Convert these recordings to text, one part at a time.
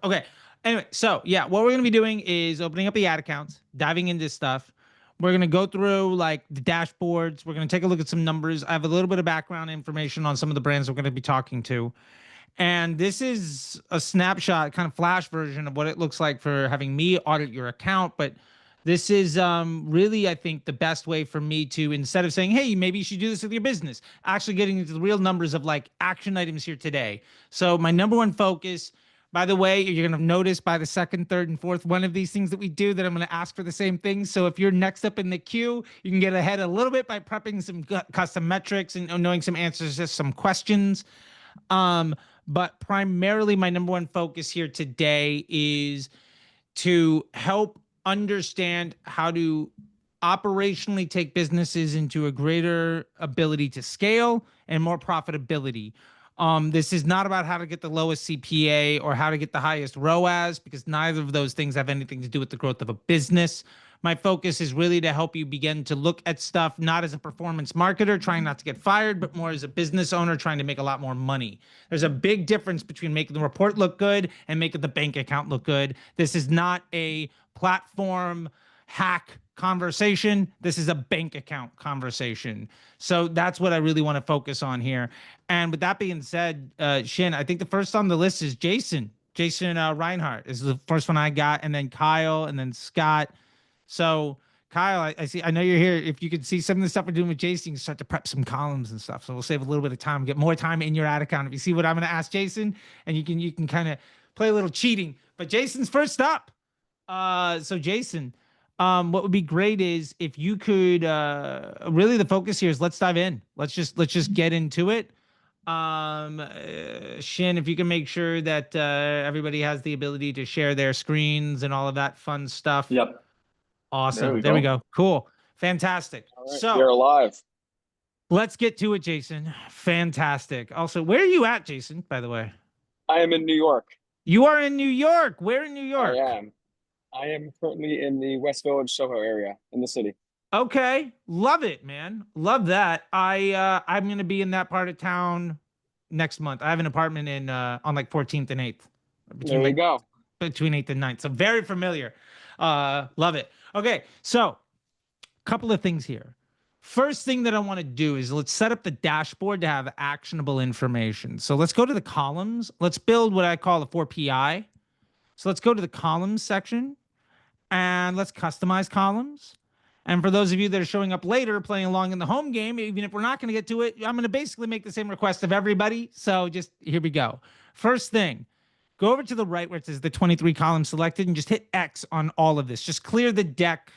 Okay. Anyway, so yeah, what we're going to be doing is opening up the ad accounts, diving into stuff. We're going to go through like the dashboards. We're going to take a look at some numbers. I have a little bit of background information on some of the brands we're going to be talking to. And this is a snapshot, kind of flash version of what it looks like for having me audit your account. But this is really, I think, the best way for me to, instead of saying, hey, maybe you should do this with your business, actually getting into the real numbers of like action items here today. So my number one focus, by the way, you're going to notice by the second, third, and fourth one of these things that we do that I'm going to ask for the same thing. So if you're next up in the queue, you can get ahead a little bit by prepping some custom metrics and knowing some answers to some questions. But primarily my number one focus here today is to help understand how to operationally take businesses into a greater ability to scale and more profitability. This is not about how to get the lowest CPA or how to get the highest ROAS, because neither of those things have anything to do with the growth of a business. My focus is really to help you begin to look at stuff not as a performance marketer trying not to get fired, but more as a business owner trying to make a lot more money. There's a big difference between making the report look good and making the bank account look good. This is not a platform hack conversation. This is a bank account conversation. So that's what I really want to focus on here. And with that being said, Shin, I think the first on the list is Jason. Jason Reinhardt is the first one I got, and then Kyle, and then Scott. So Kyle, I see. I know you're here. If you could see some of the stuff we're doing with Jason, you can start to prep some columns and stuff. So we'll save a little bit of time, get more time in your ad account. If you see what I'm going to ask Jason, and you can kind of play a little cheating. But Jason's first up. So Jason, what would be great is if you could. Really, the focus here is let's dive in. Let's just get into it. Shin, if you can make sure that everybody has the ability to share their screens and all of that fun stuff. Yep. Awesome. There we go. Cool. Fantastic. All right, So we're live. let's get to it, Jason. Fantastic. Also, where are you at, Jason, by the way? I am in New York. You are in New York. Where in New York? I am. I am currently in the West Village, Soho area in the city. Okay. Love it, man. Love that. I'm gonna be in that part of town next month. I have an apartment in on like 14th and 8th. There we go. Between 8th and 9th. So very familiar. Love it. Okay, so a couple of things here. First thing that I want to do is let's set up the dashboard to have actionable information. So let's go to the columns. Let's build what I call a 4PI. So let's go to the columns section and let's customize columns. And for those of you that are showing up later, playing along in the home game, even if we're not going to get to it, I'm going to basically make the same request of everybody. So just here we go. First thing, go over to the right where it says the 23 columns selected and just hit X on all of this. Just clear the deck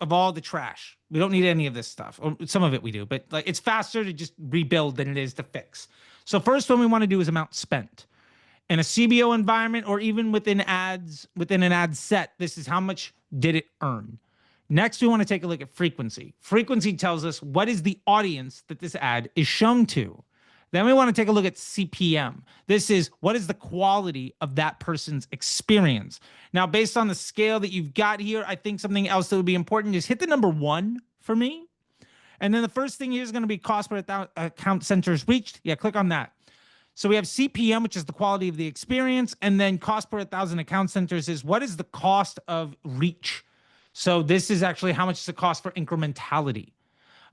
of all the trash. We don't need any of this stuff. Or some of it we do, but like it's faster to just rebuild than it is to fix. So first one we want to do is amount spent. In a CBO environment or even within ads, within an ad set, this is how much did it earn. Next, we want to take a look at frequency. Frequency tells us what is the audience that this ad is shown to. Then we want to take a look at CPM. This is what is the quality of that person's experience. Now, based on the scale that you've got here, I think something else that would be important is hit the number 1 for me. And then the first thing here is going to be cost per account centers reached. Yeah, click on that. So we have CPM, which is the quality of the experience. And then cost per 1,000 account centers is what is the cost of reach. So this is actually how much does it cost for incrementality.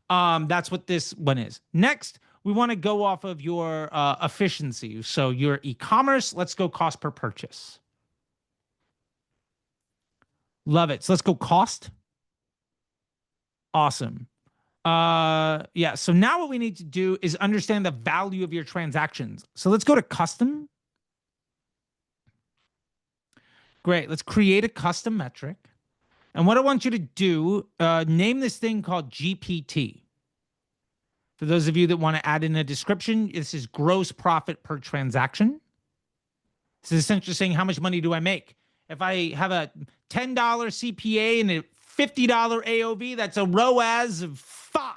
That's what this one is. Next, we want to go off of your efficiency. So your e-commerce, let's go cost per purchase. Love it. So let's go cost. Awesome. Yeah, so now what we need to do is understand the value of your transactions. So let's go to custom. Great. Let's create a custom metric. And what I want you to do, name this thing called GPT. For those of you that want to add in a description, this is gross profit per transaction. This is essentially saying how much money do I make? If I have a $10 CPA and a $50 AOV, that's a ROAS of 5,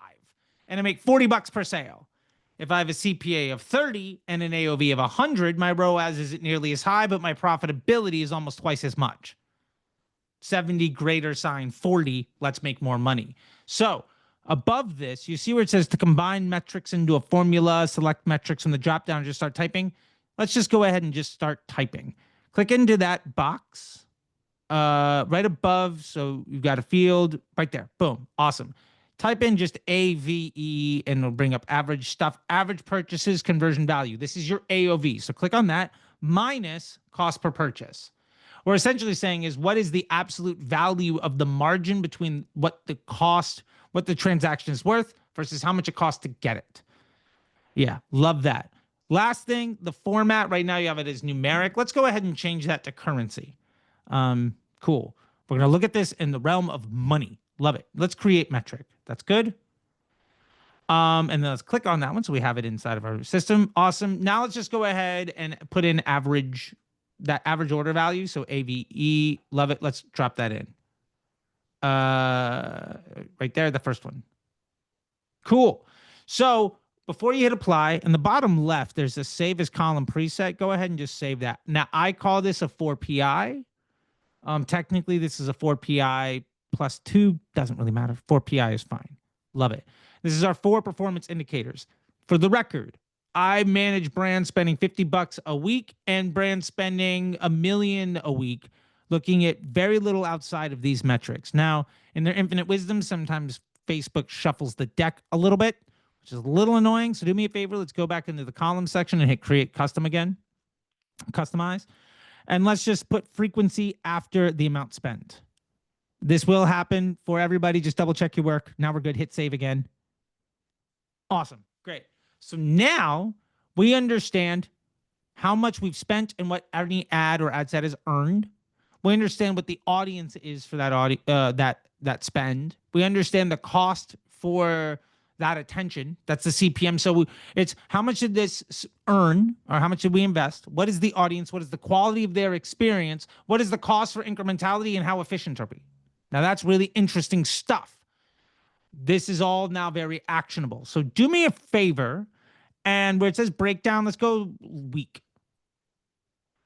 and I make 40 bucks per sale. If I have a CPA of 30 and an AOV of 100, my ROAS isn't nearly as high, but my profitability is almost twice as much. 70 greater sign 40, let's make more money. So above this, you see where it says to combine metrics into a formula, select metrics from the drop down and just start typing. Let's just go ahead and just start typing. Click into that box right above. So you've got a field right there. Boom. Awesome. Type in just AVE and it'll bring up average stuff, average purchases, conversion value. This is your AOV. So click on that minus cost per purchase. We're essentially saying is what is the absolute value of the margin between what the cost, what the transaction is worth versus how much it costs to get it. Yeah, love that. Last thing, the format right now you have it as numeric. Let's go ahead and change that to currency. Cool. We're going to look at this in the realm of money. Love it. Let's create metric. That's good. And then let's click on that one so we have it inside of our system. Awesome. Now let's just go ahead and put in average, that average order value. So AVE, love it. Let's drop that in. Right there, the first one. Cool. So before you hit apply, in the bottom left, there's a save as column preset. Go ahead and just save that. Now, I call this a 4PI. Technically, this is a 4PI plus 2. Doesn't really matter. 4PI is fine. Love it. This is our 4 performance indicators. For the record, I manage brands spending $50 a week and brands spending $1 million a week, looking at very little outside of these metrics. Now, in their infinite wisdom, sometimes Facebook shuffles the deck a little bit, which is a little annoying. So do me a favor. Let's go back into the column section and hit create custom again. Customize. And let's just put frequency after the amount spent. This will happen for everybody. Just double check your work. Now we're good. Hit save again. Awesome. Great. So now we understand how much we've spent and what any ad or ad set has earned. We understand what the audience is for that that spend. We understand the cost for that attention. That's the CPM. So it's how much did this earn or how much did we invest? What is the audience? What is the quality of their experience? What is the cost for incrementality and how efficient are we? Now that's really interesting stuff. This is all now very actionable. So do me a favor, and where it says breakdown, let's go week.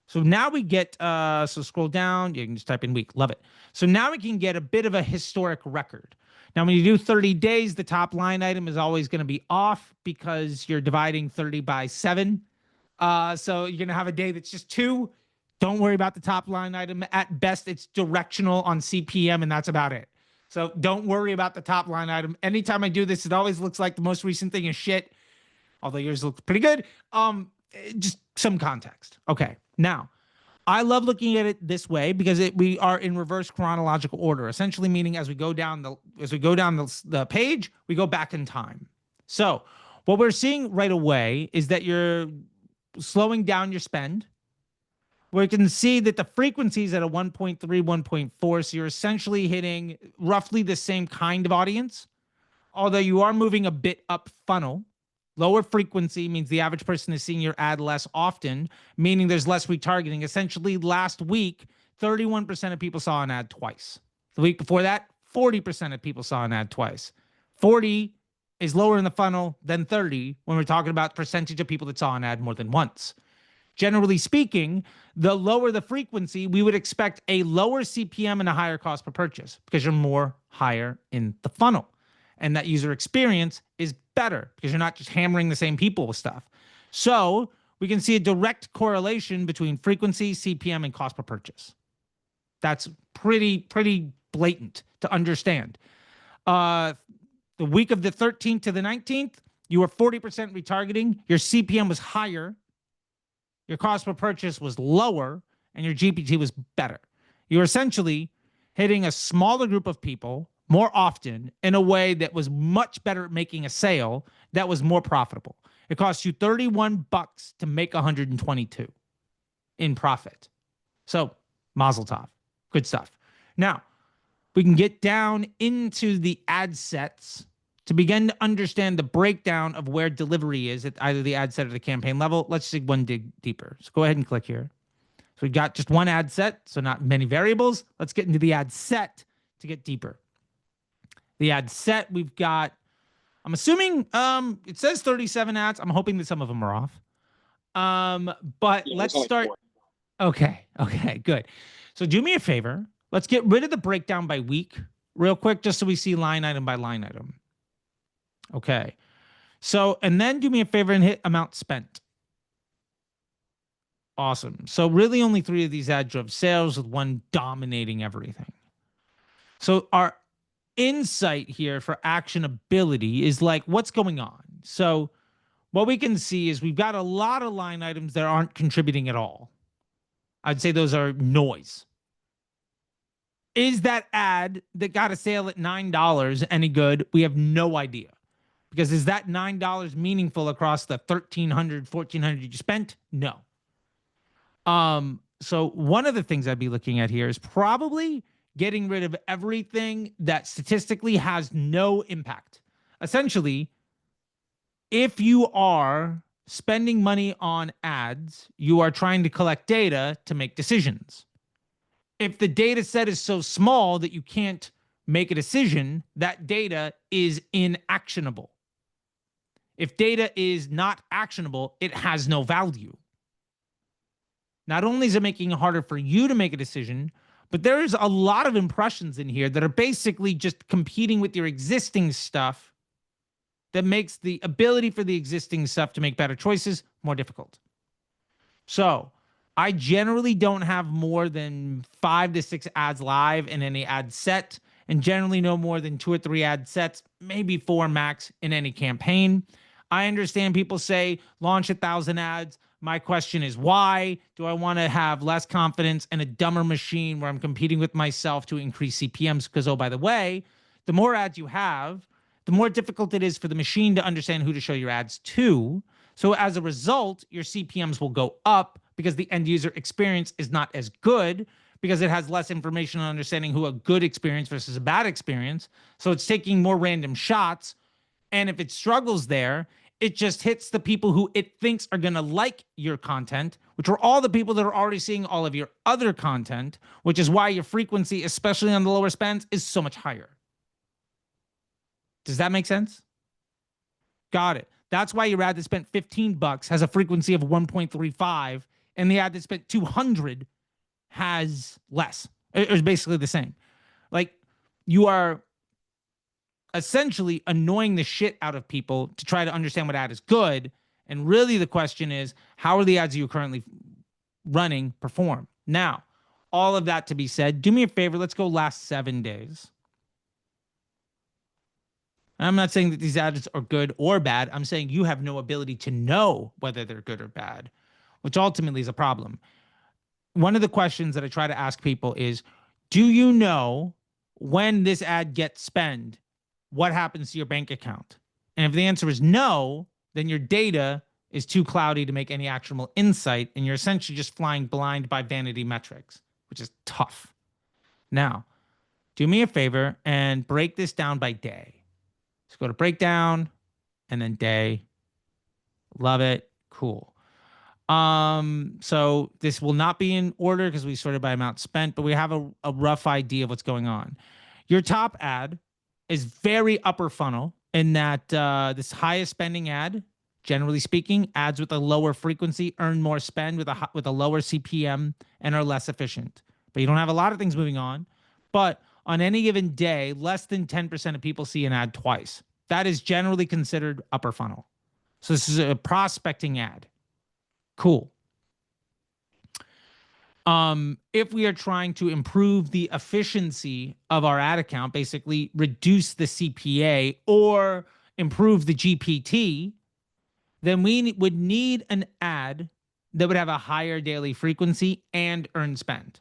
So now we get, so scroll down, you can just type in week, love it. So now we can get a bit of a historic record. Now, when you do 30 days, the top line item is always going to be off because you're dividing 30 by 7. So you're going to have a day that's just 2. Don't worry about the top line item. At best, it's directional on CPM, and that's about it. So don't worry about the top line item. Anytime I do this, it always looks like the most recent thing is shit, although yours looks pretty good. Just some context. Okay, now, I love looking at it this way because we are in reverse chronological order, essentially meaning as we go down the page, we go back in time. So what we're seeing right away is that you're slowing down your spend. We can see that the frequency is at a 1.3, 1.4. So you're essentially hitting roughly the same kind of audience, although you are moving a bit up funnel. Lower frequency means the average person is seeing your ad less often, meaning there's less retargeting. Essentially, last week, 31% of people saw an ad twice. The week before that, 40% of people saw an ad twice. 40 is lower in the funnel than 30 when we're talking about percentage of people that saw an ad more than once. Generally speaking, the lower the frequency, we would expect a lower CPM and a higher cost per purchase because you're more higher in the funnel. And that user experience is better because you're not just hammering the same people with stuff. So we can see a direct correlation between frequency, CPM, and cost per purchase. That's pretty blatant to understand. The week of the 13th to the 19th, you were 40% retargeting. Your CPM was higher. Your cost per purchase was lower, and your GPT was better. You're essentially hitting a smaller group of people more often in a way that was much better at making a sale that was more profitable. It cost you $31 to make 122 in profit. So mazel tov. Good stuff. Now, we can get down into the ad sets to begin to understand the breakdown of where delivery is at either the ad set or the campaign level. Let's dig one deeper. So go ahead and click here. So we've got just one ad set, so not many variables. Let's get into the ad set to get deeper. The ad set, we've got, I'm assuming it says 37 ads. I'm hoping that some of them are off. But yeah, let's start. Okay, good. So do me a favor. Let's get rid of the breakdown by week real quick, just so we see line item by line item. Okay. So, and then do me a favor and hit amount spent. Awesome. So really only 3 of these ads drove sales, with 1 dominating everything. So our insight here for actionability is like, what's going on? So what we can see is we've got a lot of line items that aren't contributing at all. I'd say those are noise. Is that ad that got a sale at $9 any good? We have no idea. Because is that $9 meaningful across the 1,300, 1,400 you spent? No. So one of the things I'd be looking at here is probably getting rid of everything that statistically has no impact. Essentially, if you are spending money on ads, you are trying to collect data to make decisions. If the data set is so small that you can't make a decision, that data is inactionable. If data is not actionable, it has no value. Not only is it making it harder for you to make a decision, but there's a lot of impressions in here that are basically just competing with your existing stuff that makes the ability for the existing stuff to make better choices more difficult. So I generally don't have more than 5 to 6 ads live in any ad set, and generally no more than 2 or 3 ad sets, maybe 4 max in any campaign. I understand people say launch 1,000 ads. My question is, why do I want to have less confidence in a dumber machine where I'm competing with myself to increase CPMs? Because, oh, by the way, the more ads you have, the more difficult it is for the machine to understand who to show your ads to. So as a result, your CPMs will go up because the end user experience is not as good, because it has less information on understanding who a good experience versus a bad experience. So it's taking more random shots. And if it struggles there, it just hits the people who it thinks are going to like your content, which are all the people that are already seeing all of your other content, which is why your frequency, especially on the lower spends, is so much higher. Does that make sense? Got it. That's why your ad that spent $15 has a frequency of 1.35, and the ad that spent 200 has less. It's basically the same. Like, you are essentially annoying the shit out of people to try to understand what ad is good. And really the question is, how are the ads you're currently running perform? Now, all of that to be said, do me a favor. Let's go last 7 days. And I'm not saying that these ads are good or bad. I'm saying you have no ability to know whether they're good or bad, which ultimately is a problem. One of the questions that I try to ask people is, do you know when this ad gets spent, what happens to your bank account? And if the answer is no, then your data is too cloudy to make any actionable insight, and you're essentially just flying blind by vanity metrics, which is tough. Now, do me a favor and break this down by day. Let's go to breakdown and then day. Love it. Cool. So this will not be in order because we sorted by amount spent, but we have a rough idea of what's going on. Your top ad is very upper funnel in that this highest spending ad, generally speaking, ads with a lower frequency earn more spend with a lower CPM and are less efficient. But you don't have a lot of things moving on. But on any given day, less than 10% of people see an ad twice. That is generally considered upper funnel. So this is a prospecting ad. Cool. If we are trying to improve the efficiency of our ad account, basically reduce the CPA or improve the GPT, then we would need an ad that would have a higher daily frequency and earn spend.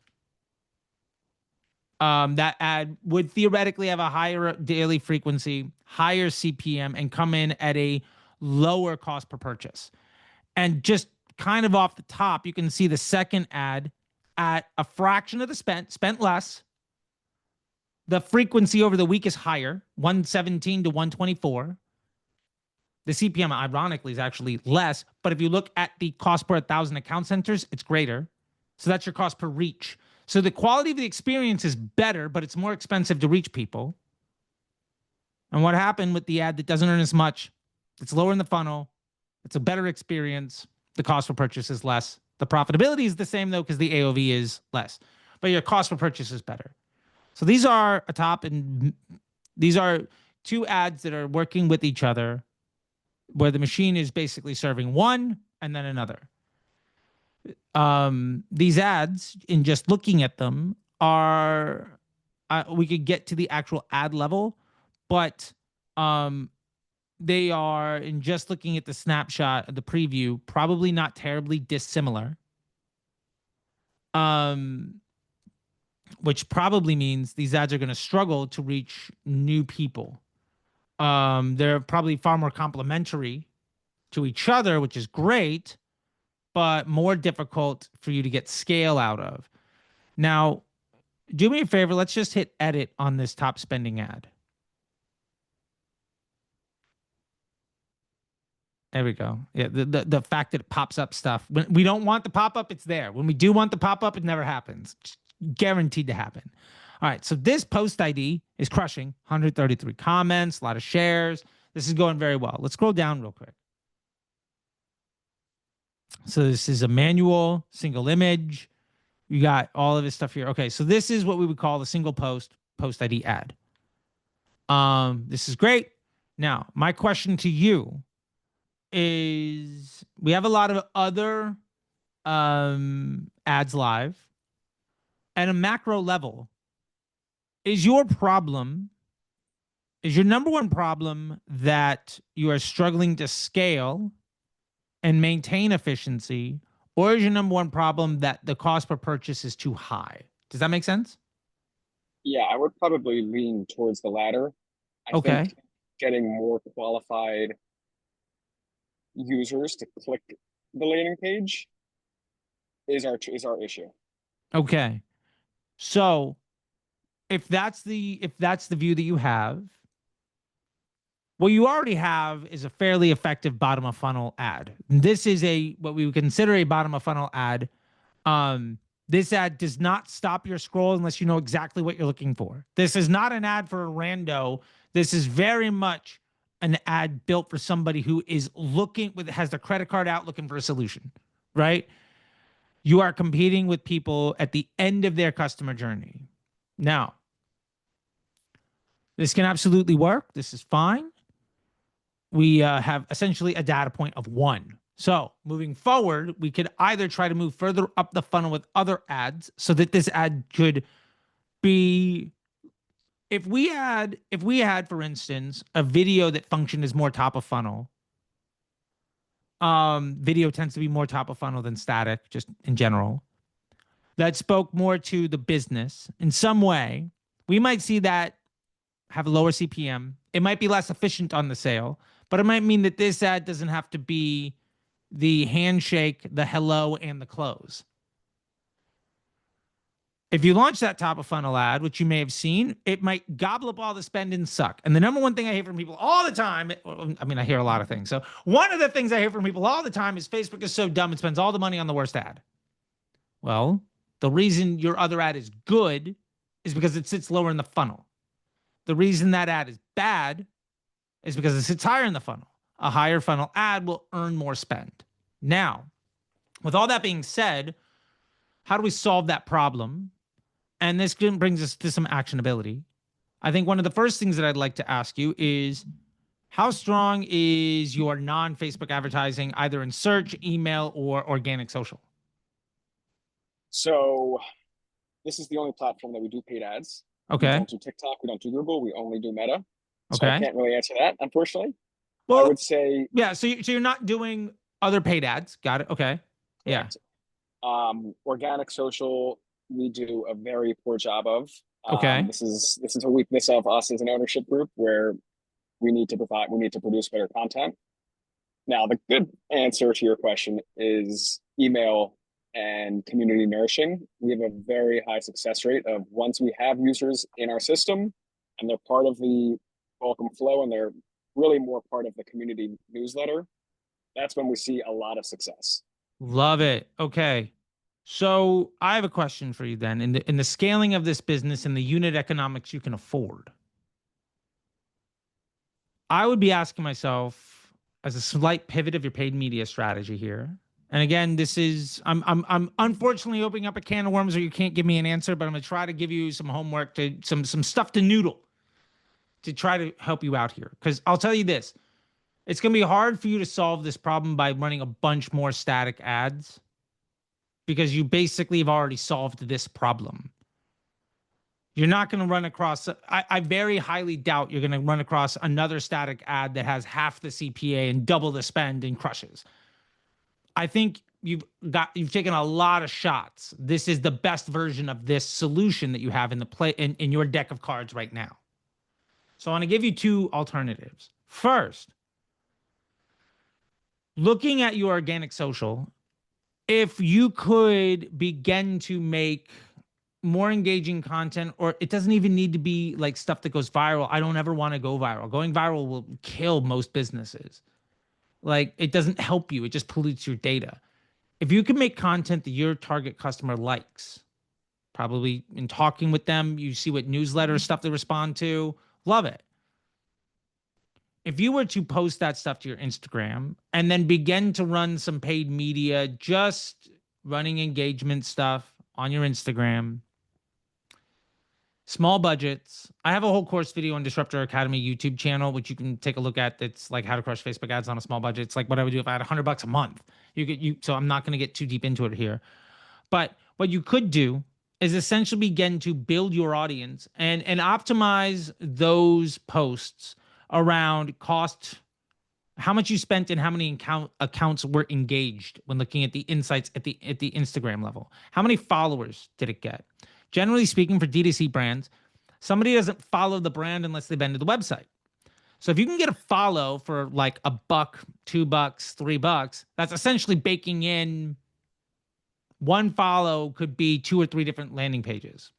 That ad would theoretically have a higher daily frequency, higher CPM, and come in at a lower cost per purchase. And just kind of off the top, you can see the second ad at a fraction of the spent less. The frequency over the week is higher, 117 to 124. The CPM, ironically, is actually less. But if you look at the cost per 1,000 account centers, it's greater. So that's your cost per reach. So the quality of the experience is better, but it's more expensive to reach people. And what happened with the ad that doesn't earn as much? It's lower in the funnel. It's a better experience. The cost per purchase is less. The profitability is the same, though, because the AOV is less. But your cost per purchase is better. So these are a top, and these are 2 ads that are working with each other, where the machine is basically serving one and then another. These ads, in just looking at them, are we could get to the actual ad level, but um, they are, in just looking at the snapshot of the preview, probably not terribly dissimilar. Um, which probably means these ads are going to struggle to reach new people. They're probably far more complementary to each other, which is great, but more difficult for you to get scale out of. Now, do me a favor, let's just hit edit on this top spending ad. There we go. Yeah, the fact that it pops up stuff. When we don't want the pop-up, it's there. When we do want the pop-up, it never happens. It's guaranteed to happen. All right, so this post ID is crushing. 133 comments, a lot of shares. This is going very well. Let's scroll down real quick. So this is a manual, single image. You got all of this stuff here. Okay, so this is what we would call the single post ID ad. This is great. Now, my question to you is, we have a lot of other ads live. At a macro level, is your number one problem that you are struggling to scale and maintain efficiency, or is your number one problem that the cost per purchase is too high? Does that make sense? Yeah, I would probably lean towards the latter. I Okay. think getting more qualified users to click the landing page is our issue. Okay. So if that's the view that you have, what you already have is a fairly effective bottom of funnel ad. This is what we would consider a bottom of funnel ad. This ad does not stop your scroll unless you know exactly what you're looking for. This is not an ad for a rando. This is very much an ad built for somebody who is has their credit card out looking for a solution, right? You are competing with people at the end of their customer journey. Now, this can absolutely work. This is fine. We have essentially a data point of 1. So moving forward, we could either try to move further up the funnel with other ads so that this ad could be, if we had, for instance, a video that functioned as more top of funnel. Video tends to be more top of funnel than static, just in general. That spoke more to the business in some way. We might see that have a lower CPM. It might be less efficient on the sale, but it might mean that this ad doesn't have to be the handshake, the hello, and the close. If you launch that top of funnel ad, which you may have seen, it might gobble up all the spend and suck. And the number one thing I hear from people all the time, I mean, I hear a lot of things. So one of the things I hear from people all the time is Facebook is so dumb, it spends all the money on the worst ad. Well, the reason your other ad is good is because it sits lower in the funnel. The reason that ad is bad is because it sits higher in the funnel. A higher funnel ad will earn more spend. Now, with all that being said, how do we solve that problem? And this brings us to some actionability. I think one of the first things that I'd like to ask you is, how strong is your non-Facebook advertising, either in search, email, or organic social? So this is the only platform that we do paid ads. Okay. We don't do TikTok. We don't do Google. We only do Meta. So Okay. I can't really answer that, unfortunately. Well, I would say, yeah. So you're not doing other paid ads. Got it. Okay. correct. Yeah. Organic social, we do a very poor job of. Okay. This is a weakness of us as an ownership group, where we need to produce better content. Now, the good answer to your question is email and community nourishing. We have a very high success rate of, once we have users in our system and they're part of the welcome flow and they're really more part of the community newsletter, that's when we see a lot of success. Love it. Okay. So I have a question for you then. In the scaling of this business and the unit economics you can afford, I would be asking myself, as a slight pivot of your paid media strategy here. And again, this is, I'm unfortunately opening up a can of worms, or you can't give me an answer, but I'm gonna try to give you some homework, some stuff to noodle to try to help you out here. Because I'll tell you this, it's gonna be hard for you to solve this problem by running a bunch more static ads. because you basically have already solved this problem. You're not going to run across, I very highly doubt you're going to run across another static ad that has half the CPA and double the spend and crushes. I think you've taken a lot of shots. This is the best version of this solution that you have in the in your deck of cards right now. So I want to give you two alternatives. First, looking at your organic social, if you could begin to make more engaging content, or it doesn't even need to be like stuff that goes viral. I don't ever want to go viral. Going viral will kill most businesses. Like, it doesn't help you. It just pollutes your data. If you can make content that your target customer likes, probably in talking with them, you see what newsletter stuff they respond to, love it. If you were to post that stuff to your Instagram and then begin to run some paid media, just running engagement stuff on your Instagram, small budgets. I have a whole course video on Disruptor Academy YouTube channel, which you can take a look at. That's like how to crush Facebook ads on a small budget. It's like what I would do if I had $100 a month. So I'm not going to get too deep into it here. But what you could do is essentially begin to build your audience and optimize those posts around cost, how much you spent and how many accounts were engaged when looking at the insights at the Instagram level. How many followers did it get? Generally speaking, for D2C brands, somebody doesn't follow the brand unless they've been to the website. So if you can get a follow for like $1, $2, $3, that's essentially baking in one follow could be 2 or 3 different landing pages,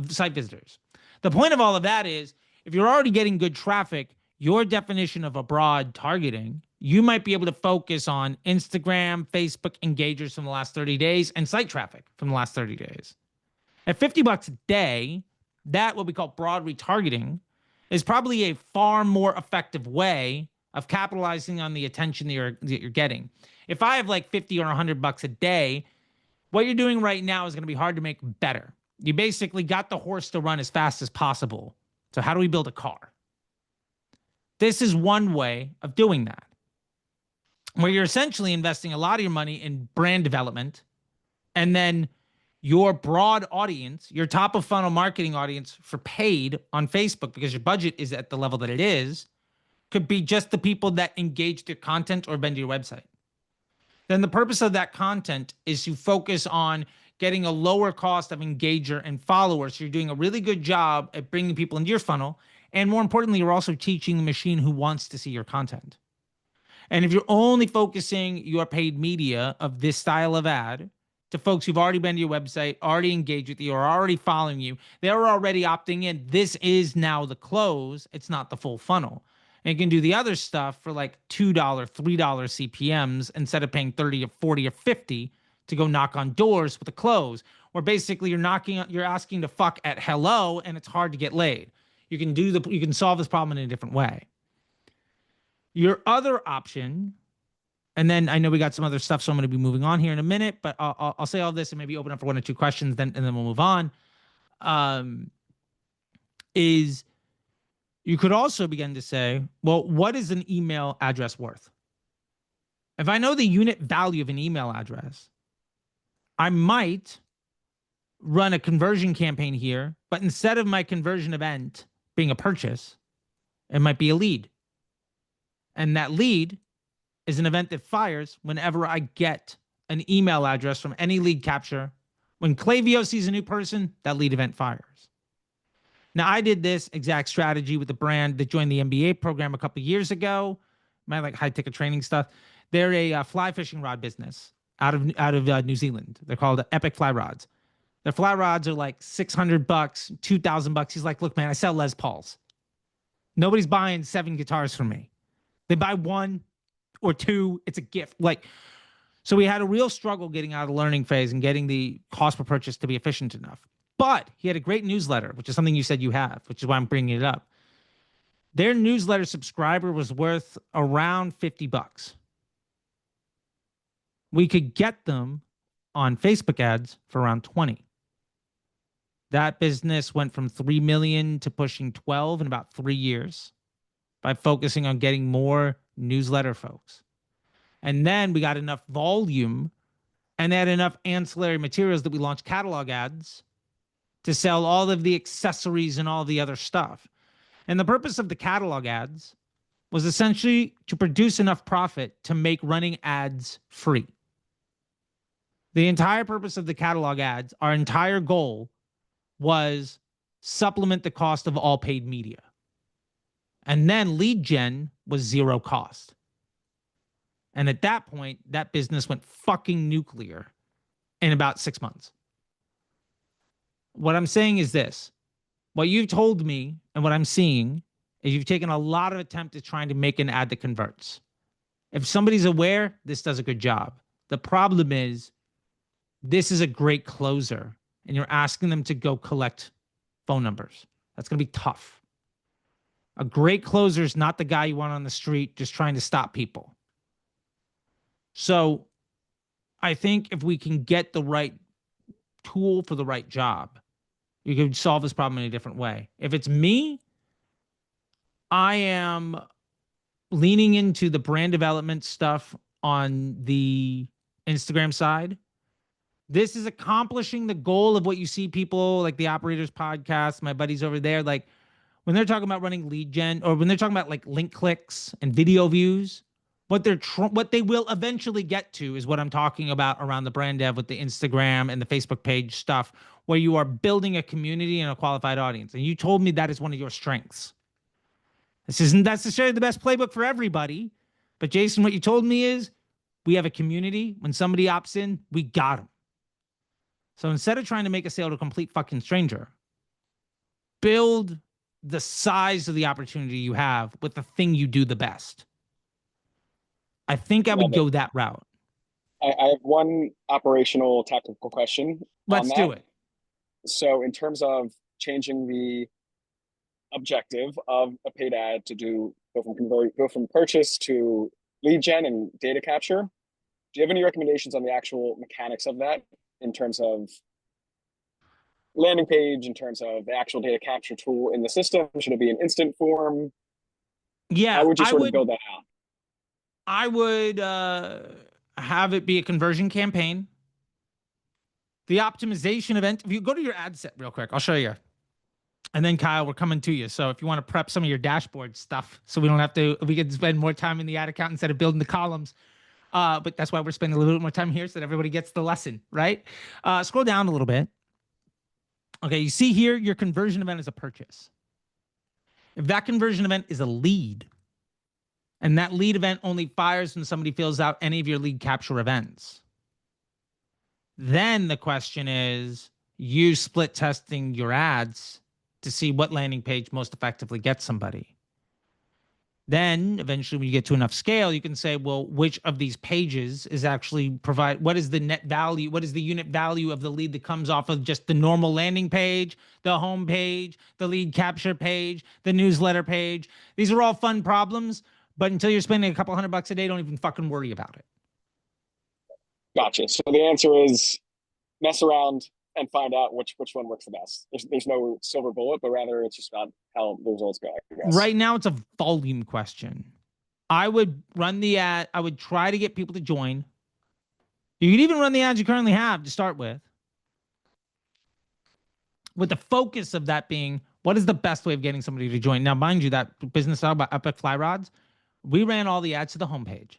site visitors. The point of all of that is, if you're already getting good traffic, your definition of a broad targeting, you might be able to focus on Instagram, Facebook engagers from the last 30 days and site traffic from the last 30 days. At $50 a day, that what we call broad retargeting is probably a far more effective way of capitalizing on the attention that you're getting. If I have like 50 or $100 a day, what you're doing right now is going to be hard to make better. You basically got the horse to run as fast as possible. So how do we build a car? This is one way of doing that, where you're essentially investing a lot of your money in brand development, and then your broad audience, your top of funnel marketing audience for paid on Facebook, because your budget is at the level that it is, could be just the people that engaged your content or been to your website. Then the purpose of that content is to focus on getting a lower cost of engager and followers. So you're doing a really good job at bringing people into your funnel. And more importantly, you're also teaching the machine who wants to see your content. And if you're only focusing your paid media of this style of ad to folks who've already been to your website, already engaged with you, or already following you, they're already opting in. This is now the close. It's not the full funnel. And you can do the other stuff for like $2, $3 CPMs instead of paying 30 or 40 or 50 to go knock on doors with a close, where basically you're asking to fuck at hello and it's hard to get laid. You can solve this problem in a different way. Your other option, and then I know we got some other stuff, so I'm going to be moving on here in a minute, but I'll say all this and maybe open up for 1 or 2 questions, and then we'll move on. Is you could also begin to say, well, what is an email address worth? If I know the unit value of an email address, I might run a conversion campaign here, but instead of my conversion event being a purchase, it might be a lead. And that lead is an event that fires whenever I get an email address from any lead capture. When Klaviyo sees a new person, that lead event fires. Now, I did this exact strategy with the brand that joined the MBA program a couple of years ago. My like high ticket training stuff. They're a fly fishing rod business out of New Zealand. They're called Epic Fly Rods. Their fly rods are like $600, $2,000. He's like, look, man, I sell Les Pauls. Nobody's buying 7 guitars from me. They buy 1 or 2. It's a gift. So we had a real struggle getting out of the learning phase and getting the cost per purchase to be efficient enough. But he had a great newsletter, which is something you said you have, which is why I'm bringing it up. Their newsletter subscriber was worth around $50. We could get them on Facebook ads for around 20. That business went from 3 million to pushing 12 in about 3 years by focusing on getting more newsletter folks. And then we got enough volume And they had enough ancillary materials that we launched catalog ads to sell all of the accessories and all the other stuff. And the purpose of the catalog ads was essentially to produce enough profit to make running ads free. The entire purpose of the catalog ads, our entire goal was supplement the cost of all paid media. And then lead gen was zero cost. And at that point, that business went fucking nuclear in about 6 months. What I'm saying is this. What you've told me and what I'm seeing is you've taken a lot of attempt at trying to make an ad that converts. If somebody's aware, this does a good job. The problem is this is a great closer and you're asking them to go collect phone numbers. That's going to be tough. A great closer is not the guy you want on the street just trying to stop people. So I think if we can get the right tool for the right job, you could solve this problem in a different way. If it's me, I am leaning into the brand development stuff on the Instagram side. This is accomplishing the goal of what you see people like the Operators Podcast, my buddies over there, like when they're talking about running lead gen or when they're talking about like link clicks and video views, what they will eventually get to is what I'm talking about around the brand dev with the Instagram and the Facebook page stuff, where you are building a community and a qualified audience. And you told me that is one of your strengths. This isn't necessarily the best playbook for everybody, but Jason, what you told me is we have a community. When somebody opts in, we got them. So instead of trying to make a sale to a complete fucking stranger, build the size of the opportunity you have with the thing you do the best. I think I would go that route. I have one operational tactical question. Let's do it. So in terms of changing the objective of a paid ad to go from purchase to lead gen and data capture, do you have any recommendations on the actual mechanics of that in terms of landing page, in terms of the actual data capture tool in the system? Should it be an instant form? Yeah, how would you sort of build that out? I would have it be a conversion campaign. The optimization event, if you go to your ad set real quick, I'll show you. And then Kyle, we're coming to you. So if you want to prep some of your dashboard stuff, so we don't have to, we can spend more time in the ad account instead of building the columns. But that's why we're spending a little bit more time here so that everybody gets the lesson, right? Scroll down a little bit. Okay, you see here, your conversion event is a purchase. If that conversion event is a lead, and that lead event only fires when somebody fills out any of your lead capture events, then the question is, you split testing your ads to see what landing page most effectively gets somebody. Then eventually when you get to enough scale, you can say, well, which of these pages is actually what is the net value? What is the unit value of the lead that comes off of just the normal landing page, the home page, the lead capture page, the newsletter page? These are all fun problems, but until you're spending a couple $100 a day, don't even fucking worry about it. Gotcha. So the answer is mess around and find out which one works the best. There's no silver bullet, but rather it's just about how the results go, I guess. Right now, it's a volume question. I would run the ad. I would try to get people to join. You could even run the ads you currently have to start with the focus of that being, what is the best way of getting somebody to join? Now, mind you, that business style by Epic Fly Rods, we ran all the ads to the homepage.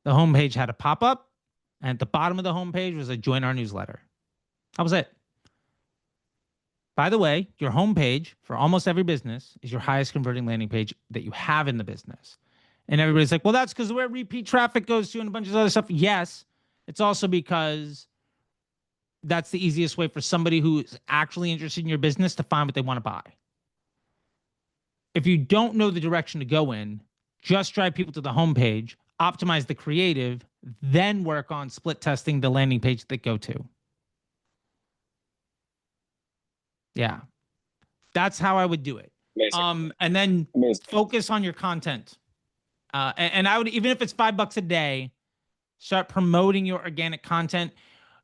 The homepage had a pop-up, and at the bottom of the homepage was a join our newsletter. That was it. By the way, your homepage for almost every business is your highest converting landing page that you have in the business. And everybody's like, well, that's because where repeat traffic goes to and a bunch of other stuff. Yes, it's also because that's the easiest way for somebody who is actually interested in your business to find what they want to buy. If you don't know the direction to go in, just drive people to the homepage, optimize the creative, then work on split testing the landing page that they go to. Yeah, that's how I would do it. Amazing. And then focus on your content. And I would, even if it's $5 a day, start promoting your organic content.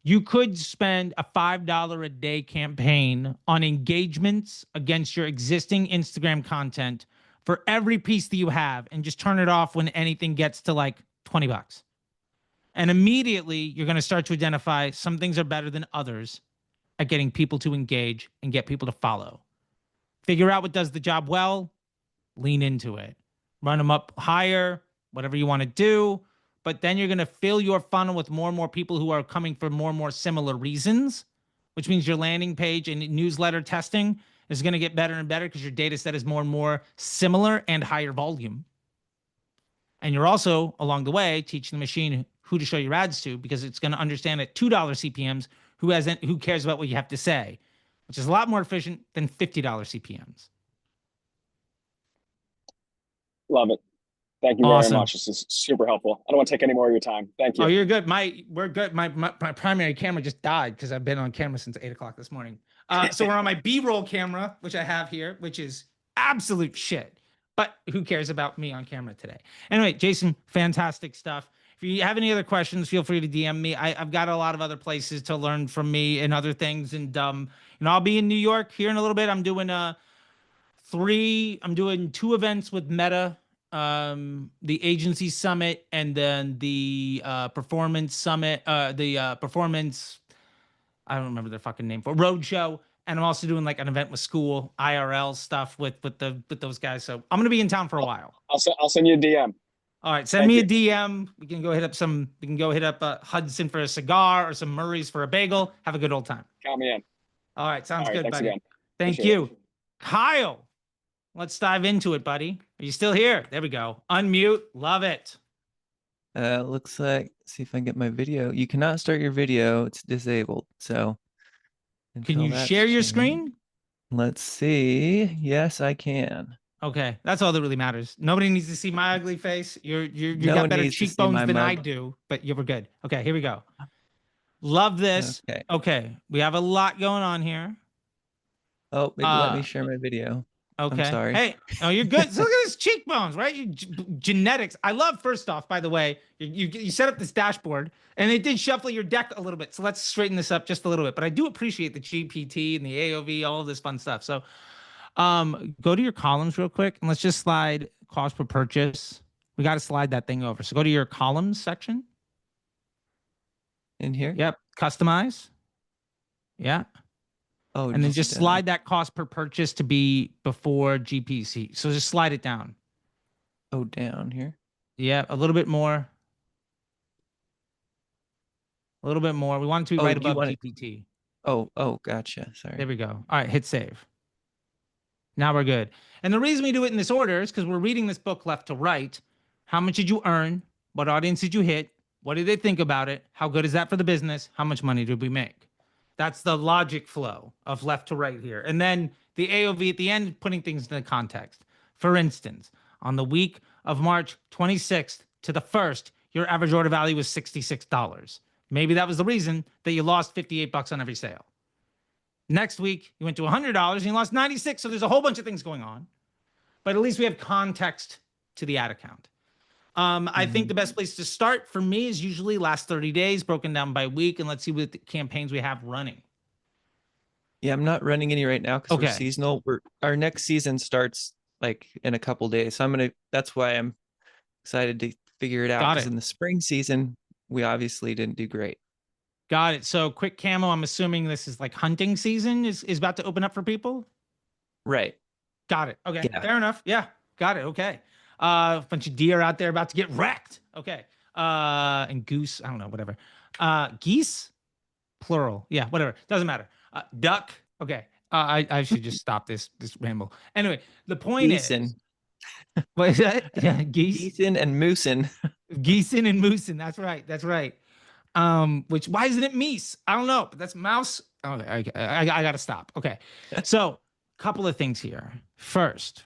You could spend a $5 a day campaign on engagements against your existing Instagram content for every piece that you have, and just turn it off when anything gets to like $20. And immediately you're going to start to identify some things are better than others at getting people to engage and get people to follow. Figure out what does the job well, lean into it. Run them up higher, whatever you want to do. But then you're going to fill your funnel with more and more people who are coming for more and more similar reasons, which means your landing page and newsletter testing is going to get better and better because your data set is more and more similar and higher volume. And you're also, along the way, teaching the machine who to show your ads to, because it's going to understand at $2 CPMs who cares about what you have to say, which is a lot more efficient than $50 CPMs. Love it. Thank you Awesome. very much. This is super helpful. I don't want to take any more of your time. Thank you. Oh, you're good. We're good. My primary camera just died because I've been on camera since 8 o'clock this morning. So we're on my B-roll camera, which I have here, which is absolute shit. But who cares about me on camera today? Anyway, Jason, fantastic stuff. If you have any other questions, feel free to DM me. I've got a lot of other places to learn from me and other things. And I'll be in New York here in a little bit. I'm doing two events with Meta, the agency summit, and then the performance summit, performance, I don't remember their fucking name for roadshow. And I'm also doing like an event with school IRL stuff with those guys. So I'm gonna be in town for a while. I'll send you a DM. All right, send me a DM. We can go hit up Hudson for a cigar or some Murray's for a bagel. Have a good old time. Count me in. All right, sounds good, buddy. Again. Thank you. Kyle, let's dive into it, buddy. Are you still here? There we go. Unmute. Love it. Looks like, see if I can get my video. You cannot start your video. It's disabled. So can you share your screen? Let's see. Yes, I can. Okay, that's all that really matters. Nobody needs to see my ugly face. You got better cheekbones than I do, but you were good. Okay, here we go. Love this. Okay, we have a lot going on here. Oh, it let me share my video. Okay. I'm sorry. Hey, oh, you're good. So look at his cheekbones, right? Genetics. I love, first off, by the way, you set up this dashboard and they did shuffle your deck a little bit. So let's straighten this up just a little bit. But I do appreciate the GPT and the AOV, all of this fun stuff. So go to your columns real quick and let's just slide cost per purchase. We got to slide that thing over. So go to your columns section. In here? Yep. Customize. Yeah. Oh, and then just slide that cost per purchase to be before GPC. So just slide it down. Oh, down here. Yeah, a little bit more. A little bit more. We want it to be right above GPT. Oh, gotcha. Sorry. There we go. All right, hit save. Now we're good. And the reason we do it in this order is because we're reading this book left to right. How much did you earn? What audience did you hit? What did they think about it? How good is that for the business? How much money did we make? That's the logic flow of left to right here. And then the AOV at the end, putting things into context. For instance, on the week of March 26th to the 1st, your average order value was $66. Maybe that was the reason that you lost $58 on every sale. Next week, you went to $100 and you lost 96. So there's a whole bunch of things going on. But at least we have context to the ad account. I think the best place to start for me is usually last 30 days, broken down by week, and let's see what campaigns we have running. Yeah, I'm not running any right now because we're seasonal. Our next season starts like in a couple days. So that's why I'm excited to figure it out. Because in the spring season, we obviously didn't do great. Got it. So quick camo, I'm assuming this is like hunting season is about to open up for people? Right. Got it. Okay, fair enough. Yeah, got it. Okay. A bunch of deer out there about to get wrecked. Okay. And goose, I don't know, whatever. Geese, plural. Yeah, whatever. Doesn't matter. Duck. Okay. I should just stop this ramble. Anyway, the point is. What is that? Yeah, geese. Geesin and moosin. Geesin and moosin. That's right. That's right. Which, why isn't it meese? I don't know, but that's mouse. Okay, I gotta stop. Okay. So, a couple of things here. First,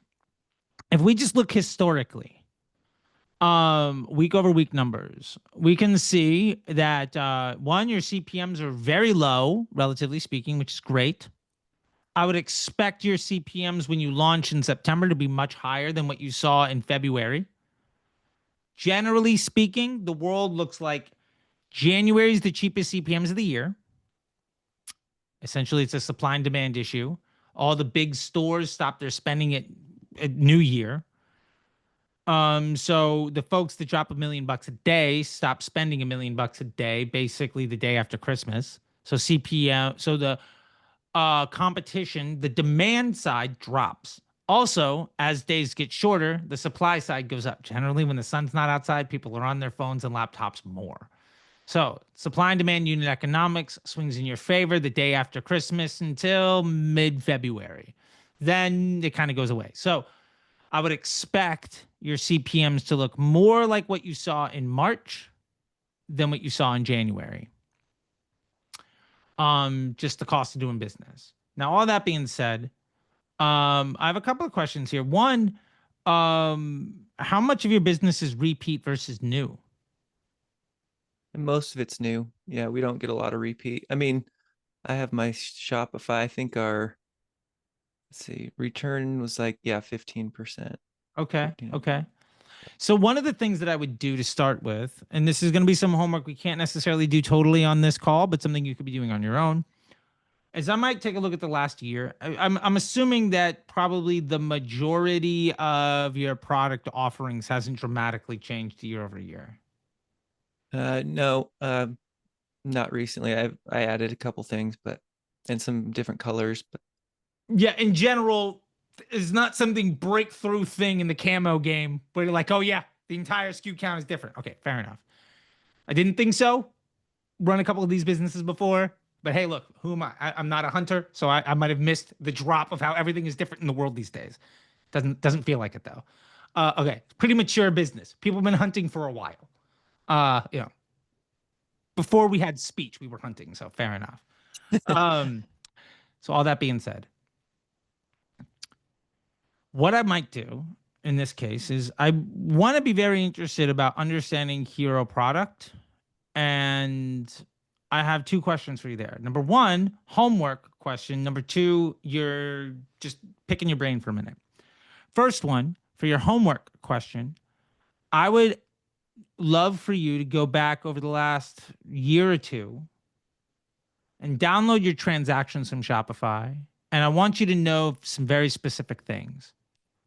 if we just look historically, week over week numbers, we can see that one, your CPMs are very low, relatively speaking, which is great. I would expect your CPMs when you launch in September to be much higher than what you saw in February. Generally speaking, the world looks like January is the cheapest CPMs of the year. Essentially, it's a supply and demand issue. All the big stores stop their spending at New Year. So the folks that drop $1 million a day stop spending $1 million a day, basically the day after Christmas. So CPM, so the competition, the demand side drops. Also, as days get shorter, the supply side goes up. Generally, when the sun's not outside, people are on their phones and laptops more. So supply and demand unit economics swings in your favor the day after Christmas until mid-February. Then it kind of goes away. So I would expect your CPMs to look more like what you saw in March than what you saw in January. Just the cost of doing business. Now, all that being said, I have a couple of questions here. One, how much of your business is repeat versus new? And most of it's new. Yeah, we don't get a lot of repeat. I mean, I have my Shopify. I think our, let's see, return was like, yeah, 15%. Okay. Okay. So one of the things that I would do to start with, and this is going to be some homework we can't necessarily do totally on this call, but something you could be doing on your own, is I might take a look at the last year. I'm assuming that probably the majority of your product offerings hasn't dramatically changed year over year. No, not recently. I added a couple things, but and some different colors, but yeah, in general, it's not something breakthrough thing in the camo game where you're like, oh yeah, the entire SKU count is different. Okay, fair enough. I didn't think so. Run a couple of these businesses before, but hey, look, who am I? I'm not a hunter, so I might have missed the drop of how everything is different in the world these days. Doesn't feel like it though. Okay, pretty mature business. People have been hunting for a while. You know, before we had speech, we were hunting, so fair enough. So all that being said, what I might do in this case is I want to be very interested about understanding hero product. And I have two questions for you there. Number one, homework question. Number two, you're just picking your brain for a minute. First one, for your homework question, I would love for you to go back over the last year or two and download your transactions from Shopify. And I want you to know some very specific things.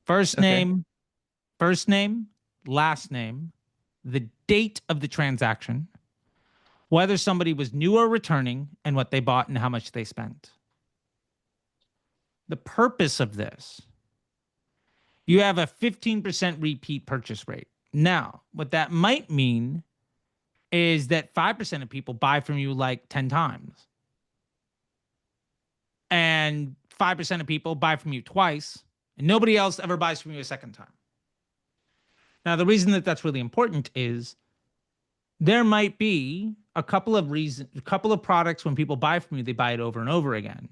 First name, last name, the date of the transaction, whether somebody was new or returning, and what they bought and how much they spent. The purpose of this, you have a 15% repeat purchase rate. Now, what that might mean is that 5% of people buy from you like 10 times. And 5% of people buy from you twice, and nobody else ever buys from you a second time. Now, the reason that that's really important is there might be a couple of products when people buy from you, they buy it over and over again.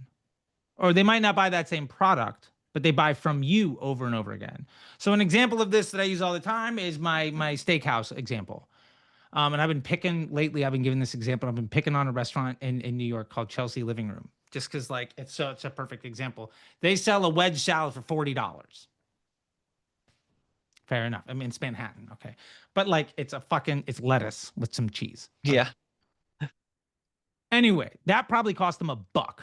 Or they might not buy that same product, but they buy from you over and over again. So an example of this that I use all the time is my steakhouse example. And I've been lately, I've been giving this example. I've been picking on a restaurant in New York called Chelsea Living Room, just because like it's a perfect example. They sell a wedge salad for $40. Fair enough. I mean, it's Manhattan, okay. But like it's lettuce with some cheese. Yeah. Anyway, that probably cost them $1.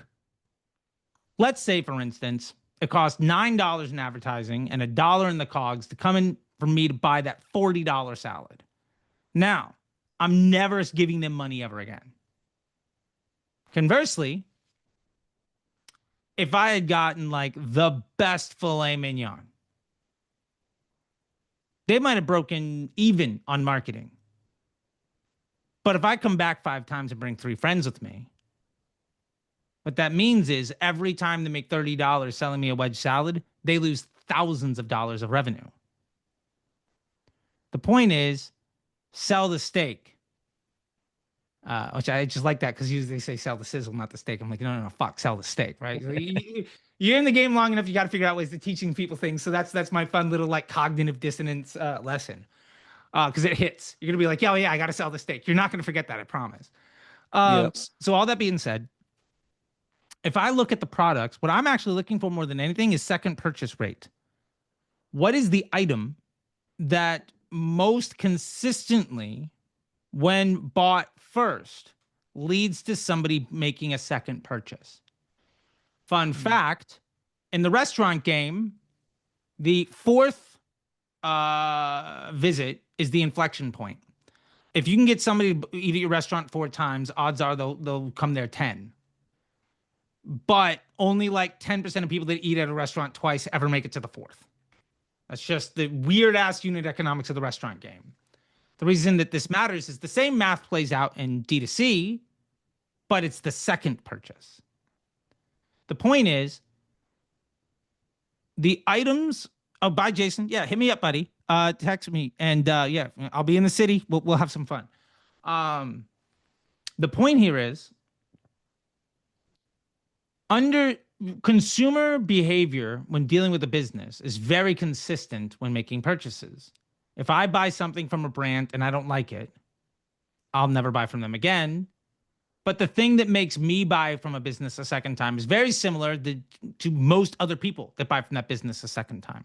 Let's say, for instance, it cost $9 in advertising and $1 in the cogs to come in for me to buy that $40 salad. Now, I'm never giving them money ever again. Conversely, if I had gotten like the best filet mignon, they might have broken even on marketing. But if I come back 5 times and bring 3 friends with me, what that means is every time they make $30 selling me a wedge salad, they lose thousands of dollars of revenue. The point is, sell the steak. Which I just like that because usually they say sell the sizzle, not the steak. I'm like, no, fuck, sell the steak, right? You're in the game long enough, you got to figure out ways to teaching people things. So that's my fun little like cognitive dissonance lesson. Because it hits. You're gonna be like, yeah, I got to sell the steak. You're not gonna forget that, I promise. Yep. So all that being said, if I look at the products, what I'm actually looking for more than anything is second purchase rate. What is the item that most consistently, when bought first, leads to somebody making a second purchase? Fun fact, in the restaurant game, the 4th visit is the inflection point. If you can get somebody to eat at your restaurant 4 times, odds are they'll come there 10. But only like 10% of people that eat at a restaurant twice ever make it to the 4th. That's just the weird ass unit economics of the restaurant game. The reason that this matters is the same math plays out in D2C, but it's the second purchase. The point is, the items. Oh, bye, Jason. Yeah, hit me up, buddy. Text me, and yeah, I'll be in the city. We'll have some fun. The point here is, under consumer behavior when dealing with a business is very consistent when making purchases. If I buy something from a brand and I don't like it, I'll never buy from them again. But the thing that makes me buy from a business a second time is very similar to most other people that buy from that business a second time.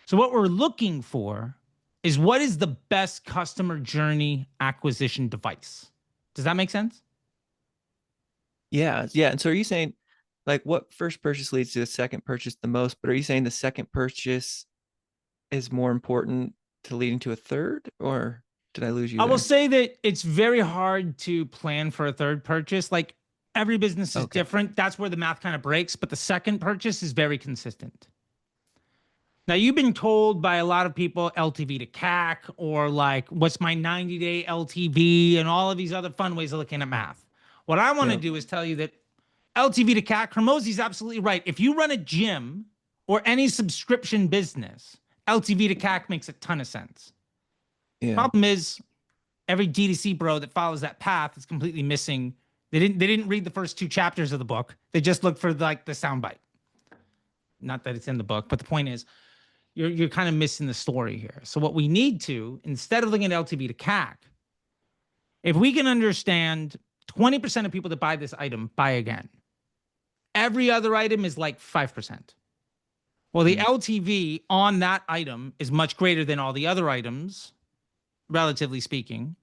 So what we're looking for is, what is the best customer journey acquisition device? Does that make sense? Yeah. And so are you saying, like, what first purchase leads to the second purchase the most? But are you saying the second purchase is more important to leading to a third, or did I lose you? I will say that it's very hard to plan for a third purchase. Like, every business is different. That's where the math kind of breaks. But the second purchase is very consistent. Now, you've been told by a lot of people LTV to CAC, or like, what's my 90-day LTV, and all of these other fun ways of looking at math. What I want to do is tell you that LTV to CAC, Hormozi's absolutely right. If you run a gym or any subscription business, LTV to CAC makes a ton of sense. Yeah. Problem is, every D2C bro that follows that path is completely missing. They didn't read the first 2 chapters of the book. They just looked for like the soundbite. Not that it's in the book, but the point is, you're kind of missing the story here. So what we need to, instead of looking at LTV to CAC, if we can understand 20% of people that buy this item buy again, every other item is like 5%. Well, the LTV on that item is much greater than all the other items, relatively speaking.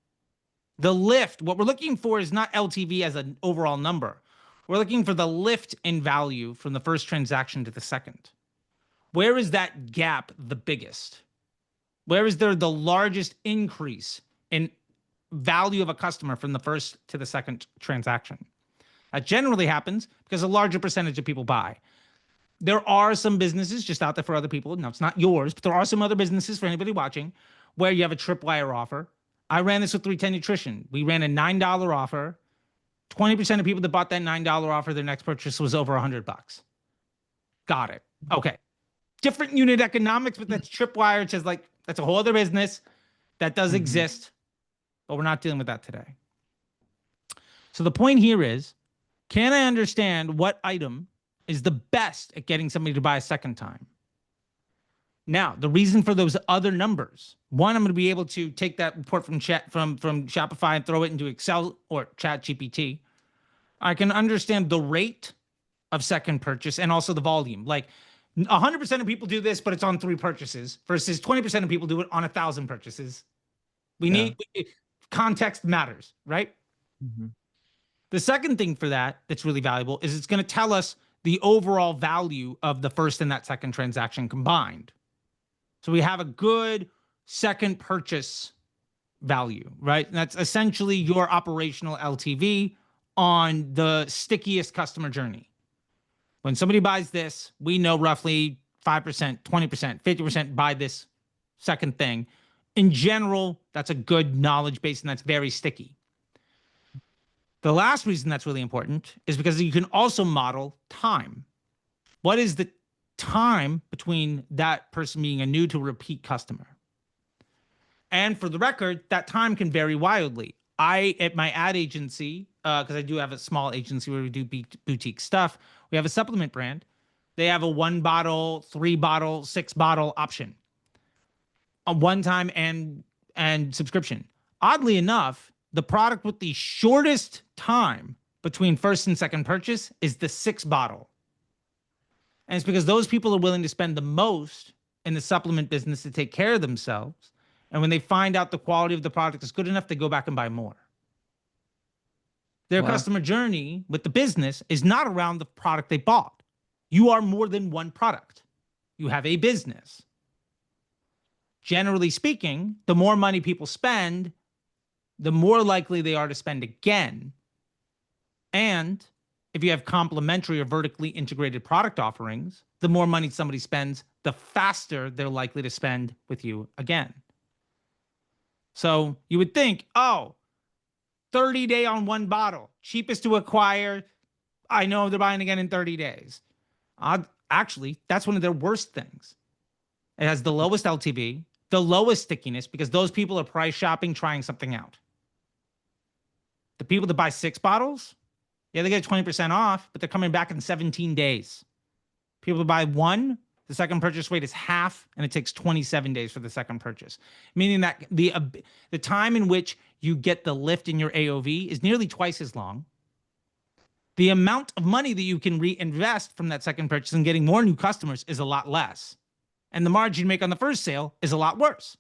The lift, what we're looking for is not LTV as an overall number. We're looking for the lift in value from the first transaction to the second. Where is that gap the biggest? Where is there the largest increase in value of a customer from the first to the second transaction? That generally happens because a larger percentage of people buy. There are some businesses just out there for other people. Now, it's not yours, but there are some other businesses for anybody watching where you have a tripwire offer. I ran this with 310 Nutrition. We ran a $9 offer. 20% of people that bought that $9 offer, their next purchase was over $100. Got it. Okay. Different unit economics, but that's tripwire. It's just like, that's a whole other business that does exist, but we're not dealing with that today. So the point here is, can I understand what item is the best at getting somebody to buy a second time? Now, the reason for those other numbers, one, I'm going to be able to take that report from Shopify and throw it into Excel or ChatGPT. I can understand the rate of second purchase and also the volume. Like, 100% of people do this, but it's on 3 purchases versus 20% of people do it on 1,000 purchases. We need context matters, right? The second thing for that's really valuable is it's going to tell us the overall value of the first and that second transaction combined. So we have a good second purchase value, right? And that's essentially your operational LTV on the stickiest customer journey. When somebody buys this, we know roughly 5%, 20%, 50% buy this second thing. In general, that's a good knowledge base, and that's very sticky. The last reason that's really important is because you can also model time. What is the time between that person being a new to repeat customer? And for the record, that time can vary wildly. At my ad agency, because I do have a small agency where we do boutique stuff, we have a supplement brand. They have a 1 bottle, 3 bottle, 6 bottle option, a one-time and subscription. Oddly enough, the product with the shortest time between first and second purchase is the 6 bottle. And it's because those people are willing to spend the most in the supplement business to take care of themselves. And when they find out the quality of the product is good enough, they go back and buy more. Their customer journey with the business is not around the product they bought. You are more than one product. You have a business. generally speaking, the more money people spend, the more likely they are to spend again. And if you have complementary or vertically integrated product offerings, the more money somebody spends, the faster they're likely to spend with you again. So you would think, oh, 30-day on one bottle, cheapest to acquire. I know they're buying again in 30 days. Actually, that's one of their worst things. It has the lowest LTV, the lowest stickiness, because those people are price shopping, trying something out. The people that buy 6 bottles, yeah, they get 20% off, but they're coming back in 17 days. People that buy 1, the second purchase rate is half, and it takes 27 days for the second purchase. Meaning that the time in which you get the lift in your AOV is nearly twice as long. The amount of money that you can reinvest from that second purchase and getting more new customers is a lot less. And the margin you make on the first sale is a lot worse.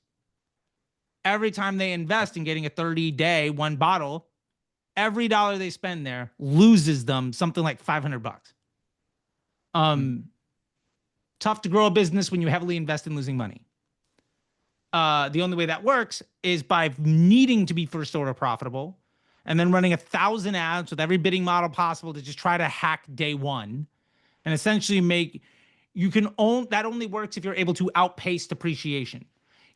Every time they invest in getting a 30-day 1 bottle, every dollar they spend there loses them something like $500. Tough to grow a business when you heavily invest in losing money. The only way that works is by needing to be first order profitable and then running 1,000 ads with every bidding model possible to just try to hack day one and essentially that only works if you're able to outpace depreciation.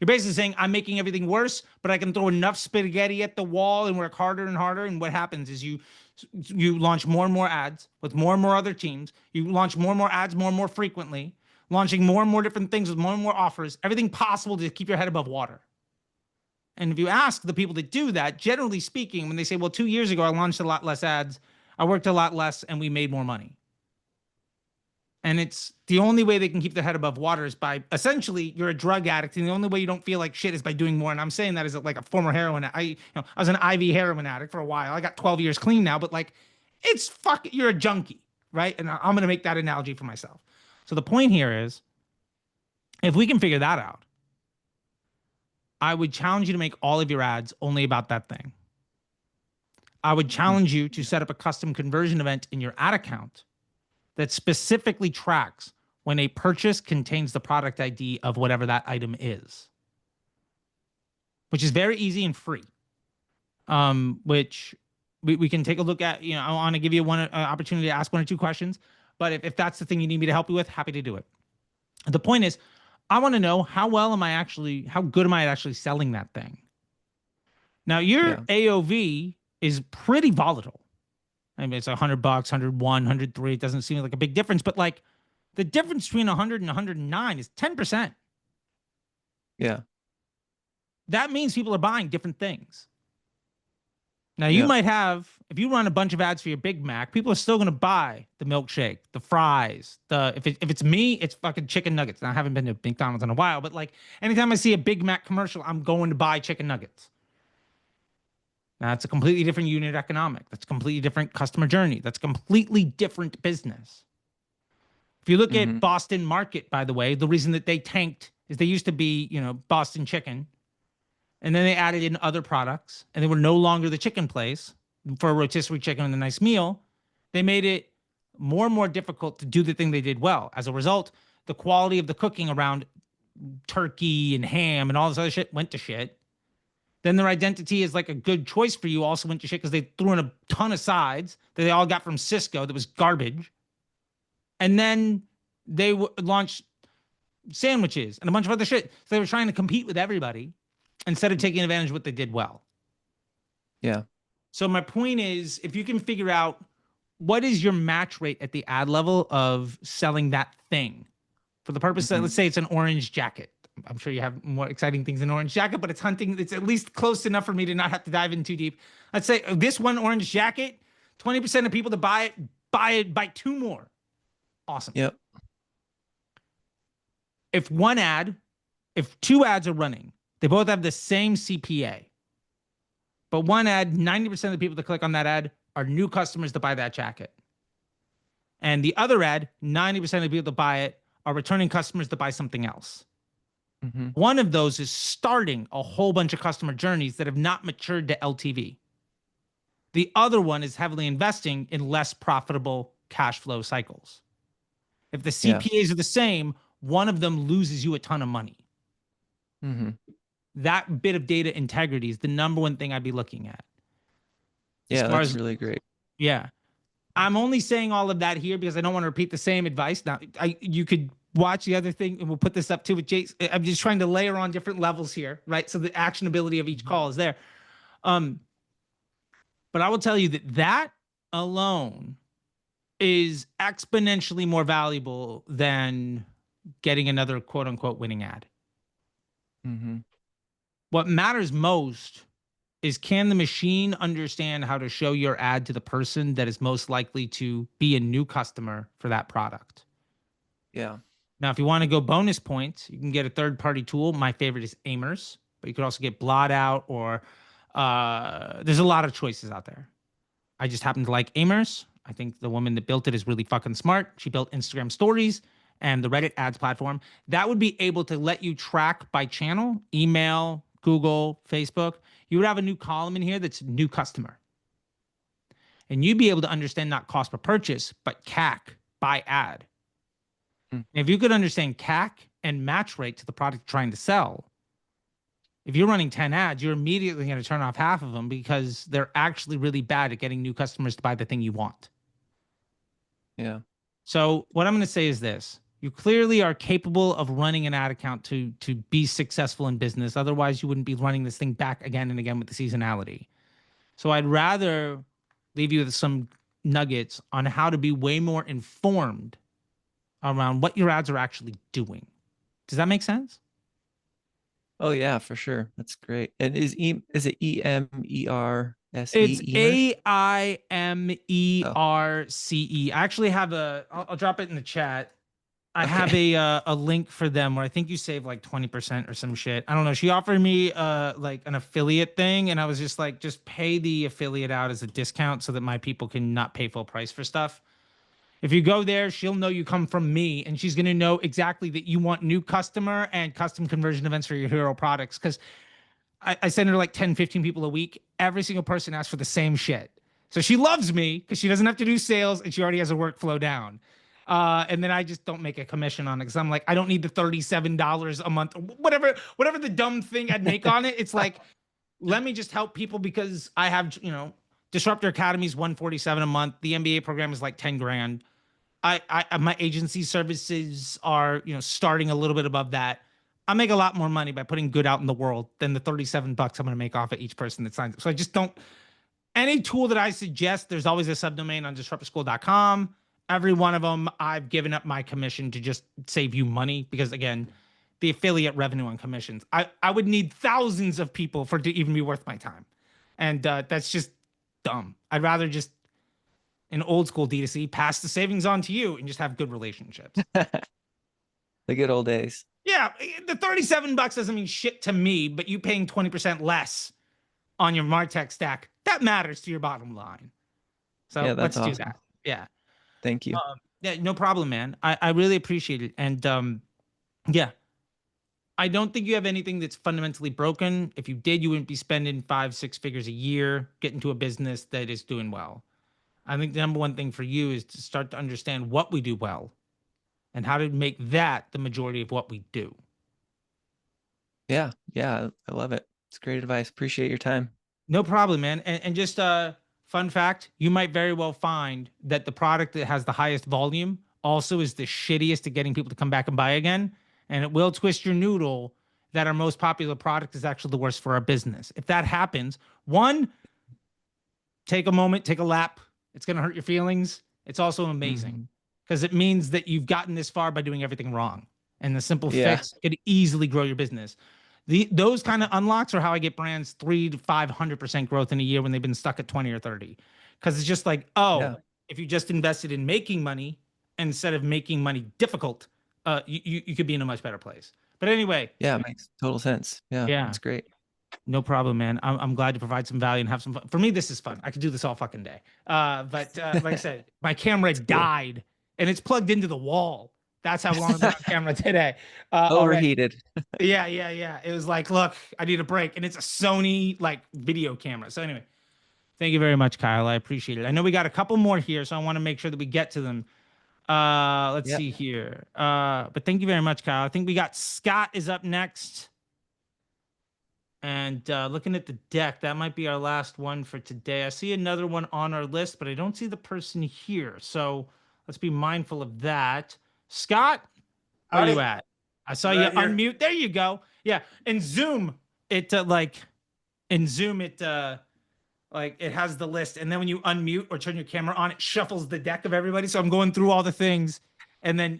You're basically saying, I'm making everything worse, but I can throw enough spaghetti at the wall and work harder and harder. And what happens is you launch more and more ads with more and more other teams. You launch more and more ads more and more frequently, launching more and more different things with more and more offers, everything possible to keep your head above water. And if you ask the people that do that, generally speaking, when they say, well, 2 years ago, I launched a lot less ads, I worked a lot less, and we made more money. And it's the only way they can keep their head above water is by, essentially, you're a drug addict, and the only way you don't feel like shit is by doing more. And I'm saying that as like a former heroin. I was an IV heroin addict for a while. I got 12 years clean now, but like, you're a junkie, right? And I'm going to make that analogy for myself. So the point here is, if we can figure that out, I would challenge you to make all of your ads only about that thing. I would challenge you to set up a custom conversion event in your ad account that specifically tracks when a purchase contains the product ID of whatever that item is, which is very easy and free, which we can take a look at. I want to give you one opportunity to ask 1 or 2 questions, but if that's the thing you need me to help you with, happy to do it. The point is, I want to know how good am I at actually selling that thing? Now, your AOV is pretty volatile. I mean, it's $100, 101, 103. It doesn't seem like a big difference, but like the difference between 100 and 109 is 10%. Yeah. That means people are buying different things. Now, you might have, if you run a bunch of ads for your Big Mac, people are still going to buy the milkshake, the fries, if it's me, it's fucking chicken nuggets. Now, I haven't been to McDonald's in a while, but like anytime I see a Big Mac commercial, I'm going to buy chicken nuggets. Now, it's a completely different unit economic. That's a completely different customer journey. That's a completely different business. If you look at Boston Market, by the way, the reason that they tanked is they used to be, Boston Chicken. And then they added in other products, and they were no longer the chicken place for a rotisserie chicken and a nice meal. They made it more and more difficult to do the thing they did well. As a result, the quality of the cooking around turkey and ham and all this other shit went to shit. Then their identity as like a good choice for you also went to shit because they threw in a ton of sides that they all got from Cisco that was garbage. And then they launched sandwiches and a bunch of other shit. So they were trying to compete with everybody instead of taking advantage of what they did well. Yeah. So my point is, if you can figure out what is your match rate at the ad level of selling that thing for the purpose that, let's say it's an orange jacket. I'm sure you have more exciting things than orange jacket, but it's hunting. It's at least close enough for me to not have to dive in too deep. Let's say this one orange jacket, 20% of people that buy 2 more. Awesome. Yep. If 2 ads are running, they both have the same CPA. But one ad, 90% of the people that click on that ad are new customers that buy that jacket. And the other ad, 90% of the people that buy it are returning customers that buy something else. One of those is starting a whole bunch of customer journeys that have not matured to LTV. The other one is heavily investing in less profitable cash flow cycles. If the CPAs are the same, one of them loses you a ton of money. Mm-hmm. That bit of data integrity is the number one thing I'd be looking at. Yeah, that's really great. Yeah. I'm only saying all of that here because I don't want to repeat the same advice. Now, you could watch the other thing, and we'll put this up too with Jason. I'm just trying to layer on different levels here, right? So the actionability of each call is there. But I will tell you that alone is exponentially more valuable than getting another quote unquote winning ad. Mm-hmm. What matters most is, can the machine understand how to show your ad to the person that is most likely to be a new customer for that product? Yeah. Now, if you want to go bonus points, you can get a third-party tool. My favorite is Aimers, but you could also get Blot Out, or there's a lot of choices out there. I just happen to like Aimers. I think the woman that built it is really fucking smart. She built Instagram Stories and the Reddit ads platform. That would be able to let you track by channel, email, Google, Facebook. You would have a new column in here that's new customer. And you'd be able to understand not cost per purchase, but CAC by ad. If you could understand CAC and match rate to the product you're trying to sell, if you're running 10 ads, you're immediately going to turn off half of them because they're actually really bad at getting new customers to buy the thing you want. Yeah. So what I'm going to say is this. You clearly are capable of running an ad account to be successful in business. Otherwise, you wouldn't be running this thing back again and again with the seasonality. So I'd rather leave you with some nuggets on how to be way more informed around what your ads are actually doing. Does that make sense? Oh yeah, for sure. That's great. And is it EMERSE? It's AIMERCE. I actually have I'll drop it in the chat. I have a link for them where I think you save like 20% or some shit. I don't know. She offered me like an affiliate thing, and I was just like, just pay the affiliate out as a discount so that my people can not pay full price for stuff. If you go there, she'll know you come from me, and she's going to know exactly that you want new customer and custom conversion events for your hero products. Because I send her like 10, 15 people a week. Every single person asks for the same shit. So she loves me because she doesn't have to do sales and she already has a workflow down. And then I just don't make a commission on it because I'm like, I don't need the $37 a month, or whatever the dumb thing I'd make on it. It's like, let me just help people because I have, Disruptor Academy is $147 a month. The MBA program is like 10 grand. My agency services are, starting a little bit above that. I make a lot more money by putting good out in the world than the $37 I'm going to make off of each person that signs up. So I just don't, any tool that I suggest, there's always a subdomain on disruptorschool.com. Every one of them, I've given up my commission to just save you money because, again, the affiliate revenue on commissions, I would need thousands of people for it to even be worth my time. And that's just dumb. I'd rather just, in old school D2C, pass the savings on to you and just have good relationships. The good old days. Yeah, the $37 doesn't mean shit to me, but you paying 20% less on your MarTech stack, that matters to your bottom line. So yeah, let's awesome. do that. Yeah. Thank you. Yeah, no problem, man. I really appreciate it. And yeah, I don't think you have anything that's fundamentally broken. If you did, you wouldn't be spending 5-6 figures a year getting to a business that is doing well. I think the number one thing for you is to start to understand what we do well and how to make that the majority of what we do. Yeah, I love it. It's great advice. Appreciate your time. No problem, man. And just a fun fact, you might very well find that the product that has the highest volume also is the shittiest at getting people to come back and buy again. And it will twist your noodle that our most popular product is actually the worst for our business. If that happens, one, take a moment, take a lap. It's going to hurt your feelings. It's also amazing because it means that you've gotten this far by doing everything wrong. And the simple fix could easily grow your business. Those kind of unlocks are how I get brands 300 to 500% growth in a year when they've been stuck at 20 or 30. Because it's just like, if you just invested in making money instead of making money difficult, you could be in a much better place. But anyway. Yeah, it makes total sense. Yeah, that's great. No problem, man. I'm glad to provide some value and have some fun. For me, this is fun. I could do this all fucking day. But like I said, my camera died and it's plugged into the wall. That's how long I've been on camera today. Overheated. Yeah. It was like, look, I need a break. And it's a Sony like video camera. So anyway, thank you very much, Kyle. I appreciate it. I know we got a couple more here, so I want to make sure that we get to them. Let's see here. But thank you very much, Kyle. I think we got Scott is up next. And looking at the deck, that might be our last one for today. I see another one on our list, but I don't see the person here. So let's be mindful of that. Scott, where you at? I saw you unmute. There you go. Yeah. In Zoom, it in Zoom, it like it has the list. And then when you unmute or turn your camera on, it shuffles the deck of everybody. So I'm going through all the things. And then,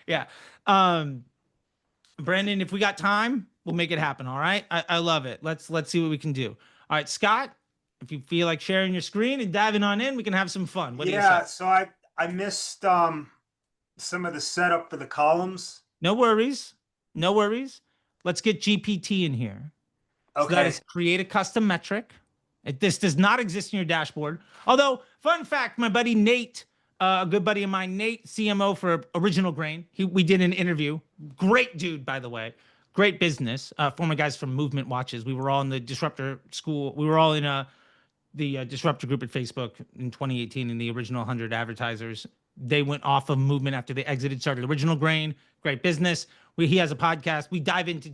yeah. Brandon, if we got time, we'll make it happen. All right. I love it. Let's see what we can do. All right, Scott, if you feel like sharing your screen and diving on in, we can have some fun. What do you say? So I missed some of the setup for the columns. No worries. No worries. Let's get GPT in here. Okay. So that is create a custom metric. This does not exist in your dashboard. Although, fun fact, my buddy Nate, a good buddy of mine, Nate, CMO for Original Grain. We did an interview. Great dude, by the way. Great business. Former guys from Movement Watches. We were all in the Disruptor School. We were all in the Disruptor group at Facebook in 2018 in the original 100 advertisers. They went off of Movement after they exited, started Original Grain. Great business. He has a podcast. We dive into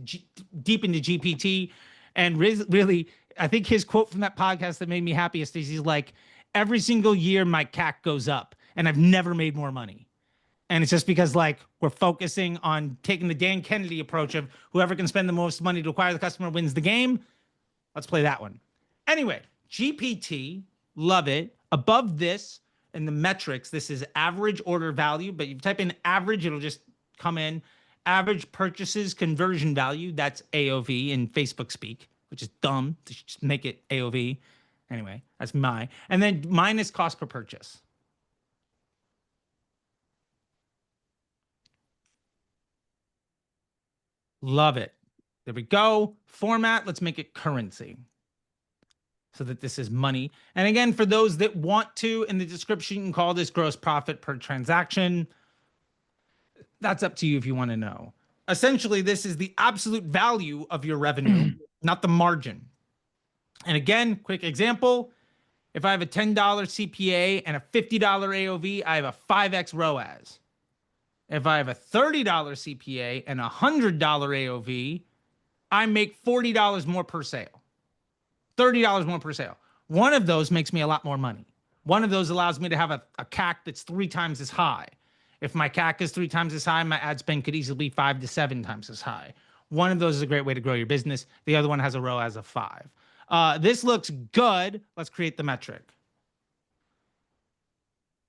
deep into GPT. And really, I think his quote from that podcast that made me happiest is he's like, every single year my CAC goes up and I've never made more money. And it's just because like we're focusing on taking the Dan Kennedy approach of whoever can spend the most money to acquire the customer wins the game. Let's play that one. Anyway, GPT, love it. Above this in the metrics, this is average order value, but you type in average, it'll just come in. Average purchases conversion value, that's AOV in Facebook speak, which is dumb to just make it AOV. Anyway, that's my. And then minus cost per purchase. Love it. There we go. Format, let's make it currency so that this is money. And again, for those that want to, in the description, you can call this gross profit per transaction. That's up to you if you want to know. Essentially, this is the absolute value of your revenue, not the margin. And again, quick example. If I have a $10 CPA and a $50 AOV, I have a 5x ROAS. If I have a $30 CPA and a $100 AOV, I make $40 more per sale. $30 more per sale. One of those makes me a lot more money. One of those allows me to have a CAC that's 3 times as high. If my CAC is 3 times as high, my ad spend could easily be 5 to 7 times as high. One of those is a great way to grow your business. The other one has a ROAS of 5. This looks good. Let's create the metric.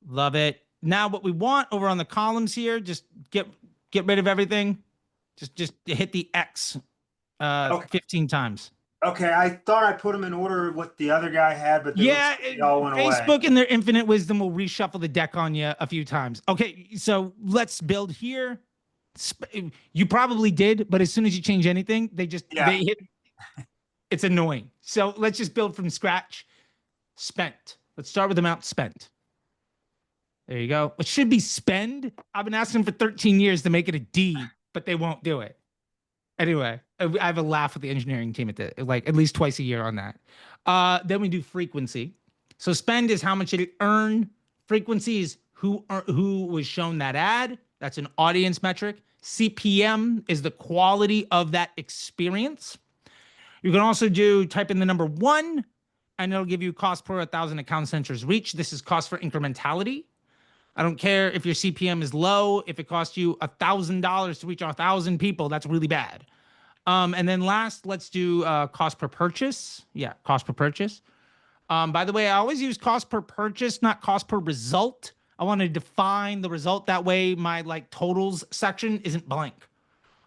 Love it. Now what we want over on the columns here, just get rid of everything. Just hit the X 15 times. Okay, I thought I put them in order what the other guy had, but they all went Facebook away. in their infinite wisdom will reshuffle the deck on you a few times. Okay, so let's build here. You probably did, but as soon as you change anything, they hit. It's annoying. So let's just build from scratch. Spent. Let's start with amount spent. There you go. It should be spend. I've been asking for 13 years to make it a D, but they won't do it. Anyway, I have a laugh with the engineering team at least twice a year on that. Then we do frequency. So spend is how much did it earn. Frequency is who was shown that ad. That's an audience metric. CPM is the quality of that experience. You can also type in the number 1, and it'll give you cost per 1,000 account centers reached. This is cost for incrementality. I don't care if your CPM is low. If it costs you $1,000 to reach 1,000 people, that's really bad. And then last, let's do cost per purchase. Yeah, cost per purchase. By the way, I always use cost per purchase, not cost per result. I want to define the result. That way my totals section isn't blank.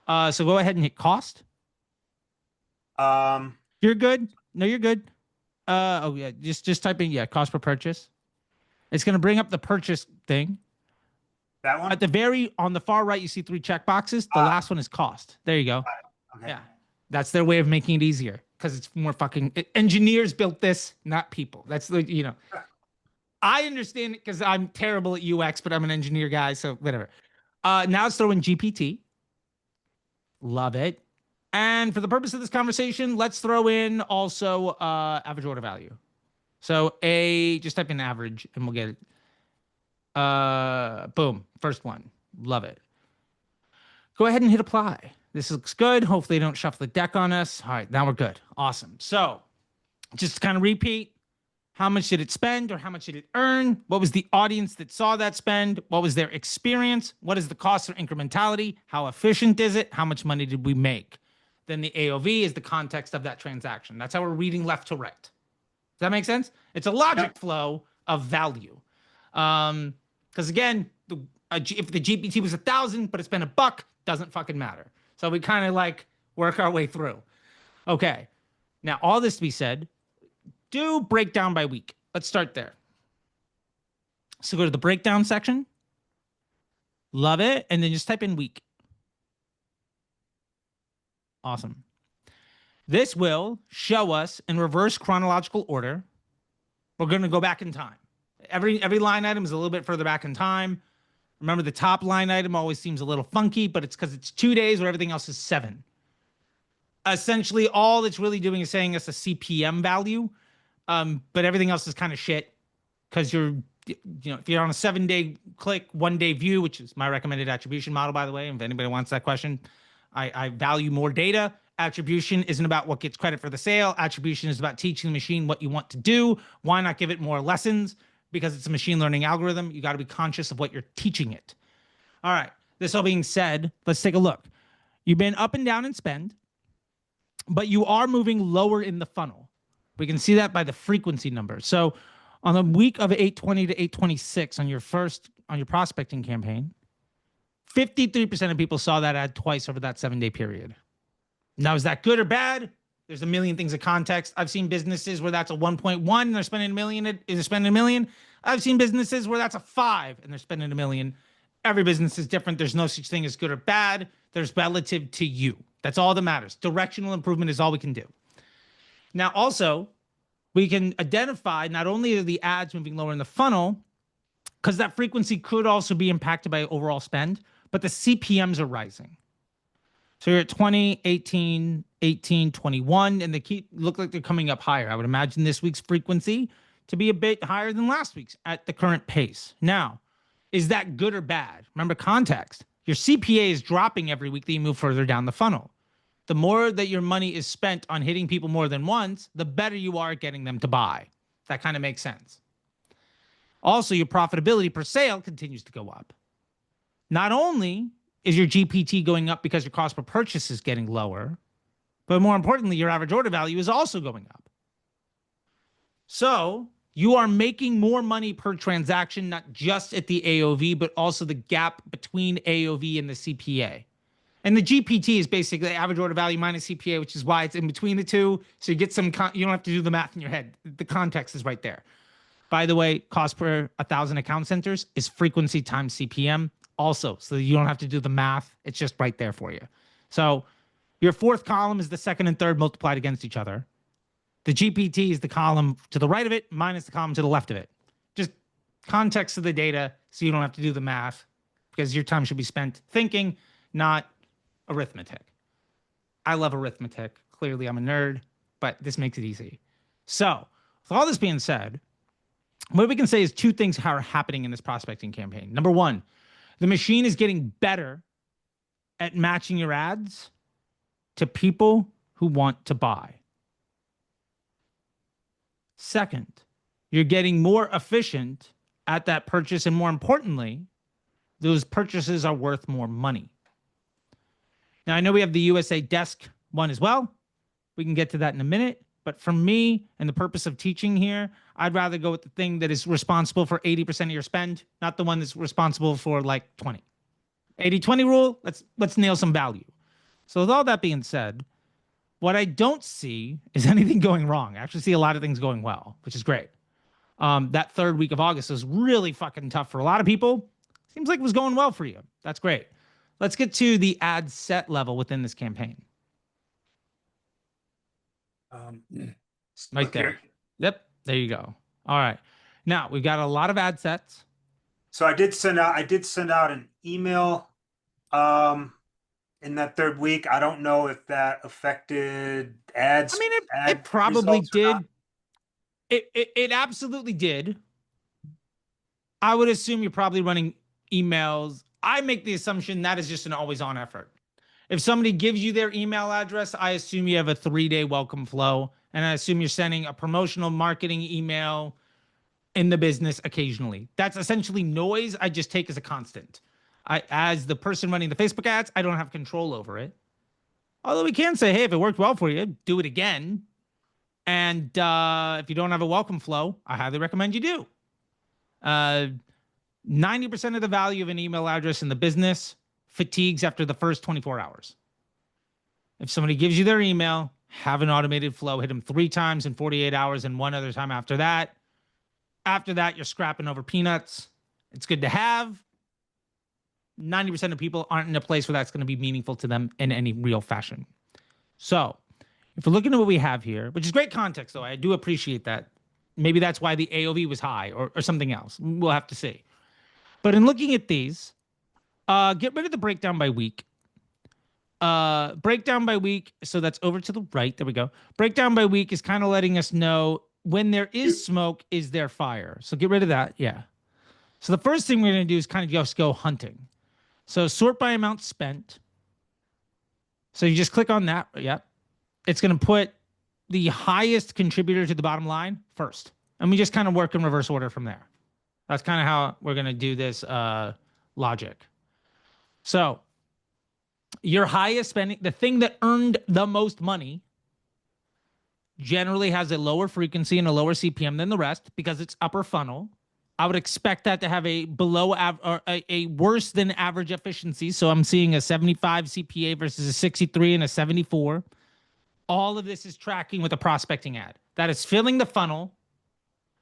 So go ahead and hit cost. You're good. No, you're good. Oh yeah, just type in cost per purchase. It's going to bring up the purchase thing. That one? At the on the far right, you see 3 checkboxes. The last one is cost. There you go. Okay. Yeah. That's their way of making it easier because it's more engineers built this, not people. That's I understand it because I'm terrible at UX, but I'm an engineer guy. So whatever. Now let's throw in GPT. Love it. And for the purpose of this conversation, let's throw in also average order value. So just type in average and we'll get it. Boom. First one. Love it. Go ahead and hit apply. This looks good. Hopefully they don't shuffle the deck on us. All right, now we're good. Awesome. So just kind of repeat. How much did it spend or how much did it earn? What was the audience that saw that spend? What was their experience? What is the cost or incrementality? How efficient is it? How much money did we make? Then the AOV is the context of that transaction. That's how we're reading left to right. Does that make sense? It's a logic flow of value. Because again, if the GPT was 1,000, but it's been $1, doesn't fucking matter. So we kind of like work our way through. Okay. Now, all this to be said, do breakdown by week. Let's start there. So go to the breakdown section. Love it. And then just type in week. Awesome. This will show us in reverse chronological order. We're going to go back in time. Every line item is a little bit further back in time. Remember, the top line item always seems a little funky, but it's because it's 2 days where everything else is 7. Essentially, all it's really doing is saying us a CPM value. But everything else is kind of shit because if you're on a 7-day click, 1-day view, which is my recommended attribution model, by the way, if anybody wants that question, I value more data. Attribution isn't about what gets credit for the sale. Attribution is about teaching the machine what you want to do. Why not give it more lessons? Because it's a machine learning algorithm. You got to be conscious of what you're teaching it. All right. This all being said, let's take a look. You've been up and down in spend, but you are moving lower in the funnel. We can see that by the frequency number. So on the week of 820 to 826 on your prospecting campaign, 53% of people saw that ad twice over that 7-day period. Now, is that good or bad? There's a million things of context. I've seen businesses where that's a 1.1 and they're spending $1 million. I've seen businesses where that's a 5 and they're spending $1 million. Every business is different. There's no such thing as good or bad. There's relative to you. That's all that matters. Directional improvement is all we can do. Now, also, we can identify not only are the ads moving lower in the funnel, because that frequency could also be impacted by overall spend, but the CPMs are rising. So you're at 20, 18, 18, 21, and they look like they're coming up higher. I would imagine this week's frequency to be a bit higher than last week's at the current pace. Now, is that good or bad? Remember context. Your CPA is dropping every week that you move further down the funnel. The more that your money is spent on hitting people more than once, the better you are at getting them to buy. That kind of makes sense. Also, your profitability per sale continues to go up. Not only is your GPT going up because your cost per purchase is getting lower, but more importantly, your average order value is also going up. So you are making more money per transaction, not just at the AOV, but also the gap between AOV and the CPA. And the GPT is basically average order value minus CPA, which is why it's in between the two. So you get some, you don't have to do the math in your head. The context is right there. By the way, cost per 1,000 account centers is frequency times CPM also. So you don't have to do the math. It's just right there for you. So your fourth column is the second and third multiplied against each other. The GPT is the column to the right of it minus the column to the left of it. Just context of the data so you don't have to do the math because your time should be spent thinking, not arithmetic. I love arithmetic. Clearly, I'm a nerd, but this makes it easy. So, with all this being said, what we can say is 2 things are happening in this prospecting campaign. Number 1, the machine is getting better at matching your ads to people who want to buy. Second, you're getting more efficient at that purchase, and more importantly, those purchases are worth more money. Now, I know we have the USA Desk one as well. We can get to that in a minute. But for me and the purpose of teaching here, I'd rather go with the thing that is responsible for 80% of your spend, not the one that's responsible for like 20. 80-20 rule, let's nail some value. So with all that being said, what I don't see is anything going wrong. I actually see a lot of things going well, which is great. That 3rd week of August was really fucking tough for a lot of people. Seems like it was going well for you. That's great. Let's get to the ad set level within this campaign. Right there. Yep. There you go. All right. Now we've got a lot of ad sets. So I did send out an email in that 3rd week. I don't know if that affected ads. I mean, it probably did. It absolutely did. I would assume you're probably running emails. I make the assumption that is just an always on effort. If somebody gives you their email address, I assume you have a 3-day welcome flow. And I assume you're sending a promotional marketing email in the business occasionally. That's essentially noise I just take as a constant. As the person running the Facebook ads, I don't have control over it. Although we can say, hey, if it worked well for you, do it again. And if you don't have a welcome flow, I highly recommend you do. 90% of the value of an email address in the business fatigues after the first 24 hours. If somebody gives you their email, have an automated flow, hit them 3 times in 48 hours and 1 other time after that. After that, you're scrapping over peanuts. It's good to have. 90% of people aren't in a place where that's going to be meaningful to them in any real fashion. So if we're looking at what we have here, which is great context, though, I do appreciate that. Maybe that's why the AOV was high or something else. We'll have to see. But in looking at these, get rid of the breakdown by week. Breakdown by week. So that's over to the right. There we go. Breakdown by week is kind of letting us know when there is smoke, is there fire? So get rid of that. Yeah. So the first thing we're going to do is kind of just go hunting. So sort by amount spent. So you just click on that. Yep. It's going to put the highest contributor to the bottom line first. And we just kind of work in reverse order from there. That's kind of how we're going to do this logic. So your highest spending, the thing that earned the most money, generally has a lower frequency and a lower CPM than the rest because it's upper funnel. I would expect that to have a a worse than average efficiency. So I'm seeing a 75 CPA versus a 63 and a 74. All of this is tracking with a prospecting ad. That is filling the funnel,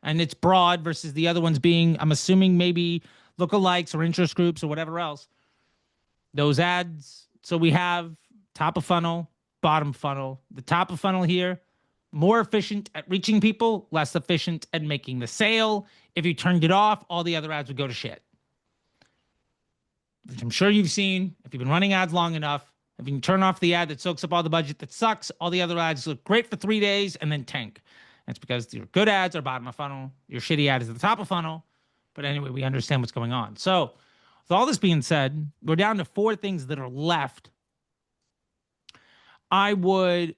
and it's broad versus the other ones being, I'm assuming, maybe lookalikes or interest groups or whatever else. Those ads. So we have top of funnel, bottom funnel. The top of funnel here, more efficient at reaching people, less efficient at making the sale. If you turned it off, all the other ads would go to shit. Which I'm sure you've seen if you've been running ads long enough. If you can turn off the ad that soaks up all the budget that sucks, all the other ads look great for 3 days and then tank. That's because your good ads are bottom of funnel. Your shitty ad is at the top of funnel. But anyway, we understand what's going on. So with all this being said, we're down to 4 things that are left. I would,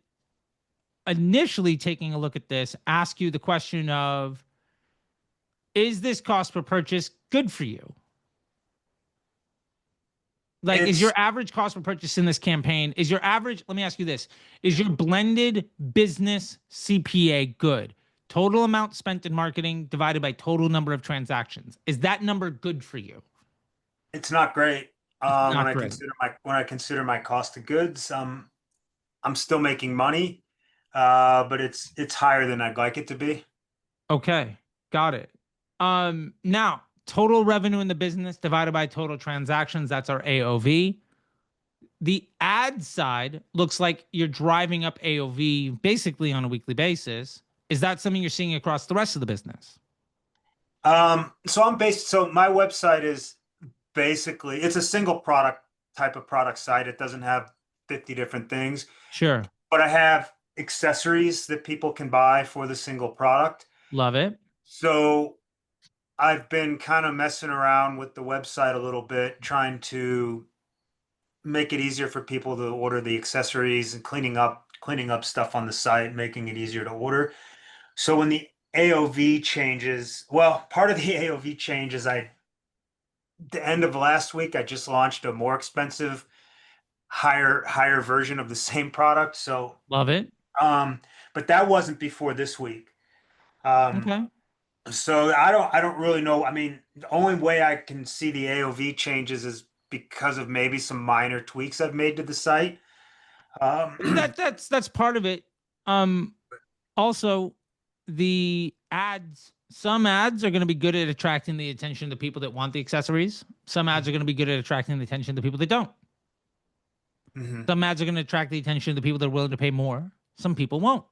initially taking a look at this, ask you the question of, is this cost per purchase good for you? Like, is your average cost per purchase in this campaign, is your average, let me ask you this, is your blended business CPA good? Total amount spent in marketing divided by total number of transactions. Is that number good for you? It's not great. Not When great. I consider my cost of goods, I'm still making money, but it's higher than I'd like it to be. Okay, got it. Now, total revenue in the business divided by total transactions, that's our AOV. The ad side looks like you're driving up AOV basically on a weekly basis. Is that something you're seeing across the rest of the business? So my website is basically, it's a single product type of product site. It doesn't have 50 different things. Sure. But I have accessories that people can buy for the single product. Love it. So I've been kind of messing around with the website a little bit, trying to make it easier for people to order the accessories and cleaning up stuff on the site, making it easier to order. So when the AOV changes, well, part of the AOV change is the end of last week, I just launched a more expensive, higher version of the same product. So love it. But that wasn't before this week. Okay. So I don't really know. I mean, the only way I can see the AOV changes is because of maybe some minor tweaks I've made to the site. That's part of it. Also, the ads, some ads are going to be good at attracting the attention to people that want the accessories. Some ads are going to be good at attracting the attention to people that don't. Mm-hmm. Some ads are going to attract the attention of the people that are willing to pay more. Some people won't.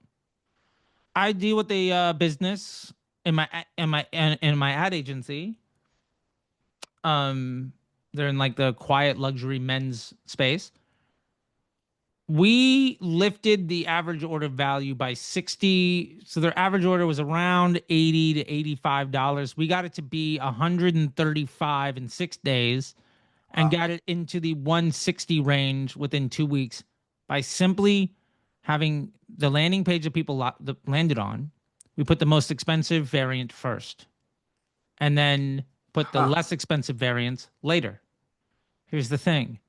I deal with a business in my ad agency. They're in like the quiet luxury men's space. We lifted the average order value by 60. So their average order was around $80 to $85. We got it to be $135 in 6 days. and got it into the 160 range within 2 weeks by simply having the landing page that people landed on. We put the most expensive variant first and then put the less expensive variants later. Here's the thing.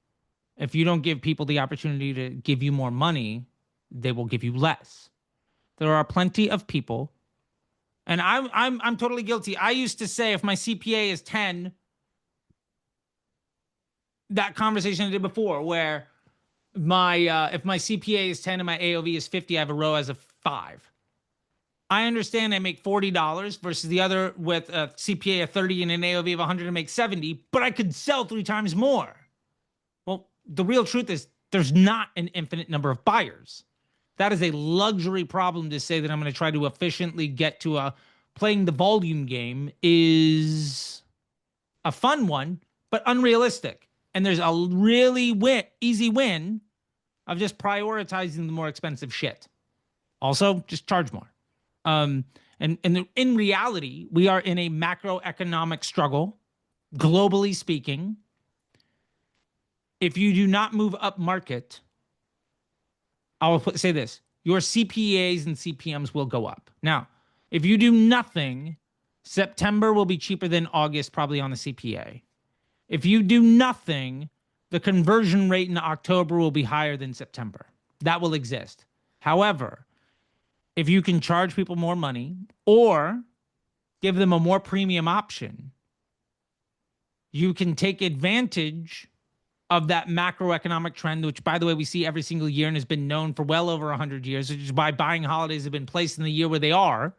If you don't give people the opportunity to give you more money, they will give you less. There are plenty of people, and I'm totally guilty. I used to say if my CPA is 10, that conversation I did before, where my if my CPA is 10 and my AOV is 50, I have a ROAS of 5. I understand I make $40 versus the other with a CPA of 30 and an AOV of 100 and make 70, but I could sell 3 times more. Well, the real truth is there's not an infinite number of buyers. That is a luxury problem to say that I'm going to try to efficiently get to a playing the volume game is a fun one, but unrealistic. And there's a really easy win of just prioritizing the more expensive shit. Also, just charge more. And in reality, we are in a macroeconomic struggle, globally speaking. If you do not move up market, say this, your CPAs and CPMs will go up. Now, if you do nothing, September will be cheaper than August, probably on the CPA. If you do nothing, the conversion rate in October will be higher than September. That will exist. However, if you can charge people more money or give them a more premium option, you can take advantage of that macroeconomic trend, which, by the way, we see every single year and has been known for well over 100 years, which is why buying holidays have been placed in the year where they are.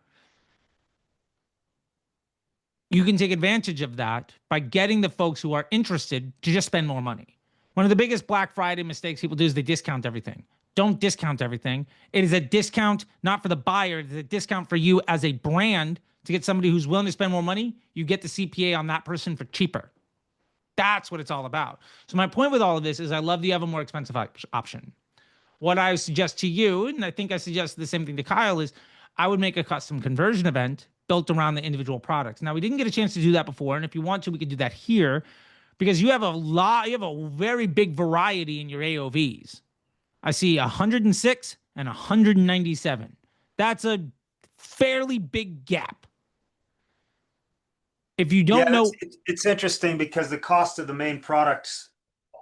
You can take advantage of that by getting the folks who are interested to just spend more money. One of the biggest Black Friday mistakes people do is they discount everything. Don't discount everything. It is a discount not for the buyer. It's a discount for you as a brand to get somebody who's willing to spend more money. You get the CPA on that person for cheaper. That's what it's all about. So my point with all of this is I love the other more expensive option. What I suggest to you, and I think I suggested the same thing to Kyle, is I would make a custom conversion event built around the individual products. Now, we didn't get a chance to do that before, and if you want to, we could do that here because you have a very big variety in your AOVs. I see 106 and 197. That's a fairly big gap. If you don't know, it's interesting because the cost of the main product's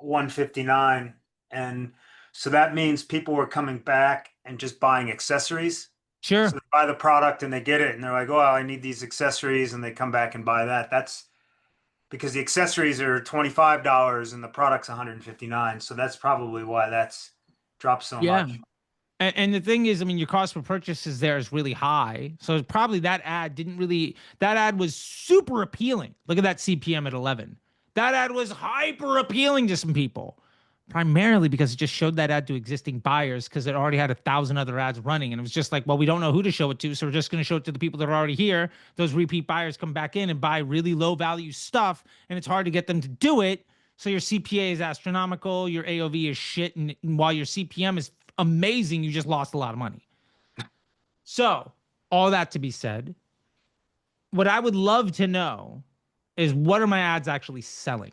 $159, and so that means people were coming back and just buying accessories. Sure. So they buy the product and they get it, and they're like, "Oh, I need these accessories," and they come back and buy that. That's because the accessories are $25 and the product's $159. So that's probably why that's dropped so much. And the thing is, I mean, your cost per purchase is really high. So it's probably that ad was super appealing. Look at that CPM at 11. That ad was hyper appealing to some people, primarily because it just showed that ad to existing buyers because it already had 1,000 other ads running. And it was just like, well, we don't know who to show it to. So we're just going to show it to the people that are already here. Those repeat buyers come back in and buy really low value stuff. And it's hard to get them to do it. So your CPA is astronomical. Your AOV is shit. And while your CPM is amazing, you just lost a lot of money. So all that to be said, what I would love to know is what are my ads actually selling?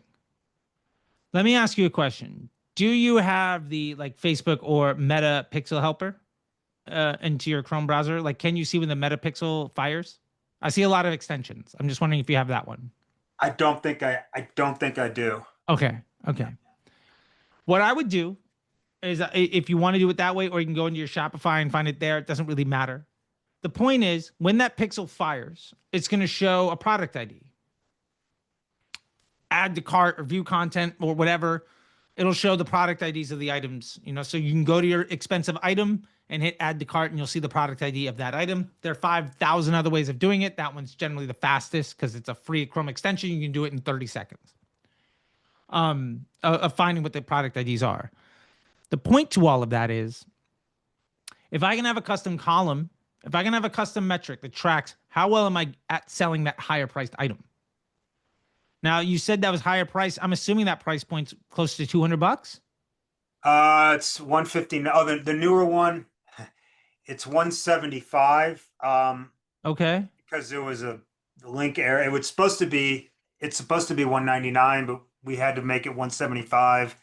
Let me ask you a question. Do you have the Facebook or Meta Pixel helper into your Chrome browser? Like, can you see when the Meta Pixel fires? I see a lot of extensions. I'm just wondering if you have that one. I don't think I do. Okay. What I would do is if you want to do it that way, or you can go into your Shopify and find it there. It doesn't really matter. The point is, when that pixel fires, it's going to show a product ID. Add to cart or view content or whatever. It'll show the product IDs of the items, so you can go to your expensive item and hit add to cart and you'll see the product ID of that item. There are 5,000 other ways of doing it. That one's generally the fastest because it's a free Chrome extension. You can do it in 30 seconds of finding what the product IDs are. The point to all of that is, if I can have a custom column, if I can have a custom metric that tracks how well am I at selling that higher priced item. Now, you said that was higher price. I'm assuming that price point's close to $200. It's 150. Oh, the newer one, it's 175. Okay. Because there was the link error. It's supposed to be 199, but we had to make it 175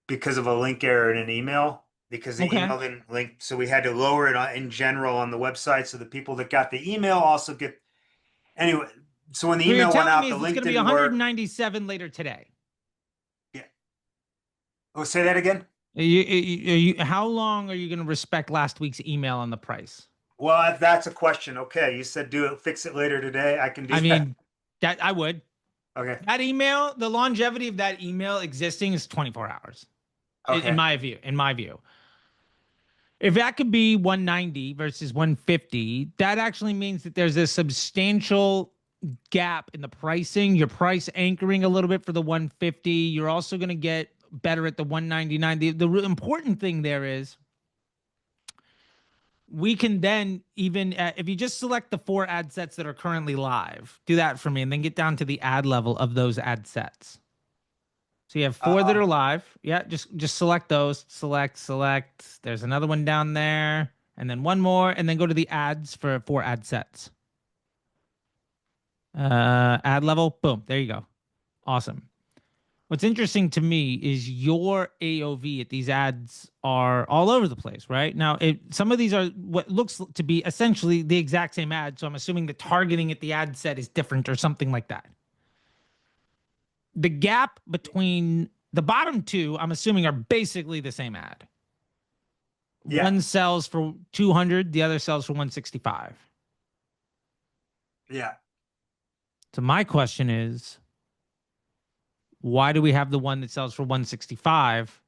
because of a link error in an email, because the email didn't link. So we had to lower it in general on the website. So the people that got the email also get, anyway. So when the email went out, the link didn't work. It's going to be 197 later today. Yeah. Oh, say that again. How long are you going to respect last week's email on the price? Well, that's a question. Okay, you said fix it later today. I can do that. I mean, that I would. Okay. That email, the longevity of that email existing is 24 hours. Okay. In my view. If that could be 190 versus 150, that actually means that there's a substantial gap in the pricing. Your price anchoring a little bit for the 150. You're also going to get better at the 199. The important thing there is we can then even, if you just select the 4 ad sets that are currently live, do that for me, and then get down to the ad level of those ad sets. So you have 4 that are live. Yeah, just select those. Select. There's another one down there, and then one more, and then go to the ads for 4 ad sets. Ad level, boom, there you go. Awesome. What's interesting to me is your AOV at these ads are all over the place, right? Now, some of these are what looks to be essentially the exact same ad, so I'm assuming the targeting at the ad set is different or something like that. The gap between the bottom 2, I'm assuming, are basically the same ad. Yeah. One sells for 200, the other sells for 165. Yeah. So my question is, why do we have the one that sells for 165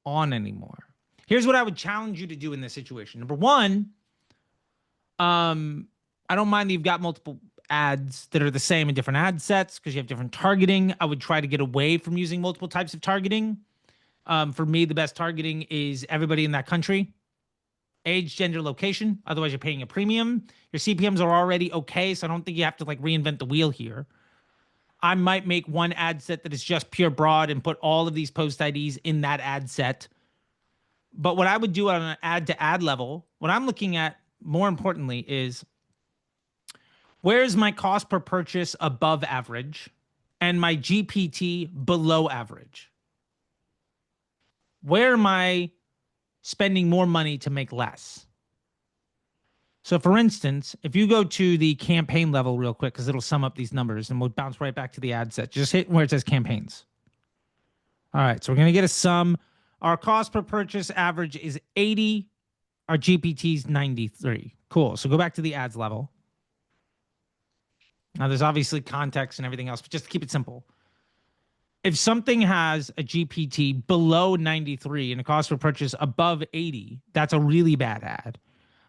on anymore? Here's what I would challenge you to do in this situation. Number 1, I don't mind that you've got multiple ads that are the same in different ad sets because you have different targeting. I would try to get away from using multiple types of targeting. For me, the best targeting is everybody in that country, age, gender, location. Otherwise, you're paying a premium. Your CPMs are already okay, so I don't think you have to like reinvent the wheel here. I might make one ad set that is just pure broad and put all of these post IDs in that ad set. But what I would do on an ad to ad level, what I'm looking at more importantly is, where is my cost per purchase above average and my GPT below average? Where am I spending more money to make less? So for instance, if you go to the campaign level real quick, because it'll sum up these numbers and we'll bounce right back to the ad set. Just hit where it says campaigns. All right, so we're going to get a sum. Our cost per purchase average is 80. Our GPT's 93. Cool. So go back to the ads level. Now there's obviously context and everything else, but just to keep it simple. If something has a GPT below 93 and a cost per purchase above 80, that's a really bad ad.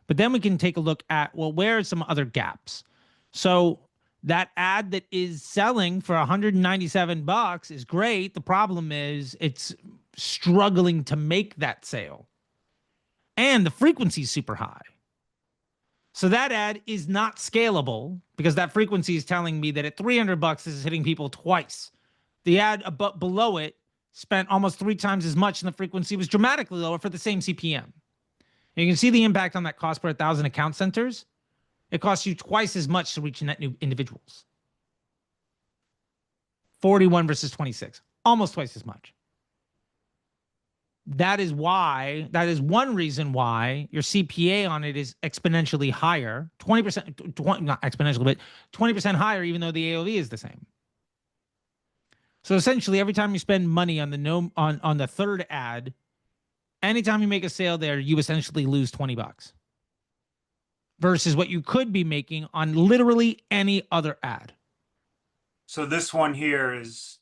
But then we can take a look at, well, where are some other gaps? So that ad that is selling for $197 is great. The problem is it's struggling to make that sale. And the frequency is super high. So that ad is not scalable because that frequency is telling me that at $300, this is hitting people twice. The ad below it spent almost 3 times as much, and the frequency was dramatically lower for the same CPM. And you can see the impact on that cost per 1,000 account centers. It costs you twice as much to reach net new individuals. 41 versus 26, almost twice as much. That is one reason why your CPA on it is exponentially higher, 20%, not exponentially, but 20% higher, even though the AOV is the same. So essentially, every time you spend money on the third ad, anytime you make a sale there, you essentially lose $20 versus what you could be making on literally any other ad. So this one here is...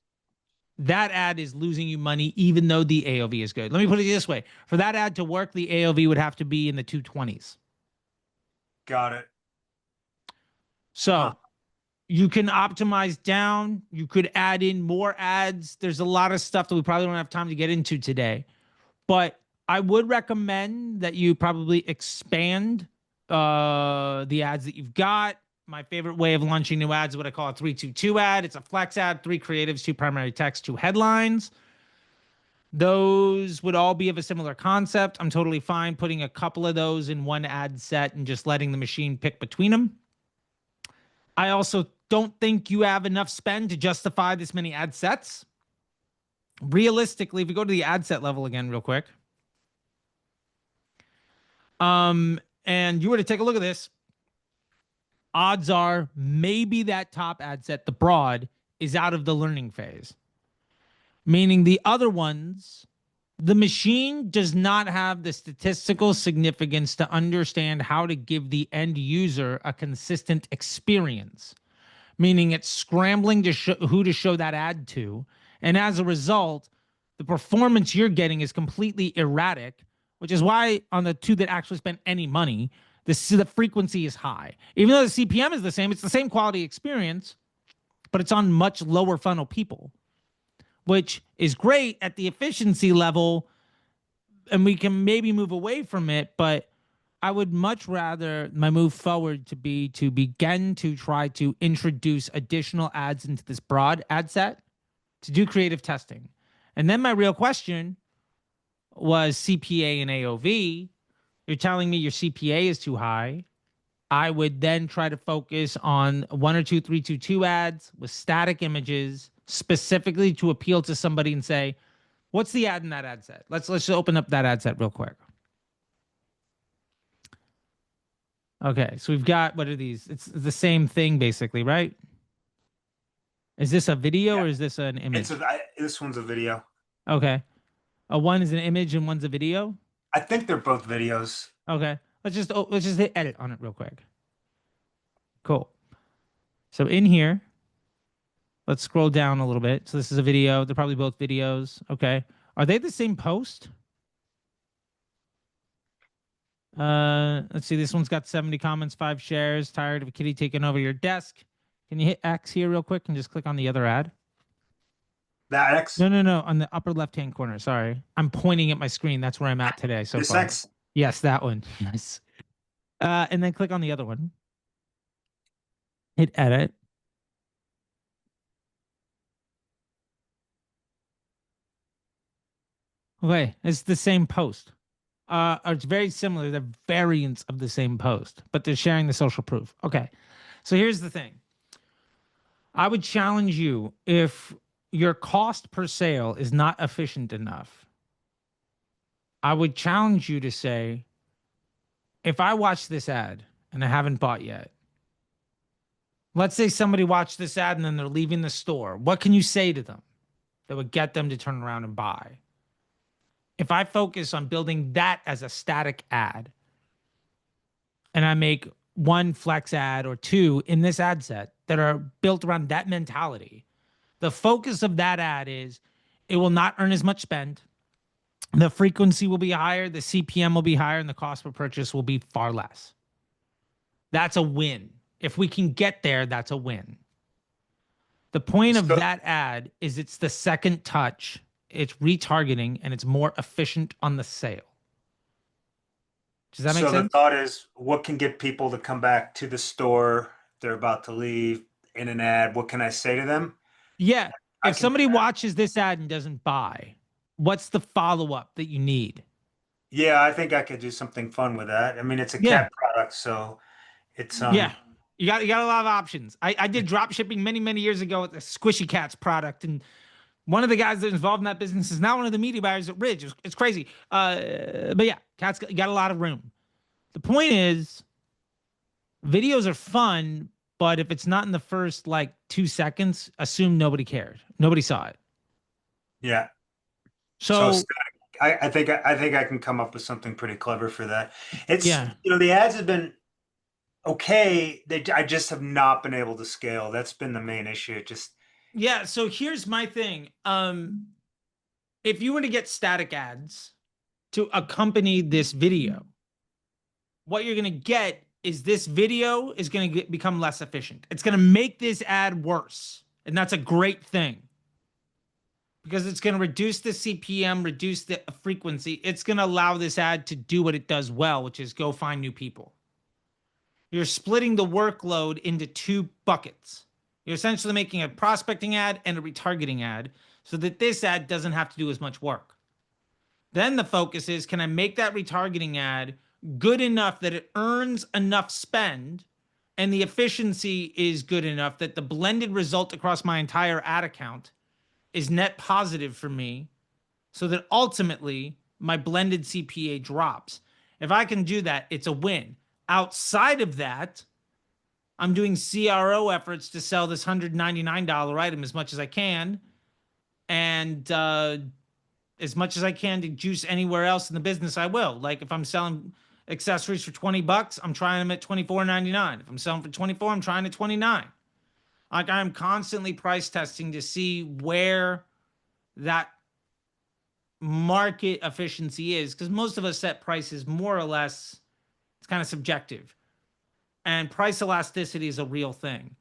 That ad is losing you money even though the AOV is good. Let me put it this way. For that ad to work, the AOV would have to be in the 220s. Got it. So you can optimize down. You could add in more ads. There's a lot of stuff that we probably don't have time to get into today. But I would recommend that you probably expand the ads that you've got. My favorite way of launching new ads is what I call a 3-2-2 ad. It's a flex ad, 3 creatives, 2 primary text, 2 headlines. Those would all be of a similar concept. I'm totally fine putting a couple of those in one ad set and just letting the machine pick between them. I also don't think you have enough spend to justify this many ad sets. Realistically, if we go to the ad set level again real quick, and you were to take a look at this, odds are maybe that top ad set, the broad, is out of the learning phase. Meaning the other ones, the machine does not have the statistical significance to understand how to give the end user a consistent experience. Meaning it's scrambling to show who to show that ad to. And as a result, the performance you're getting is completely erratic, which is why on the two that actually spent any money, the frequency is high. Even though the CPM is the same, it's the same quality experience, but it's on much lower funnel people, which is great at the efficiency level. And we can maybe move away from it, but I would much rather my move forward to be to begin to try to introduce additional ads into this broad ad set to do creative testing. And then my real question was CPA and AOV. You're telling me your CPA is too high. I would then try to focus on 1 or 2 322 ads with static images specifically to appeal to somebody and say, what's the ad in that ad set? Let's just open up that ad set real quick. Okay, so we've got, what are these? It's the same thing basically, right? Is this a video or is this an image? This one's a video. Okay. One is an image and one's a video? I think they're both videos. Okay. Let's just hit edit on it real quick. Cool. So in here, let's scroll down a little bit. So this is a video. They're probably both videos. Okay. Are they the same post? Let's see. This one's got 70 comments, 5 shares. Tired of a kitty taking over your desk. Can you hit X here real quick and just click on the other ad? That X? No. On the upper left-hand corner. Sorry. I'm pointing at my screen. That's where I'm at today so this far. X? Yes, that one. Yes. And then click on the other one. Hit edit. Okay, it's the same post. It's very similar. They're variants of the same post, but they're sharing the social proof. Okay, so here's the thing. I would challenge you, if your cost per sale is not efficient enough, I would challenge you to say, if I watch this ad and I haven't bought yet, let's say somebody watched this ad and then they're leaving the store. What can you say to them that would get them to turn around and buy? If I focus on building that as a static ad and I make 1 flex ad or 2 in this ad set that are built around that mentality, the focus of that ad is it will not earn as much spend. The frequency will be higher, the CPM will be higher, and the cost per purchase will be far less. That's a win. If we can get there, that's a win. The point of that ad is it's the second touch. It's retargeting, and it's more efficient on the sale. Does that make sense? So the thought is, what can get people to come back to the store? They're about to leave in an ad. What can I say to them? Yeah. If somebody watches this ad and doesn't buy, what's the follow-up that you need? Yeah, I think I could do something fun with that. I mean, it's a cat product, so it's yeah. You got a lot of options. I did drop shipping many years ago with the Squishy Cats product, and one of the guys that's involved in that business is now one of the media buyers at Ridge. It's crazy. But yeah, Cat's got a lot of room. The point is, videos are fun, but if it's not in the first like 2 seconds, assume nobody cared. Nobody saw it. Yeah. So I think I can come up with something pretty clever for that. It's the ads have been okay. I just have not been able to scale. That's been the main issue. Yeah, so here's my thing. If you were to get static ads to accompany this video, what you're going to get is this video is going to become less efficient. It's going to make this ad worse, and that's a great thing because it's going to reduce the CPM, reduce the frequency. It's going to allow this ad to do what it does well, which is go find new people. You're splitting the workload into 2 buckets. You're essentially making a prospecting ad and a retargeting ad so that this ad doesn't have to do as much work. Then the focus is, can I make that retargeting ad good enough that it earns enough spend and the efficiency is good enough that the blended result across my entire ad account is net positive for me, so that ultimately my blended CPA drops. If I can do that, it's a win. Outside of that, I'm doing CRO efforts to sell this $199 item as much as I can, and as much as I can to juice anywhere else in the business, I will. Like if I'm selling accessories for $20, I'm trying them at $24.99. If I'm selling for $24, I'm trying at $29. Like I'm constantly price testing to see where that market efficiency is, because most of us set prices more or less, it's kind of subjective, and price elasticity is a real thing.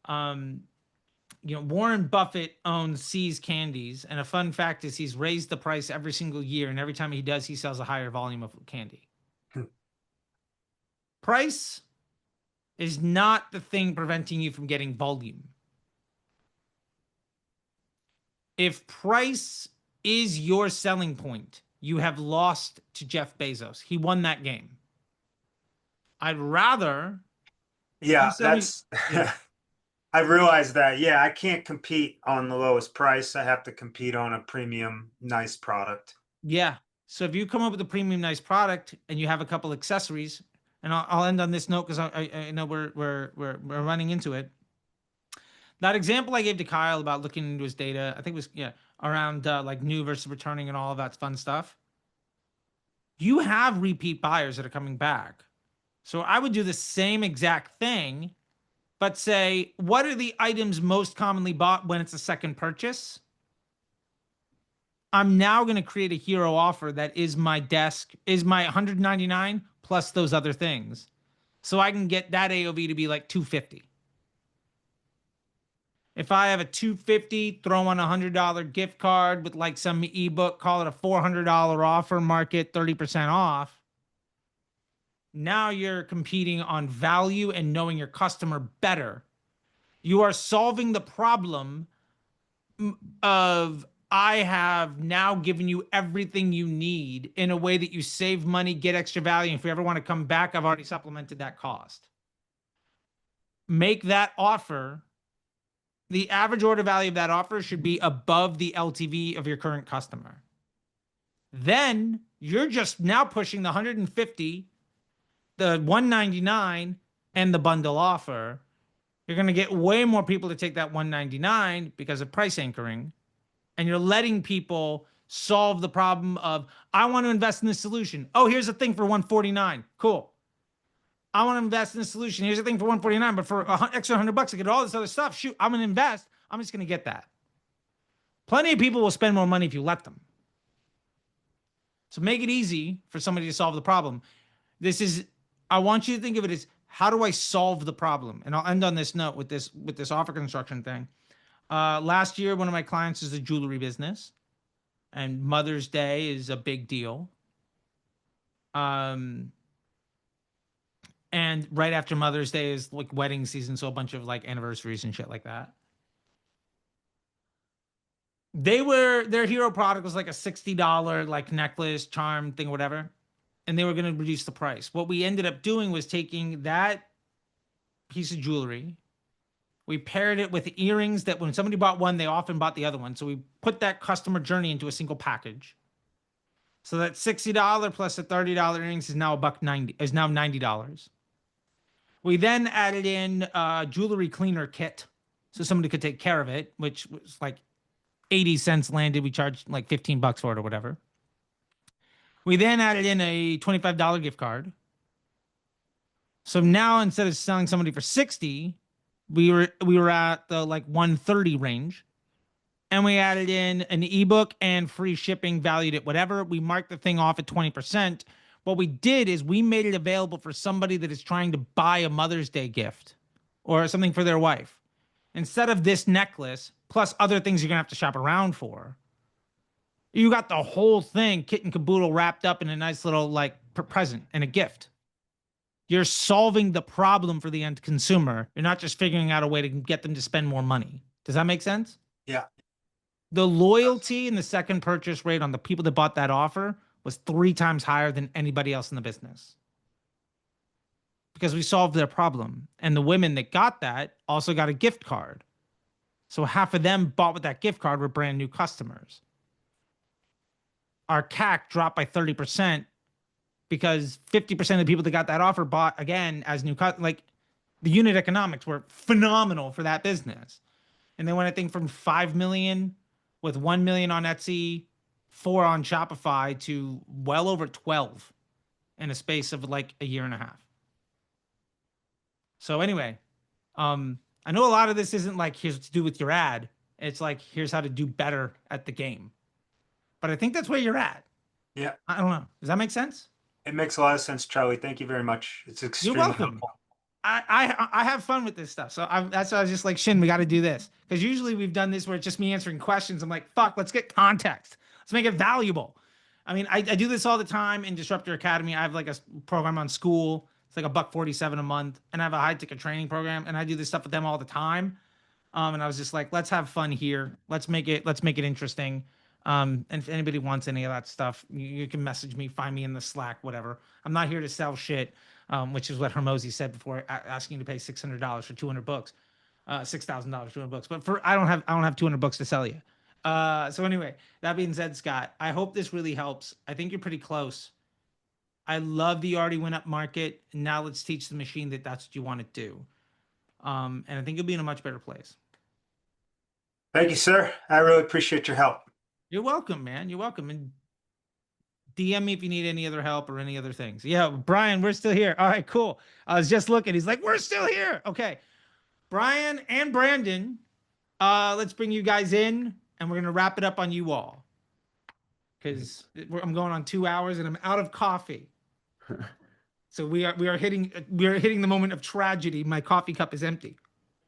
You know, Warren Buffett owns See's Candies, and a fun fact is he's raised the price every single year, and every time he does, he sells a higher volume of candy. Price is not the thing preventing you from getting volume. If price is your selling point, you have lost to Jeff Bezos. He won that game. I'd rather... Yeah, that's... I realize that. Yeah, I can't compete on the lowest price. I have to compete on a premium, nice product. Yeah. So if you come up with a premium, nice product, and you have a couple accessories, and I'll end on this note because I know we're running into it. That example I gave to Kyle about looking into his data, I think it was around like new versus returning and all of that fun stuff. You have repeat buyers that are coming back. So I would do the same exact thing, but say, what are the items most commonly bought when it's a second purchase? I'm now going to create a hero offer that is my desk, is my $199 plus those other things. So I can get that AOV to be like $250. If I have a $250, throw on a $100 gift card with like some ebook, call it a $400 offer, market 30% off. Now you're competing on value and knowing your customer better. You are solving the problem of, I have now given you everything you need in a way that you save money, get extra value. And if you ever want to come back, I've already supplemented that cost. Make that offer. The average order value of that offer should be above the LTV of your current customer. Then you're just now pushing the 150, the 199, and the bundle offer. You're going to get way more people to take that 199 because of price anchoring. And you're letting people solve the problem of, I want to invest in this solution. Oh, here's a thing for 149. Cool. I want to invest in this solution. Here's a thing for 149, but for extra $100 to get all this other stuff, shoot, I'm going to invest. I'm just going to get that. Plenty of people will spend more money if you let them. So make it easy for somebody to solve the problem. I want you to think of it as, how do I solve the problem? And I'll end on this note with this offer construction thing. Last year, one of my clients is a jewelry business, and Mother's Day is a big deal. And right after Mother's Day is like wedding season, so a bunch of like anniversaries and shit like that. Their hero product was like a $60 like necklace, charm thing, or whatever. And they were going to reduce the price. What we ended up doing was taking that piece of jewelry, we paired it with earrings that when somebody bought one, they often bought the other one. So we put that customer journey into a single package. So that $60 plus a $30 earrings is now $90. We then added in a jewelry cleaner kit, so somebody could take care of it, which was like 80 cents landed. We charged like $15 for it or whatever. We then added in a $25 gift card. So now instead of selling somebody for 60, we were at the like 130 range. And we added in an ebook and free shipping valued at whatever. We marked the thing off at 20%. What we did is we made it available for somebody that is trying to buy a Mother's Day gift or something for their wife. Instead of this necklace, plus other things you're going to have to shop around for, you got the whole thing, kit and caboodle, wrapped up in a nice little like present and a gift. You're solving the problem for the end consumer. You're not just figuring out a way to get them to spend more money. Does that make sense? Yeah. The loyalty and the second purchase rate on the people that bought that offer was 3 times higher than anybody else in the business. because we solved their problem. And the women that got that also got a gift card. So half of them bought with that gift card were brand new customers. Our CAC dropped by 30% because 50% of the people that got that offer bought again as new customers. Like, the unit economics were phenomenal for that business. And they went, I think, from 5 million with 1 million on Etsy, 4 on Shopify to well over 12 in a space of like a year and a half. So anyway, I know a lot of this isn't like, here's what to do with your ad. It's like, here's how to do better at the game. But I think that's where you're at. Yeah. I don't know. Does that make sense? It makes a lot of sense, Charlie. Thank you very much. It's extremely helpful. I have fun with this stuff. So that's why I was just like, Shin, we got to do this. Because usually we've done this where it's just me answering questions. I'm like, fuck, let's get context. Let's make it valuable. I mean, I do this all the time in Disrupt Your Academy. I have like a program on school. It's like $147 a month. And I have a high ticket training program. And I do this stuff with them all the time. And I was just like, let's have fun here. Let's make it interesting. And if anybody wants any of that stuff, you can message me, find me in the Slack, whatever. I'm not here to sell shit. Which is what Hermosi said before, asking you to pay $600 for 200 books, $6,000 for 200 books. But I don't have 200 books to sell you. So anyway, that being said, Scott, I hope this really helps. I think you're pretty close. I love the already went up market. Now let's teach the machine that that's what you want to do. And I think you'll be in a much better place. Thank you, sir. I really appreciate your help. You're welcome, man. You're welcome. And DM me if you need any other help or any other things. Yeah, Brian, we're still here. All right, cool. I was just looking. He's like, we're still here. Okay. Brian and Brandon, let's bring you guys in, and we're going to wrap it up on you all. Because I'm going on 2 hours, and I'm out of coffee. So we are hitting the moment of tragedy. My coffee cup is empty.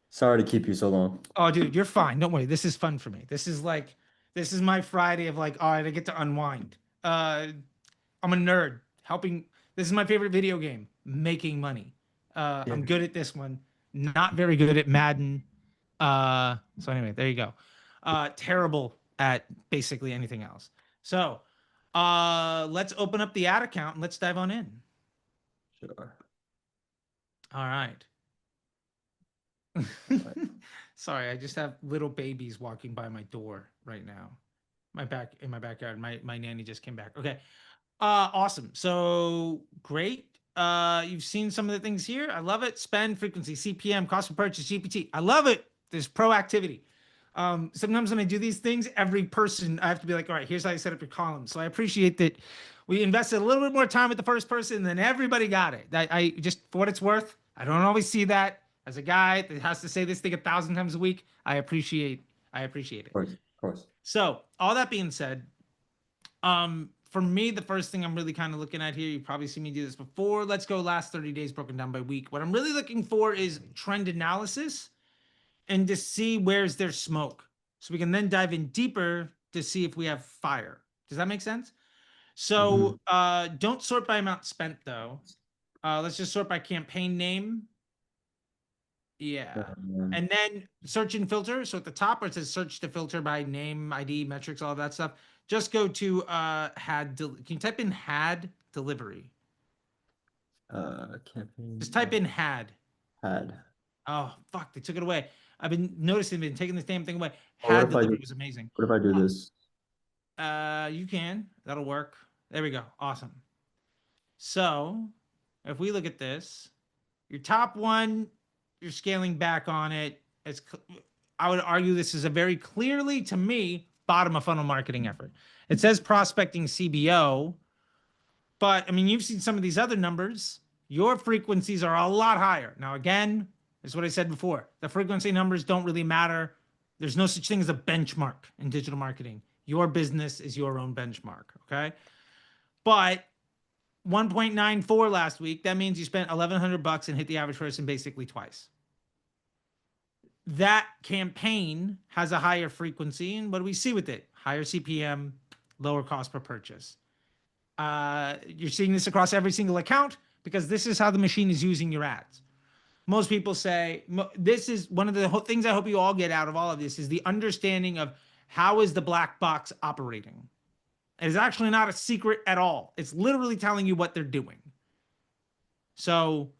Sorry to keep you so long. Oh, dude, you're fine. Don't worry. This is fun for me. This is my Friday of like, all right, I get to unwind. I'm a nerd. This is my favorite video game, making money. I'm good at this one. Not very good at Madden. So anyway, there you go. Terrible at basically anything else. So let's open up the ad account and let's dive on in. Sure. All right. Sorry, I just have little babies walking by my door right now. In my backyard. My nanny just came back. Okay. Awesome. So great. You've seen some of the things here. I love it. Spend, frequency, CPM, cost per purchase, GPT. I love it. There's proactivity. Sometimes when I do these things, every person, I have to be like, all right, here's how you set up your columns. So I appreciate that we invested a little bit more time with the first person and then everybody got it. I just, for what it's worth, I don't always see that. As a guy that has to say this thing 1,000 times a week, I appreciate it. Of course. So all that being said, for me, the first thing I'm really kind of looking at here, you've probably seen me do this before. Let's go last 30 days broken down by week. What I'm really looking for is trend analysis and to see where's their smoke. So we can then dive in deeper to see if we have fire. Does that make sense? So don't sort by amount spent though. Let's just sort by campaign name. Yeah. And then search and filter. So at the top where it says search to filter by name, ID, metrics, all of that stuff, just go to can you type in had delivery? Campaign. Just type in had. Oh, fuck. They took it away. I've been noticing they've been taking this damn thing away. Had delivery was amazing. What if I do this? You can. That'll work. There we go. Awesome. So if we look at this, your top one, you're scaling back on it. I would argue this is a very clearly, to me, bottom of funnel marketing effort. It says prospecting CBO, but I mean, you've seen some of these other numbers. Your frequencies are a lot higher. Now, again, this is what I said before. The frequency numbers don't really matter. There's no such thing as a benchmark in digital marketing. Your business is your own benchmark, okay? But 1.94 last week, that means you spent $1,100 and hit the average person basically twice. That campaign has a higher frequency, and what do we see with it? Higher CPM, lower cost per purchase. You're seeing this across every single account because this is how the machine is using your ads. Most people say, this is one of the things I hope you all get out of all of this is the understanding of how is the black box operating. It is actually not a secret at all. It's literally telling you what they're doing. So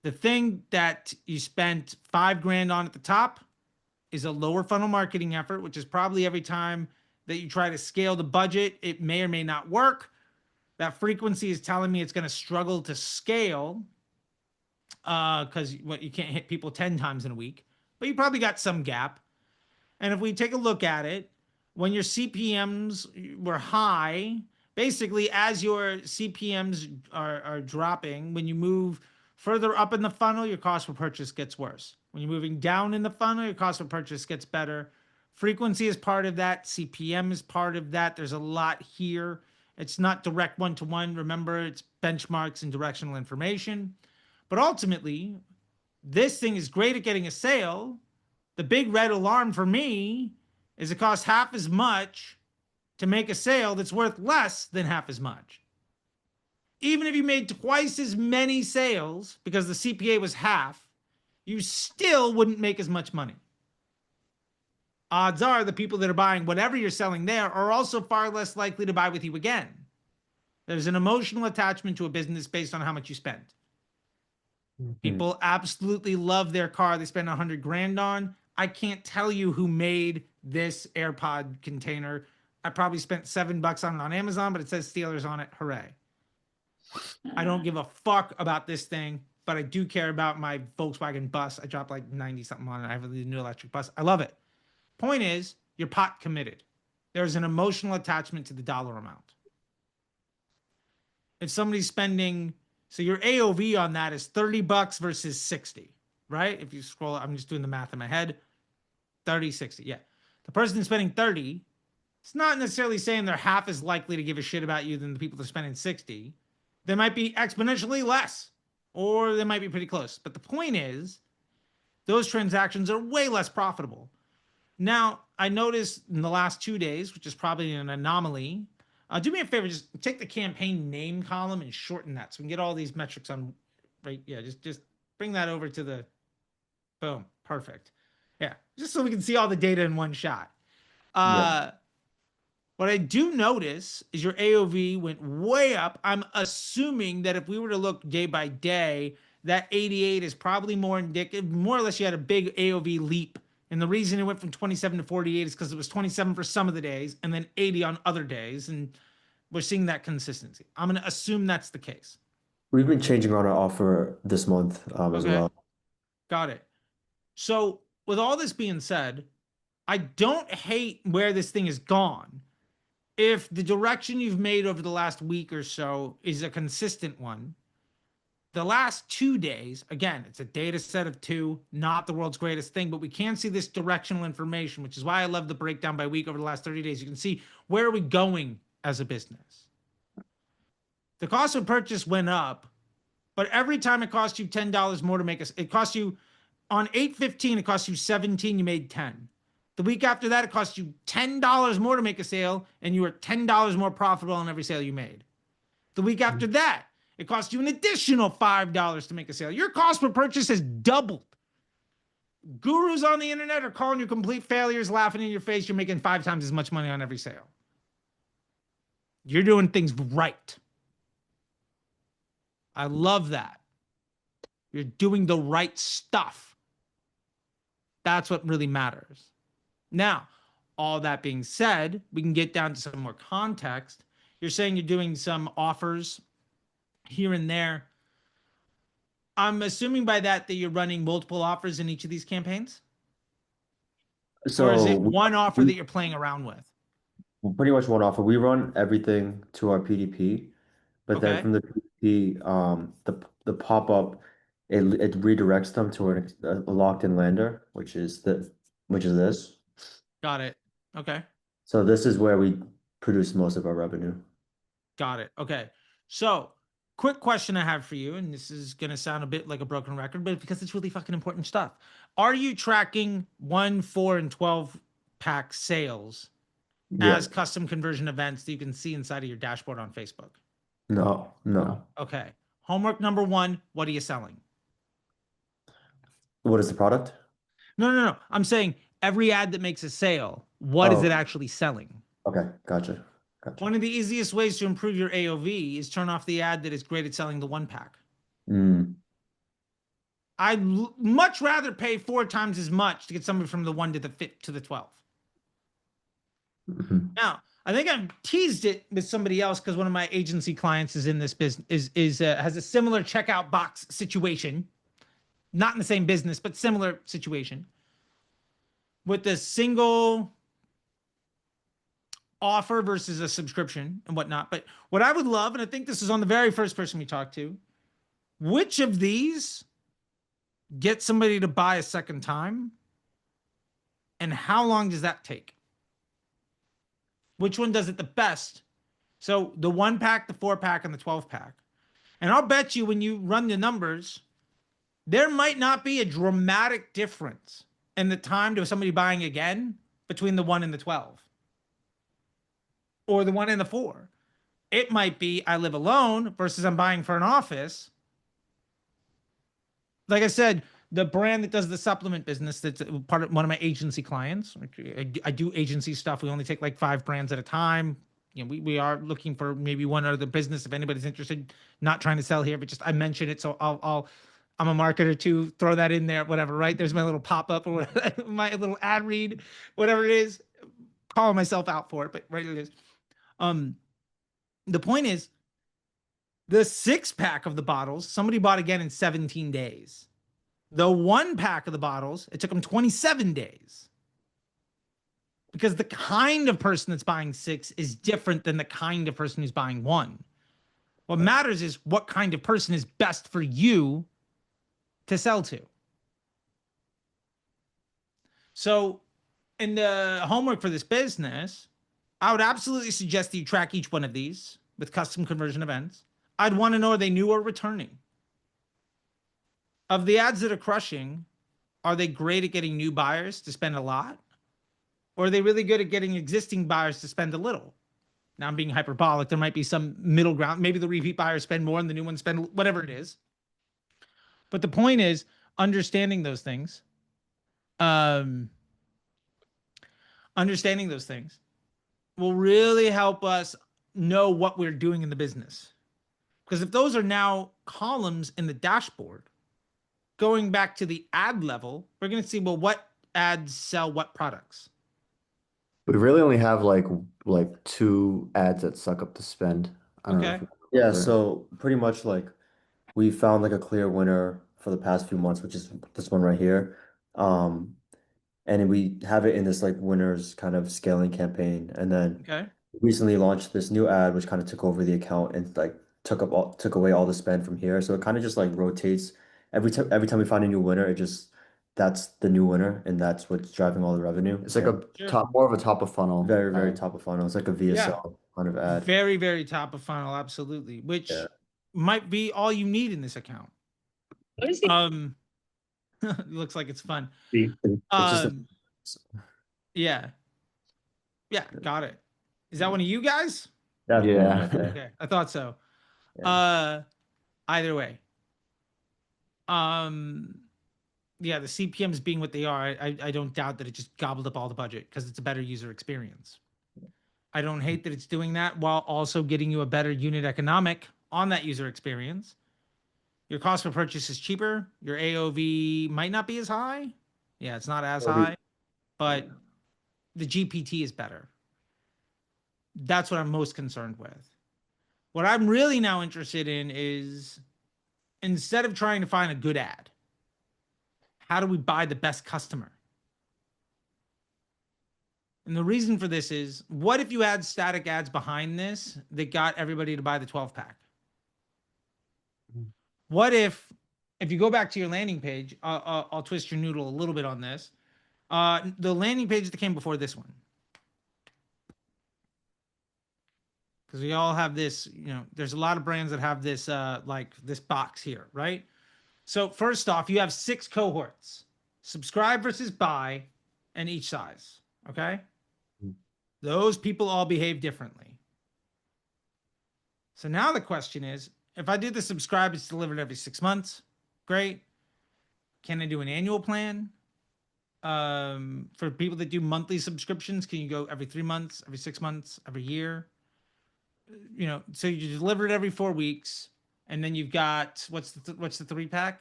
The thing that you spent $5,000 on at the top is a lower funnel marketing effort, which is probably every time that you try to scale the budget, it may or may not work. That frequency is telling me it's going to struggle to scale because you can't hit people 10 times in a week, but you probably got some gap. And if we take a look at it, when your CPMs were high, basically as your CPMs are dropping, when you move further up in the funnel, your cost per purchase gets worse. When you're moving down in the funnel, your cost per purchase gets better. Frequency is part of that. CPM is part of that. There's a lot here. It's not direct one-to-one. Remember, it's benchmarks and directional information. But ultimately, this thing is great at getting a sale. The big red alarm for me is it costs half as much to make a sale that's worth less than half as much. Even if you made twice as many sales because the CPA was half, you still wouldn't make as much money. Odds are the people that are buying whatever you're selling there are also far less likely to buy with you again. There's an emotional attachment to a business based on how much you spend. People absolutely love their car they spend $100,000 on. I can't tell you who made this AirPod container. I probably spent $7 on it on Amazon, but it says Steelers on it. Hooray. I don't give a fuck about this thing, but I do care about my Volkswagen bus. I dropped like 90 something on it. I have a new electric bus. I love it. Point is, you're pot committed. There's an emotional attachment to the dollar amount. If somebody's spending, so your AOV on that is $30 versus 60, right? If you scroll, I'm just doing the math in my head. 30, 60, yeah. The person spending 30, it's not necessarily saying they're half as likely to give a shit about you than the people that are spending 60. They might be exponentially less, or they might be pretty close. But the point is, those transactions are way less profitable. Now, I noticed in the last 2 days, which is probably an anomaly, do me a favor, just take the campaign name column and shorten that so we can get all these metrics on, right? Yeah, just bring that over to the, boom, perfect. Yeah, just so we can see all the data in one shot. What I do notice is your AOV went way up. I'm assuming that if we were to look day by day, that 88 is probably more indicative, more or less you had a big AOV leap. And the reason it went from 27 to 48 is because it was 27 for some of the days and then 80 on other days. And we're seeing that consistency. I'm going to assume that's the case. We've been changing around our offer this month as well. Got it. So with all this being said, I don't hate where this thing is gone. If the direction you've made over the last week or so is a consistent one, the last 2 days, again, it's a data set of 2, not the world's greatest thing, but we can see this directional information, which is why I love the breakdown by week over the last 30 days. You can see where are we going as a business. The cost of purchase went up, but every time it cost you $10 more to make it cost you on 8/15, it cost you 17, you made 10. The week after that, it cost you $10 more to make a sale, and you were $10 more profitable on every sale you made. The week after that, it cost you an additional $5 to make a sale. Your cost per purchase has doubled. Gurus on the internet are calling you complete failures, laughing in your face. You're making 5 times as much money on every sale. You're doing things right. I love that. You're doing the right stuff. That's what really matters. Now, all that being said, we can get down to some more context. You're saying you're doing some offers here and there. I'm assuming by that you're running multiple offers in each of these campaigns? So or is it one offer that you're playing around with? Pretty much one offer. We run everything to our PDP, but then from the PDP, the pop-up, it redirects them to a locked-in lander, which is this. Got it. Okay. So this is where we produce most of our revenue. Got it. Okay. So quick question I have for you, and this is going to sound a bit like a broken record, but because it's really fucking important stuff. Are you tracking 1, 4, and 12 pack sales as custom conversion events that you can see inside of your dashboard on Facebook? No. Okay. Homework number 1, what are you selling? What is the product? No. I'm saying every ad that makes a sale, what is it actually selling? Okay, gotcha. One of the easiest ways to improve your AOV is turn off the ad that is great at selling the 1 pack. I'd much rather pay 4 times as much to get somebody from the 1 to the 12. Now, I think I've teased it with somebody else because one of my agency clients is in this business, has a similar checkout box situation, not in the same business, but similar situation with a single offer versus a subscription and whatnot. But what I would love, and I think this is on the very first person we talked to, which of these get somebody to buy a second time, and how long does that take? Which one does it the best? So the 1-pack, the 4-pack, and the 12-pack. And I'll bet you when you run the numbers, there might not be a dramatic difference in the time to somebody buying again between the 1 and the 12. Or the 1 and the 4. It might be I live alone versus I'm buying for an office. Like I said, the brand that does the supplement business, that's part of one of my agency clients. I do agency stuff. We only take like 5 brands at a time. You know, we are looking for maybe one other business if anybody's interested. Not trying to sell here, but just I mentioned it, so I'm a marketer too. Throw that in there, whatever. Right? There's my little pop up or whatever, my little ad read, whatever it is. Calling myself out for it, but right it is. The point is, the 6-pack of the bottles, somebody bought again in 17 days. The 1-pack of the bottles, it took them 27 days. Because the kind of person that's buying 6 is different than the kind of person who's buying 1. What matters is what kind of person is best for you to sell to. So in the homework for this business, I would absolutely suggest that you track each one of these with custom conversion events. I'd want to know, are they new or returning? Of the ads that are crushing, are they great at getting new buyers to spend a lot? Or are they really good at getting existing buyers to spend a little? Now I'm being hyperbolic. There might be some middle ground. Maybe the repeat buyers spend more and the new ones spend whatever it is. But the point is understanding those things. Understanding those things will really help us know what we're doing in the business. Because if those are now columns in the dashboard, going back to the ad level, we're going to see, well, what ads sell what products? We really only have like 2 ads that suck up the spend. I don't know. Yeah, so pretty much like we found like a clear winner for the past few months, which is this one right here. And we have it in this like winners kind of scaling campaign. And then recently launched this new ad, which kind of took over the account and like took away all the spend from here. So it kind of just like rotates every time we find a new winner, that's the new winner, and that's what's driving all the revenue. It's like more of a top of funnel. Very, very top of funnel. It's like a VSL kind of ad. Very, very top of funnel, absolutely. Which might be all you need in this account. It looks like it's fun. Yeah, got it. Is that one of you guys? Yeah. Okay, I thought so. Either way. Yeah, the CPMs being what they are, I don't doubt that it just gobbled up all the budget because it's a better user experience. I don't hate that it's doing that while also getting you a better unit economic on that user experience. Your cost per purchase is cheaper. Your AOV might not be as high. Yeah, it's not as high, but the GPT is better. That's what I'm most concerned with. What I'm really now interested in is, instead of trying to find a good ad, how do we buy the best customer? And the reason for this is, what if you add static ads behind this that got everybody to buy the 12-pack? What if you go back to your landing page, I'll twist your noodle a little bit on this. The landing page that came before this one. Because we all have this, there's a lot of brands that have this, like this box here, right? So first off, you have 6 cohorts: subscribe versus buy, and each size. Okay. Those people all behave differently. So now the question is, if I do the subscribe, it's delivered every 6 months. Great. Can I do an annual plan? For people that do monthly subscriptions, can you go every 3 months, every 6 months, every year? So you deliver it every 4 weeks, and then you've got what's the 3-pack?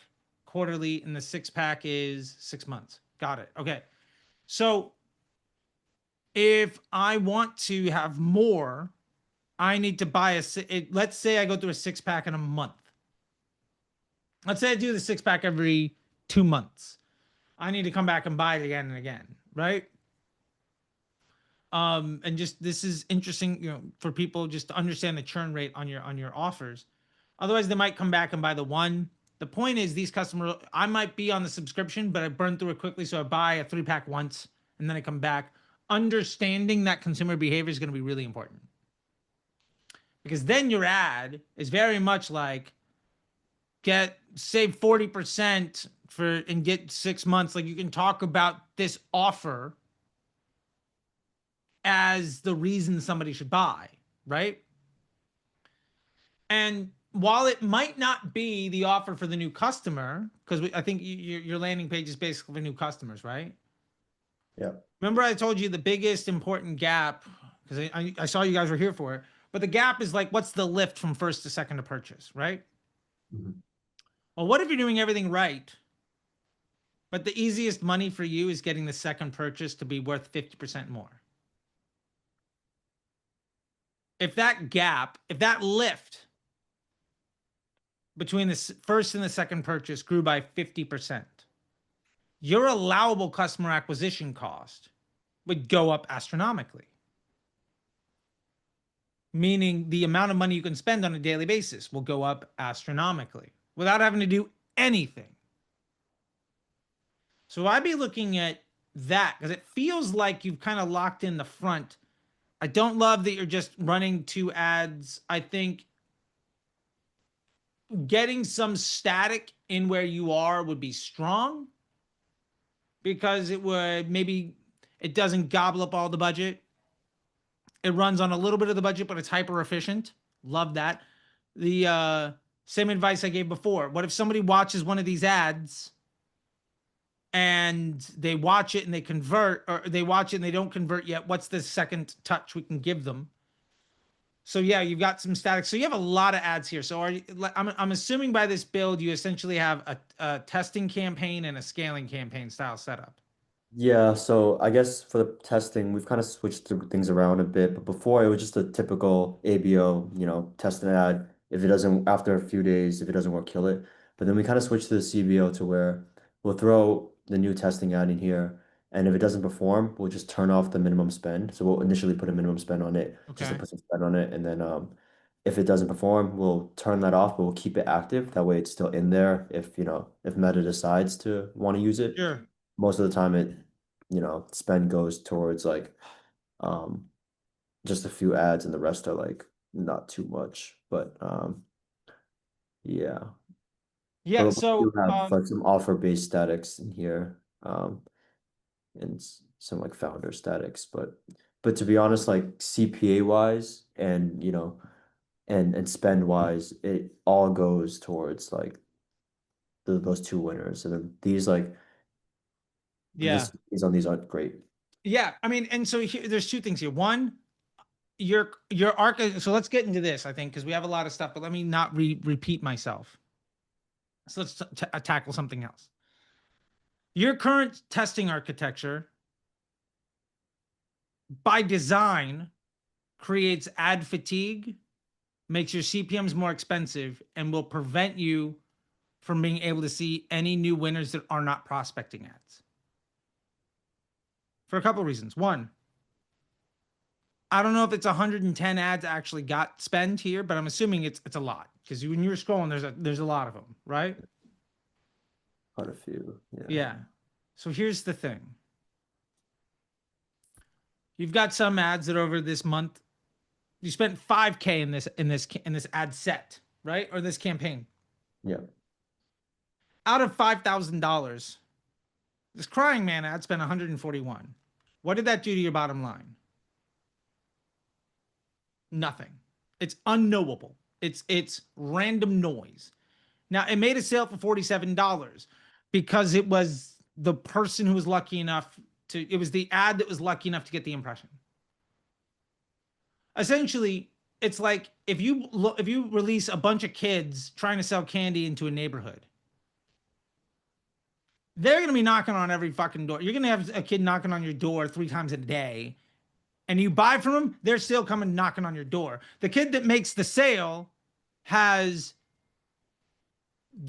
quarterly, and the 6-pack is 6 months. Got it. Okay. So if I want to have more, I need to buy let's say I go through a 6-pack in a month. Let's say I do the 6-pack every 2 months. I need to come back and buy it again and again, right? And just, this is interesting, you know, for people just to understand the churn rate on your offers. Otherwise, they might come back and buy the one. The point is, these customers, I might be on the subscription, but I burn through it quickly, so I buy a 3-pack once and then I come back. Understanding that consumer behavior is going to be really important, because then your ad is very much like, save 40% and get 6 months. Like, you can talk about this offer as the reason somebody should buy, right? And while it might not be the offer for the new customer, because I think your landing page is basically for new customers, right? Yeah. Remember I told you the biggest important gap, because I saw you guys were here for it, but the gap is like, what's the lift from first to second to purchase, right? Mm-hmm. Well, what if you're doing everything right, but the easiest money for you is getting the second purchase to be worth 50% more? If that gap, if that lift between the first and the second purchase grew by 50%, your allowable customer acquisition cost would go up astronomically. Meaning the amount of money you can spend on a daily basis will go up astronomically without having to do anything. So I'd be looking at that, because it feels like you've kind of locked in the front. I don't love that you're just running 2 ads. I think getting some static in where you are would be strong, because it would, maybe it doesn't gobble up all the budget. It runs on a little bit of the budget, but it's hyper efficient. Love that. The same advice I gave before. What if somebody watches one of these ads and they watch it and they convert, or they watch it and they don't convert yet? What's the second touch we can give them? So yeah, you've got some static. So you have a lot of ads here. So I'm assuming by this build, you essentially have a testing campaign and a scaling campaign style setup. Yeah, so I guess for the testing, we've kind of switched things around a bit. But before, it was just a typical ABO, you know, test an ad. If it doesn't, after a few days, if it doesn't work, kill it. But then we kind of switched to the CBO, to where we'll throw the new testing ad in here. And if it doesn't perform, we'll just turn off the minimum spend. So we'll initially put a minimum spend on it, just to Okay. put some spend on it. And then if it doesn't perform, we'll turn that off, but we'll keep it active. That way it's still in there if, you know, if Meta decides to want to use it. Sure. Most of the time it, you know, spend goes towards like just a few ads, and the rest are like not too much. But yeah. Yeah. But So we do have like some offer-based statics in here, and some like founder statics. But to be honest, like CPA wise, and you know, and spend wise, it all goes towards like those 2 winners. And then these, like, yeah. these on these aren't great. Yeah, I mean, and so here, there's 2 things here. One, your arc. So let's get into this, I think, because we have a lot of stuff, but let me not repeat myself. So let's tackle something else. Your current testing architecture, by design, creates ad fatigue, makes your CPMs more expensive, and will prevent you from being able to see any new winners that are not prospecting ads. For a couple of reasons. One, I don't know if it's 110 ads actually got spend here, but I'm assuming it's a lot, because when you're scrolling, there's a lot of them, right? Quite a few. Yeah. Yeah. So here's the thing. You've got some ads that over this month, you spent 5K in this ad set, right? Or this campaign. Yeah. Out of $5,000, this Crying Man ad spent 141. What did that do to your bottom line? Nothing. It's unknowable. It's random noise. Now, it made a sale for $47 because it was the person who was lucky enough to, it was the ad that was lucky enough to get the impression. Essentially, it's like if you release a bunch of kids trying to sell candy into a neighborhood, they're going to be knocking on every fucking door. You're going to have a kid knocking on your door 3 times a day, and you buy from them, they're still coming knocking on your door. The kid that makes the sale has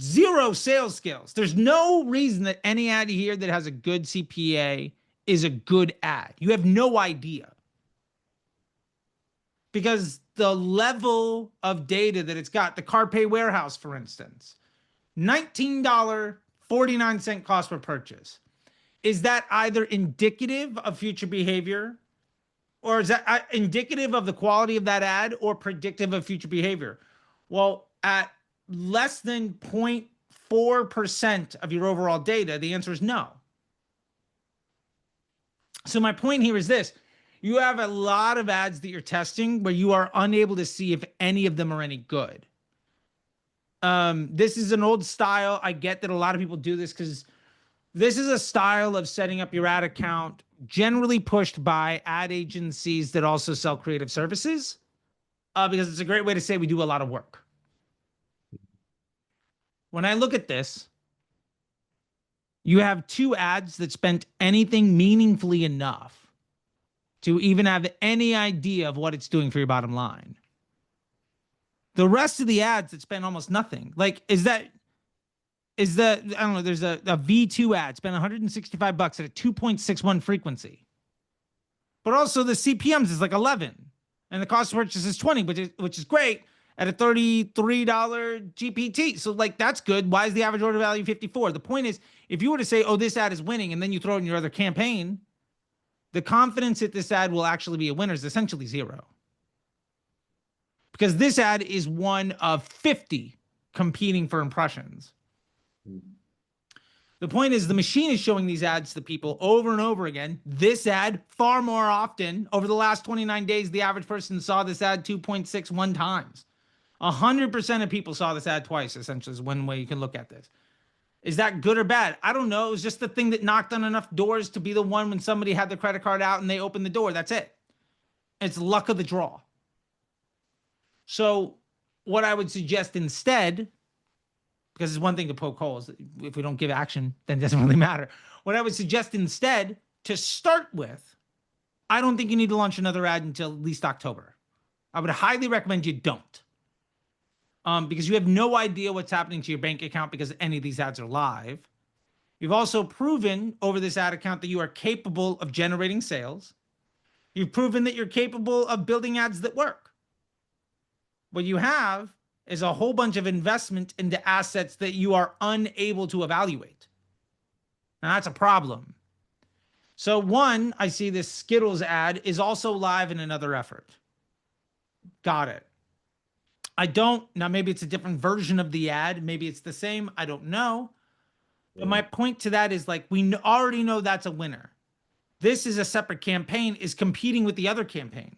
0 sales skills. There's no reason that any ad here that has a good CPA is a good ad. You have no idea. Because the level of data that it's got, the CarPay warehouse, for instance, $19.49 cost per purchase. Is that either indicative of future behavior, or is that indicative of the quality of that ad, or predictive of future behavior? Well, at less than 0.4% of your overall data, the answer is no. So my point here is this. You have a lot of ads that you're testing where you are unable to see if any of them are any good. This is an old style. I get that a lot of people do this because this is a style of setting up your ad account generally pushed by ad agencies that also sell creative services, because it's a great way to say we do a lot of work. When I look at this, you have 2 ads that spent anything meaningfully enough to even have any idea of what it's doing for your bottom line. The rest of the ads that spend almost nothing. Like, I don't know, there's a V2 ad, spent $165 at a 2.61 frequency. But also the CPMs is like 11, and the cost of purchase is 20, which is great at a $33 GPT. So like, that's good. Why is the average order value 54? The point is, if you were to say, oh, this ad is winning, and then you throw it in your other campaign, the confidence that this ad will actually be a winner is essentially 0. Because this ad is one of 50 competing for impressions. The point is, the machine is showing these ads to people over and over again. This ad far more often. Over the last 29 days, the average person saw this ad 2.61 times. 100% of people saw this ad twice, essentially, is one way you can look at this. Is that good or bad? I don't know. It was just the thing that knocked on enough doors to be the one when somebody had their credit card out and they opened the door. That's it. It's luck of the draw. So what I would suggest instead, because it's one thing to poke holes, if we don't give action, then it doesn't really matter. What I would suggest instead, to start with, I don't think you need to launch another ad until at least October. I would highly recommend you don't. Because you have no idea what's happening to your bank account because any of these ads are live. You've also proven over this ad account that you are capable of generating sales. You've proven that you're capable of building ads that work. What you have is a whole bunch of investment into assets that you are unable to evaluate. Now, that's a problem. So one, I see this Skittles ad is also live in another effort. Got it. Now maybe it's a different version of the ad. Maybe it's the same. I don't know. But my point to that is, like, we already know that's a winner. This is a separate campaign, is competing with the other campaign.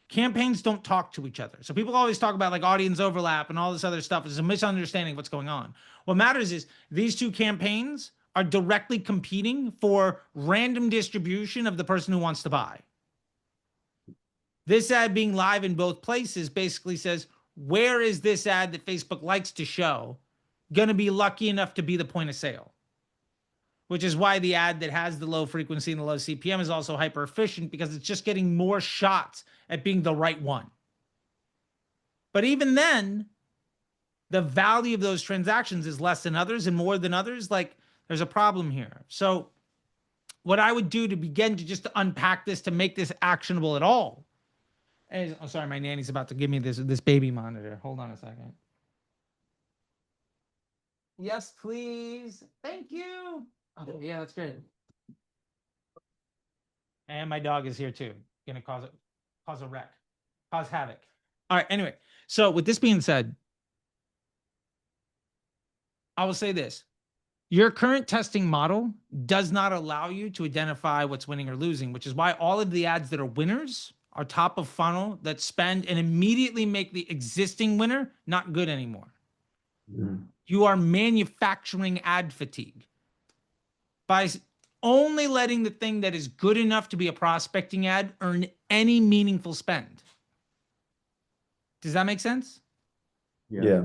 Campaigns don't talk to each other. So people always talk about like audience overlap and all this other stuff. It's a misunderstanding of what's going on. What matters is these 2 campaigns are directly competing for random distribution of the person who wants to buy. This ad being live in both places basically says, where is this ad that Facebook likes to show going to be lucky enough to be the point of sale? Which is why the ad that has the low frequency and the low CPM is also hyper efficient, because it's just getting more shots at being the right one. But even then, the value of those transactions is less than others and more than others. Like, there's a problem here. So what I would do to begin to just unpack this, to make this actionable at all, is, oh, sorry, my nanny's about to give me this baby monitor. Hold on a second. Yes, please. Thank you. Oh, yeah, that's great. And my dog is here too. Gonna cause a wreck, cause havoc. All right. Anyway, so with this being said, I will say this. Your current testing model does not allow you to identify what's winning or losing, which is why all of the ads that are winners are top of funnel, that spend and immediately make the existing winner not good anymore. Mm. You are manufacturing ad fatigue by only letting the thing that is good enough to be a prospecting ad earn any meaningful spend. Does that make sense? Yeah.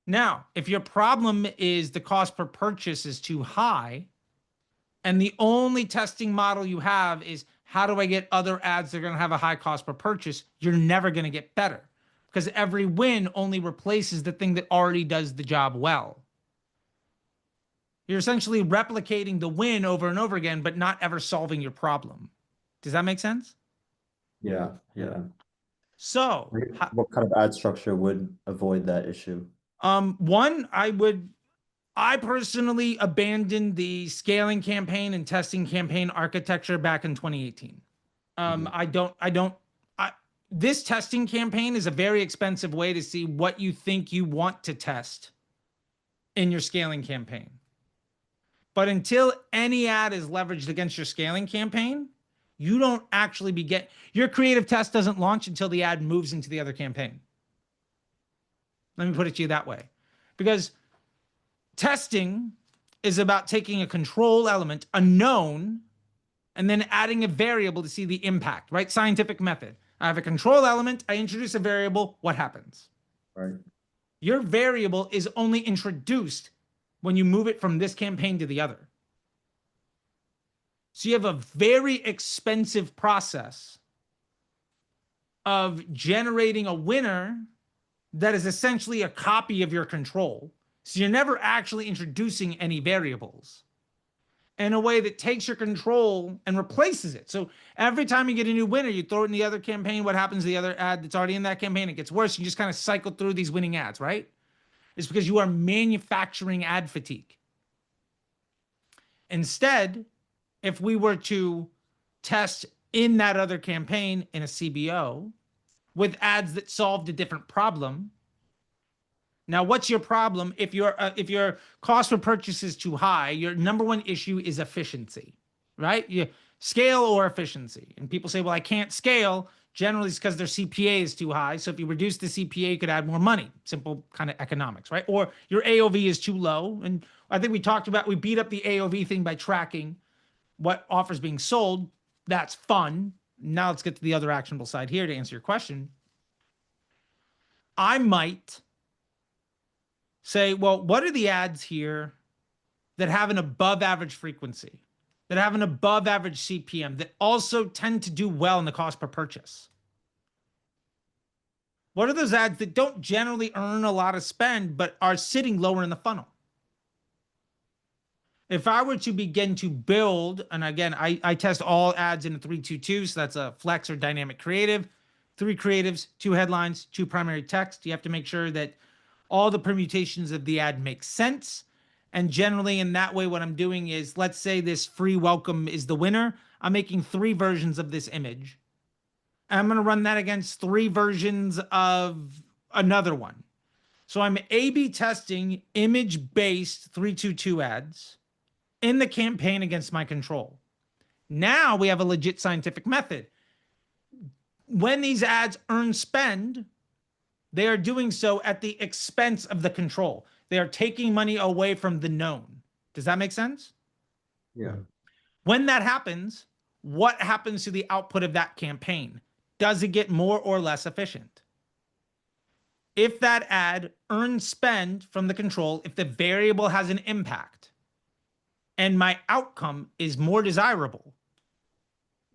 Now, if your problem is the cost per purchase is too high, and the only testing model you have is how do I get other ads that are going to have a high cost per purchase, you're never going to get better because every win only replaces the thing that already does the job well. You're essentially replicating the win over and over again, but not ever solving your problem. Does that make sense? Yeah, yeah. So, what kind of ad structure would avoid that issue? One, I personally abandoned the scaling campaign and testing campaign architecture back in 2018. This testing campaign is a very expensive way to see what you think you want to test in your scaling campaign. But until any ad is leveraged against your scaling campaign, you don't actually your creative test doesn't launch until the ad moves into the other campaign. Let me put it to you that way. Because testing is about taking a control element, a known, and then adding a variable to see the impact, right? Scientific method. I have a control element, I introduce a variable, what happens? Right. Your variable is only introduced when you move it from this campaign to the other. So you have a very expensive process of generating a winner that is essentially a copy of your control. So you're never actually introducing any variables in a way that takes your control and replaces it. So every time you get a new winner, you throw it in the other campaign. What happens to the other ad that's already in that campaign? It gets worse. You just kind of cycle through these winning ads, right? It's because you are manufacturing ad fatigue. Instead, if we were to test in that other campaign in a CBO with ads that solved a different problem. Now, what's your problem? If your cost per purchase is too high, your number one issue is efficiency, right? You scale or efficiency. And people say, well, I can't scale. Generally, it's because their CPA is too high. So if you reduce the CPA, you could add more money. Simple kind of economics, right? Or your AOV is too low. And I think we beat up the AOV thing by tracking what offers being sold. That's fun. Now let's get to the other actionable side here to answer your question. I might say, well, what are the ads here that have an above average frequency, that have an above average CPM, that also tend to do well in the cost per purchase? What are those ads that don't generally earn a lot of spend, but are sitting lower in the funnel? If I were to begin to build, and again, I test all ads in a 3-2-2, so that's a flex or dynamic creative, 3 creatives, 2 headlines, 2 primary text. You have to make sure that all the permutations of the ad make sense. And generally in that way, what I'm doing is, let's say this free welcome is the winner. I'm making 3 versions of this image. And I'm going to run that against 3 versions of another one. So I'm A/B testing image-based 3-2-2 ads in the campaign against my control. Now we have a legit scientific method. When these ads earn spend, they are doing so at the expense of the control. They are taking money away from the known. Does that make sense? Yeah. When that happens, what happens to the output of that campaign? Does it get more or less efficient? If that ad earns spend from the control, if the variable has an impact, and my outcome is more desirable,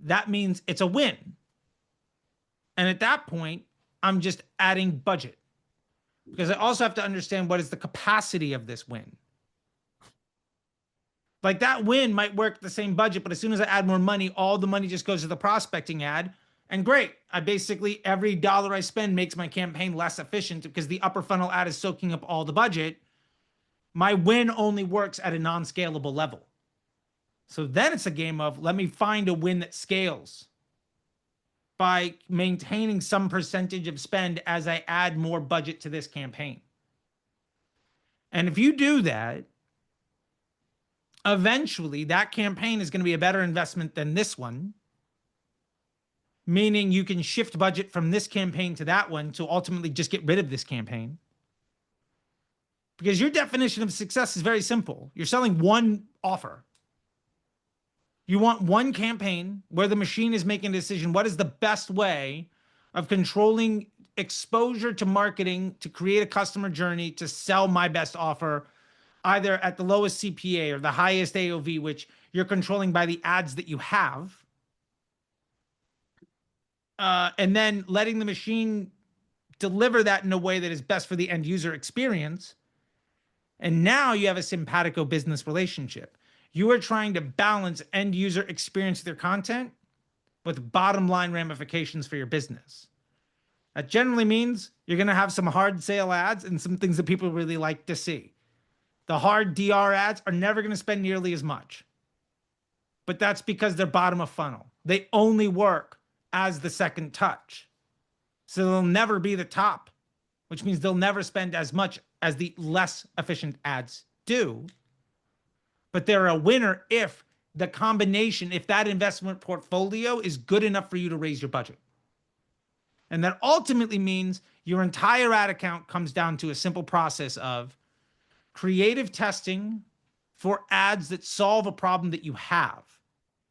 that means it's a win. And at that point, I'm just adding budget, because I also have to understand what is the capacity of this win. Like that win might work the same budget, but as soon as I add more money, all the money just goes to the prospecting ad. And great, I basically, every dollar I spend makes my campaign less efficient because the upper funnel ad is soaking up all the budget. My win only works at a non-scalable level. So then it's a game of, let me find a win that scales by maintaining some percentage of spend as I add more budget to this campaign. And if you do that, eventually that campaign is going to be a better investment than this one, meaning you can shift budget from this campaign to that one to ultimately just get rid of this campaign. Because your definition of success is very simple. You're selling one offer. You want one campaign where the machine is making a decision. What is the best way of controlling exposure to marketing to create a customer journey to sell my best offer, either at the lowest CPA or the highest AOV, which you're controlling by the ads that you have. And then letting the machine deliver that in a way that is best for the end user experience. And now you have a simpatico business relationship. You are trying to balance end user experience with their content with bottom line ramifications for your business. That generally means you're going to have some hard sale ads and some things that people really like to see. The hard DR ads are never going to spend nearly as much. But that's because they're bottom of funnel. They only work as the second touch. So they'll never be the top, which means they'll never spend as much as the less efficient ads do. But they're a winner if the combination, if that investment portfolio is good enough for you to raise your budget. And that ultimately means your entire ad account comes down to a simple process of creative testing for ads that solve a problem that you have.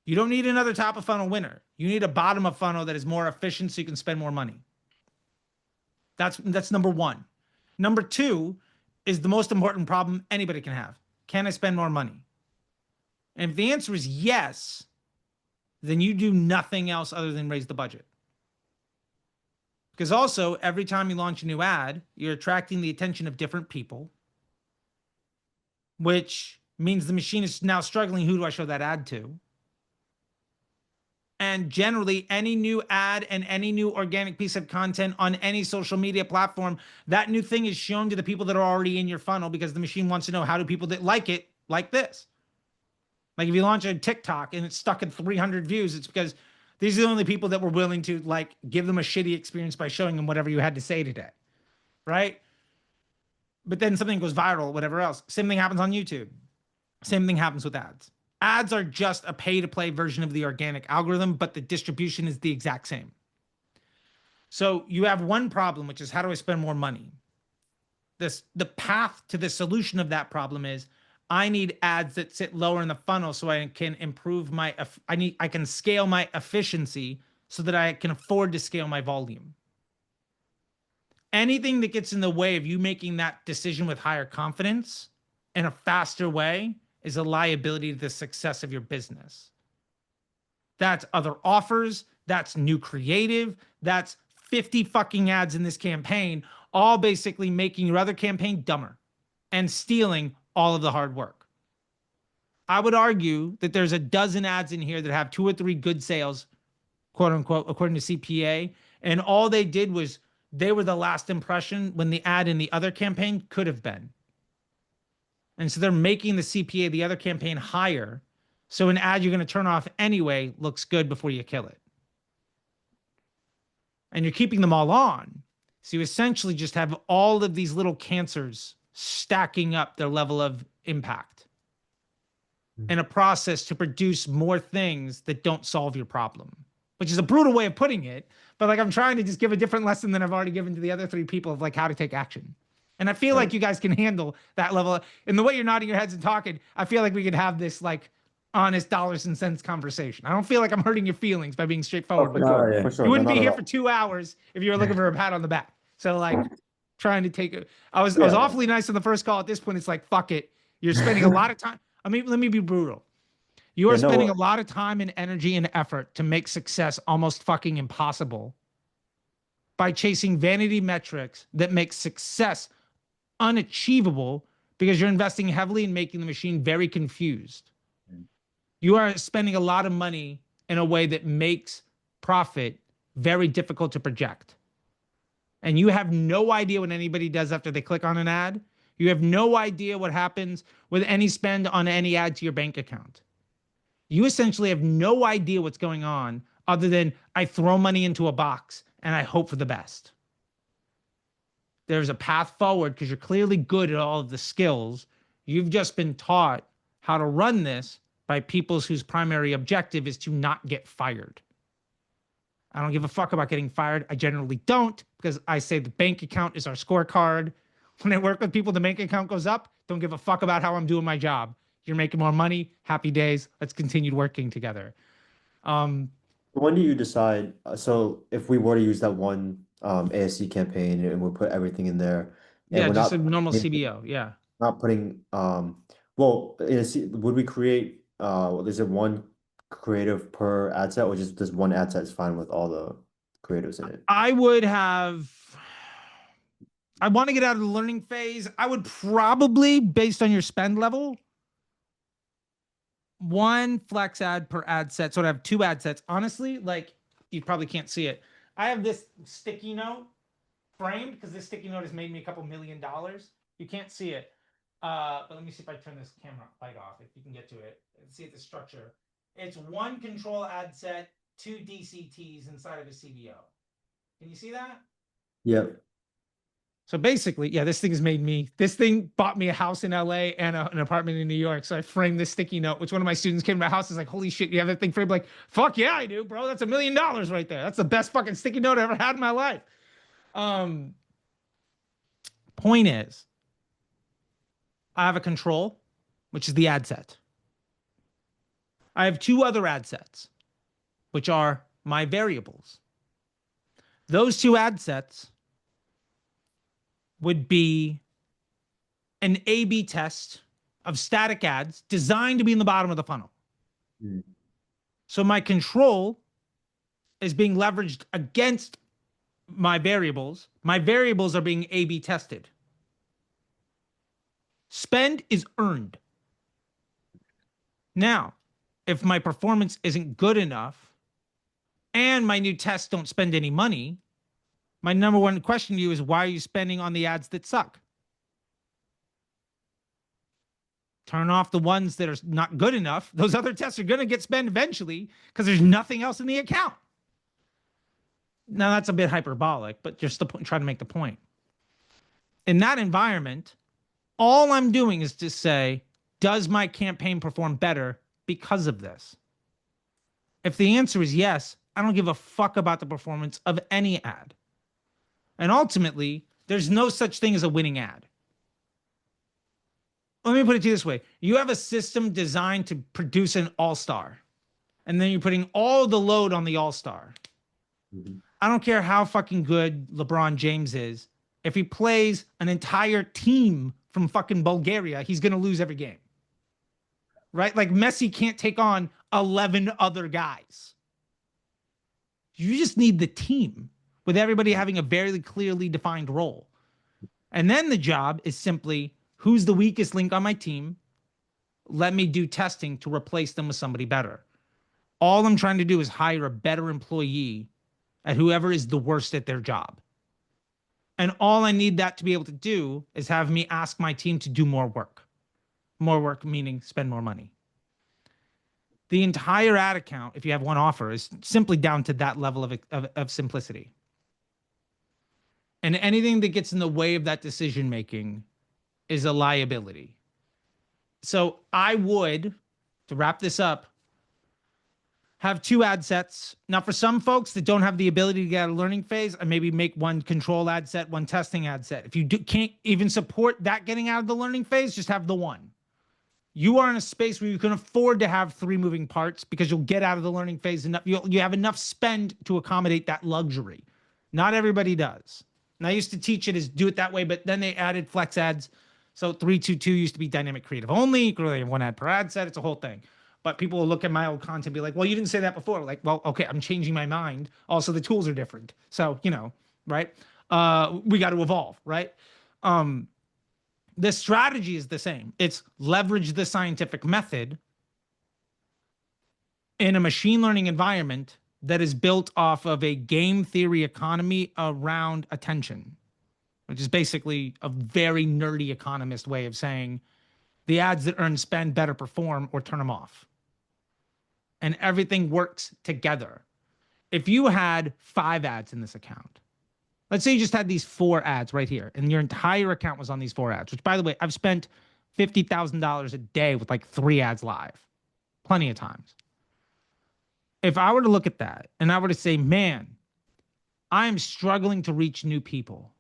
You don't need another top of funnel winner. You need a bottom of funnel that is more efficient so you can spend more money. That's number one. Number two is the most important problem anybody can have. Can I spend more money? And if the answer is yes, then you do nothing else other than raise the budget. Because also, every time you launch a new ad, you're attracting the attention of different people, which means the machine is now struggling. Who do I show that ad to? And generally, any new ad and any new organic piece of content on any social media platform, that new thing is shown to the people that are already in your funnel because the machine wants to know, how do people that like it like this? Like if you launch a TikTok and it's stuck at 300 views, it's because these are the only people that were willing to like give them a shitty experience by showing them whatever you had to say today, right? But then something goes viral, whatever else. Same thing happens on YouTube. Same thing happens with ads. Ads are just a pay-to-play version of the organic algorithm, but the distribution is the exact same. So you have one problem, which is how do I spend more money? The path to the solution of that problem is I need ads that sit lower in the funnel so I can improve I can scale my efficiency so that I can afford to scale my volume. Anything that gets in the way of you making that decision with higher confidence in a faster way is a liability to the success of your business. That's other offers, that's new creative, that's 50 fucking ads in this campaign, all basically making your other campaign dumber and stealing all of the hard work. I would argue that there's a dozen ads in here that have 2 or 3 good sales, quote unquote, according to CPA, and all they did was they were the last impression when the ad in the other campaign could have been. And so they're making the CPA, the other campaign, higher. So an ad you're going to turn off anyway looks good before you kill it. And you're keeping them all on. So you essentially just have all of these little cancers stacking up their level of impact in a process to produce more things that don't solve your problem, which is a brutal way of putting it. But like I'm trying to just give a different lesson than I've already given to the other 3 people of like how to take action. And I feel like you guys can handle that level. And the way you're nodding your heads and talking, I feel like we could have this like honest dollars and cents conversation. I don't feel like I'm hurting your feelings by being straightforward with you. For sure. You wouldn't be here for 2 hours if you were looking for a pat on the back. So like trying to take it. I was awfully nice on the first call. At this point, it's like, fuck it. You're spending a lot of time. I mean, let me be brutal. You are spending a lot of time and energy and effort to make success almost fucking impossible by chasing vanity metrics that make success unachievable because you're investing heavily in making the machine very confused. You are spending a lot of money in a way that makes profit very difficult to project. And you have no idea what anybody does after they click on an ad. You have no idea what happens with any spend on any ad to your bank account. You essentially have no idea what's going on other than I throw money into a box and I hope for the best. There's a path forward because you're clearly good at all of the skills. You've just been taught how to run this by people whose primary objective is to not get fired. I don't give a fuck about getting fired. I generally don't because I say the bank account is our scorecard. When I work with people, the bank account goes up. Don't give a fuck about how I'm doing my job. You're making more money. Happy days. Let's continue working together. When do you decide? So if we were to use that one ASC campaign, and we'll put everything in there. And Yeah, we're just not a normal CBO. Yeah. not putting well, would we create is it one creative per ad set, or just this one ad set is fine with all the creatives in it? I want to get out of the learning phase. I would probably, based on your spend level, one flex ad per ad set. So I'd have 2 ad sets. Honestly, like, you probably can't see it. I have this sticky note framed because this sticky note has made me a couple $1 million. You can't see it. But let me see if I turn this camera light off, if you can get to it. See the structure. It's 1 control ad set, 2 DCTs inside of a CBO. Can you see that? Yep. So basically, yeah, this thing bought me a house in LA and an apartment in New York. So I framed this sticky note, which one of my students came to my house and was like, holy shit, you have that thing framed? Like, fuck yeah, I do, bro. That's $1 million right there. That's the best fucking sticky note I ever had in my life. Point is, I have a control, which is the ad set. I have 2 other ad sets, which are my variables. Those 2 ad sets would be an A/B test of static ads designed to be in the bottom of the funnel. Mm. So my control is being leveraged against my variables. My variables are being A/B tested. Spend is earned. Now, if my performance isn't good enough and my new tests don't spend any money, my number one question to you is, why are you spending on the ads that suck? Turn off the ones that are not good enough. Those other tests are going to get spent eventually because there's nothing else in the account. Now, that's a bit hyperbolic, but just to try to make the point. In that environment, all I'm doing is to say, does my campaign perform better because of this? If the answer is yes, I don't give a fuck about the performance of any ad. And ultimately, there's no such thing as a winning ad. Let me put it to you this way. You have a system designed to produce an all-star, and then you're putting all the load on the all-star. Mm-hmm. I don't care how fucking good LeBron James is. If he plays an entire team from fucking Bulgaria, he's going to lose every game. Right? Like, Messi can't take on 11 other guys. You just need the team with everybody having a very clearly defined role. And then the job is simply, who's the weakest link on my team? Let me do testing to replace them with somebody better. All I'm trying to do is hire a better employee at whoever is the worst at their job. And all I need that to be able to do is have me ask my team to do more work. More work meaning spend more money. The entire ad account, if you have one offer, is simply down to that level of simplicity. And anything that gets in the way of that decision-making is a liability. So I would, to wrap this up, have 2 ad sets. Now, for some folks that don't have the ability to get out of learning phase, I maybe make 1 control ad set, 1 testing ad set. If you can't even support that getting out of the learning phase, just have the 1. You are in a space where you can afford to have 3 moving parts because you'll get out of the learning phase enough. You have enough spend to accommodate that luxury. Not everybody does. And I used to teach it as do it that way, but then they added flex ads. So 322 used to be dynamic creative only. You could really have 1 ad per ad set. It's a whole thing. But people will look at my old content and be like, well, you didn't say that before. Like, well, okay, I'm changing my mind. Also, the tools are different. So, right? We got to evolve, right? The strategy is the same. It's leverage the scientific method in a machine learning environment that is built off of a game theory economy around attention, which is basically a very nerdy economist way of saying the ads that earn spend better perform or turn them off. And everything works together. If you had 5 ads in this account, let's say you just had these 4 ads right here, and your entire account was on these 4 ads, which, by the way, I've spent $50,000 a day with like 3 ads live, plenty of times. If I were to look at that and I were to say, man, I'm struggling to reach new people.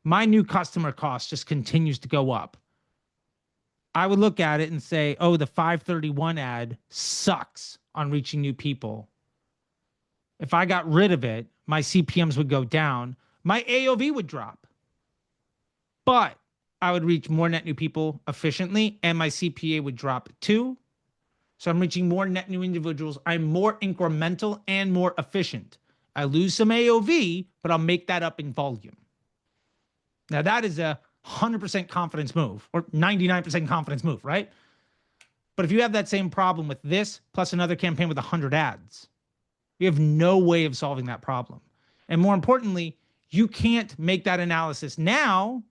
My new customer cost just continues to go up. I would look at it and say, oh, the 531 ad sucks on reaching new people. If I got rid of it, my CPMs would go down, my AOV would drop. But I would reach more net new people efficiently, and my CPA would drop too. So I'm reaching more net new individuals. I'm more incremental and more efficient. I lose some AOV, but I'll make that up in volume. Now that is a 100% confidence move, or 99% confidence move, right? But if you have that same problem with this, plus another campaign with 100 ads, you have no way of solving that problem. And more importantly, you can't make that analysis now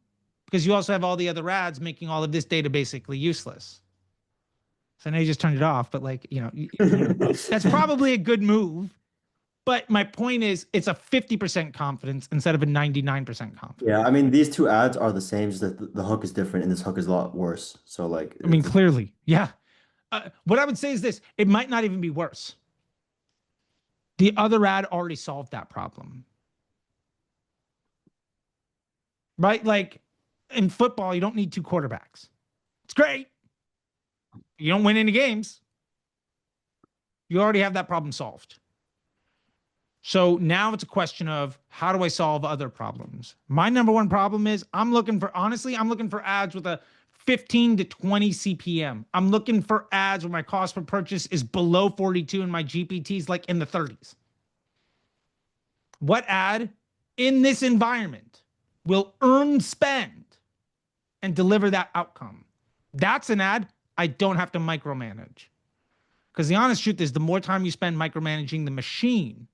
because you also have all the other ads making all of this data basically useless. So now you just turned it off, but like, that's probably a good move. But my point is, it's a 50% confidence instead of a 99% confidence. Yeah, I mean, these two ads are the same, just that the hook is different and this hook is a lot worse. So like, I mean, clearly, yeah. What I would say is this, it might not even be worse. The other ad already solved that problem. Right? Like in football, you don't need two quarterbacks. It's great. You don't win any games. You already have that problem solved. So now it's a question of how do I solve other problems? My number one problem is I'm looking for ads with a 15 to 20 CPM. I'm looking for ads where my cost per purchase is below 42 and my GPT is like in the 30s. What ad in this environment will earn spend and deliver that outcome? That's an ad I don't have to micromanage. Because the honest truth is the more time you spend micromanaging the machine,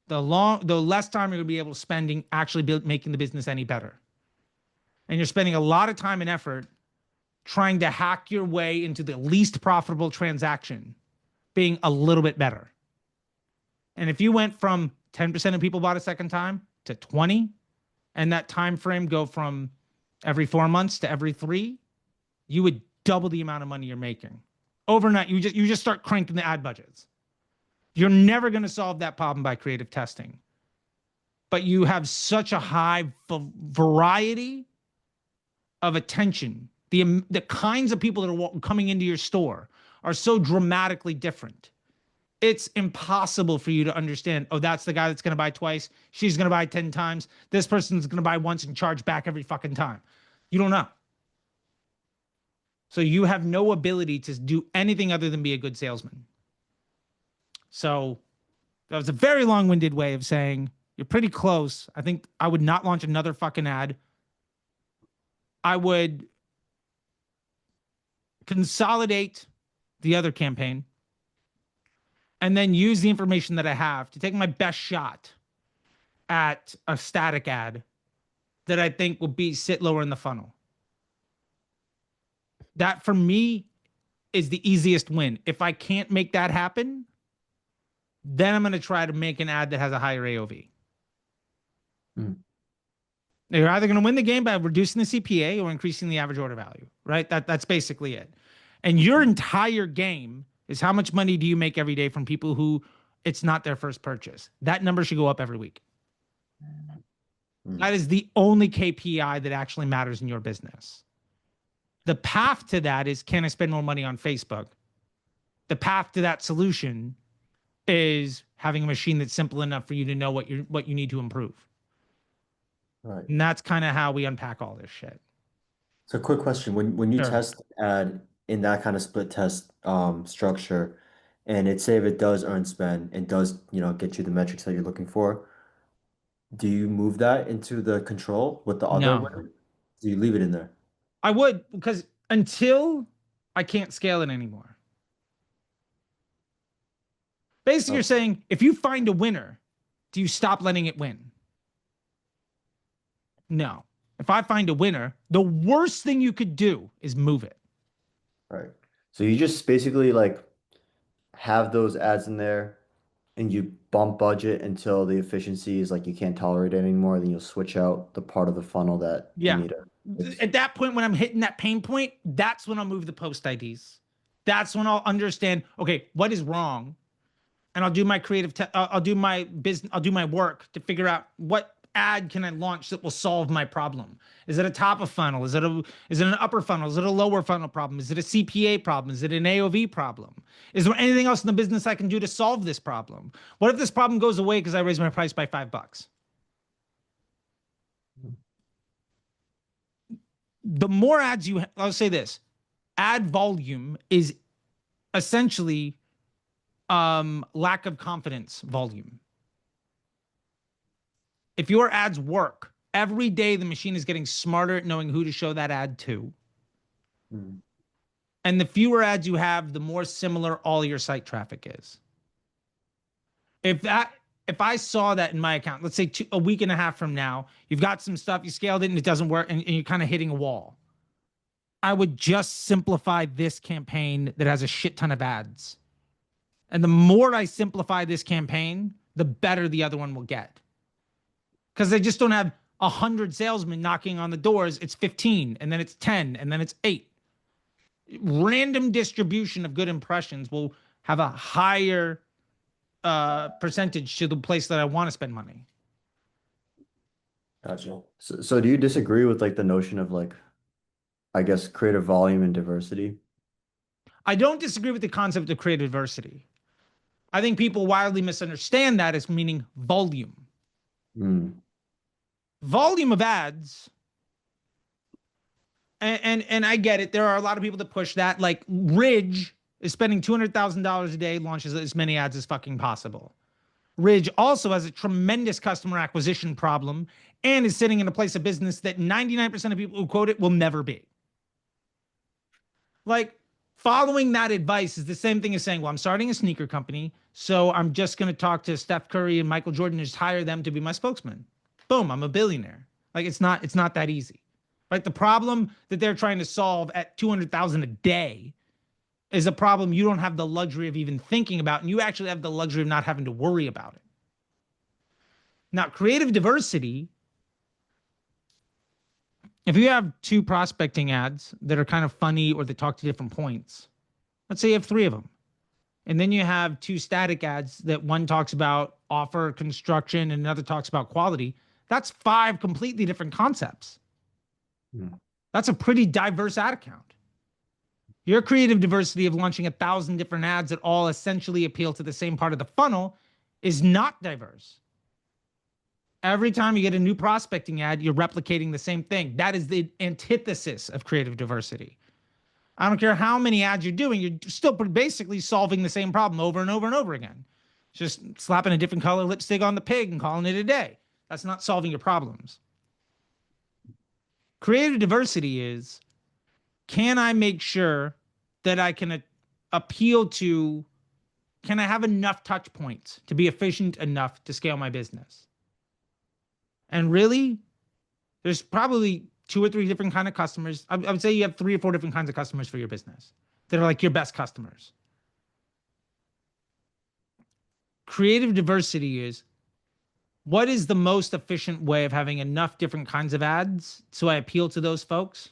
the less time you're going to be able to spending actually making the business any better. And you're spending a lot of time and effort trying to hack your way into the least profitable transaction being a little bit better. And if you went from 10% of people bought a second time to 20, and that time frame go from every 4 months to every 3, you would double the amount of money you're making. Overnight, you just start cranking the ad budgets. You're never going to solve that problem by creative testing. But you have such a high variety of attention. The kinds of people that are coming into your store are so dramatically different. It's impossible for you to understand, oh, that's the guy that's going to buy twice. She's going to buy 10 times. This person's going to buy once and charge back every fucking time. You don't know. So you have no ability to do anything other than be a good salesman. So that was a very long-winded way of saying you're pretty close. I think I would not launch another fucking ad. I would consolidate the other campaign and then use the information that I have to take my best shot at a static ad that I think will sit lower in the funnel. That for me is the easiest win. If I can't make that happen, then I'm going to try to make an ad that has a higher AOV. You're either going to win the game by reducing the CPA or increasing the average order value, right? That's basically it. And your entire game is how much money do you make every day from people who it's not their first purchase. That number should go up every week. That is the only KPI that actually matters in your business. The path to that is, can I spend more money on Facebook? The path to that solution is having a machine that's simple enough for you to know what you need to improve. Right. And that's kind of how we unpack all this shit. So quick question, when you test ad in that kind of split test structure, and it say if it does earn spend and does, get you the metrics that you're looking for, do you move that into the control with the other one? Do you leave it in there? I would, because until I can't scale it anymore. Basically, you're saying, if you find a winner, do you stop letting it win? No. If I find a winner, the worst thing you could do is move it. Right. So you just basically like have those ads in there and you bump budget until the efficiency is like you can't tolerate it anymore. Then you'll switch out the part of the funnel that you need to. At that point, when I'm hitting that pain point, that's when I'll move the post IDs. That's when I'll understand, okay, what is wrong? And I'll do my creative, I'll do my business, I'll do my work to figure out what ad can I launch that will solve my problem? Is it a top of funnel? Is it an upper funnel? Is it a lower funnel problem? Is it a CPA problem? Is it an AOV problem? Is there anything else in the business I can do to solve this problem? What if this problem goes away because I raise my price by $5? The more ads you, I'll say this, ad volume is essentially lack of confidence volume. If your ads work, every day the machine is getting smarter at knowing who to show that ad to. And the fewer ads you have, the more similar all your site traffic is. If I saw that in my account, let's say a week and a half from now, you've got some stuff, you scaled it and it doesn't work, and you're kind of hitting a wall, I would just simplify this campaign that has a shit ton of ads. And the more I simplify this campaign, the better the other one will get. Because they just don't have 100 salesmen knocking on the doors. It's 15, and then it's 10, and then it's 8. Random distribution of good impressions will have a higher percentage to the place that I want to spend money. Gotcha. So do you disagree with like the notion of like, I guess, creative volume and diversity? I don't disagree with the concept of creative diversity. I think people wildly misunderstand that as meaning volume. Volume of ads, and I get it. There are a lot of people that push that. Like Ridge is spending $200,000 a day, launches as many ads as fucking possible. Ridge also has a tremendous customer acquisition problem and is sitting in a place of business that 99% of people who quote it will never be. Like, following that advice is the same thing as saying, well, I'm starting a sneaker company, so I'm just going to talk to Steph Curry and Michael Jordan and just hire them to be my spokesman. Boom, I'm a billionaire. Like, it's not that easy. Right? The problem that they're trying to solve at $200,000 a day is a problem you don't have the luxury of even thinking about, and you actually have the luxury of not having to worry about it. Now, creative diversity, if you have 2 prospecting ads that are kind of funny or that talk to different points, let's say you have 3 of them. And then you have 2 static ads that one talks about offer construction and another talks about quality. That's 5 completely different concepts. That's a pretty diverse ad account. Your creative diversity of launching 1,000 different ads that all essentially appeal to the same part of the funnel is not diverse. Every time you get a new prospecting ad, you're replicating the same thing. That is the antithesis of creative diversity. I don't care how many ads you're doing, you're still basically solving the same problem over and over and over again. Just slapping a different color lipstick on the pig and calling it a day. That's not solving your problems. Creative diversity is, can I make sure that I can appeal to, can I have enough touch points to be efficient enough to scale my business? And really, there's probably 2 or 3 different kind of customers. I would say you have 3 or 4 different kinds of customers for your business that are like your best customers. Creative diversity is, what is the most efficient way of having enough different kinds of ads so I appeal to those folks,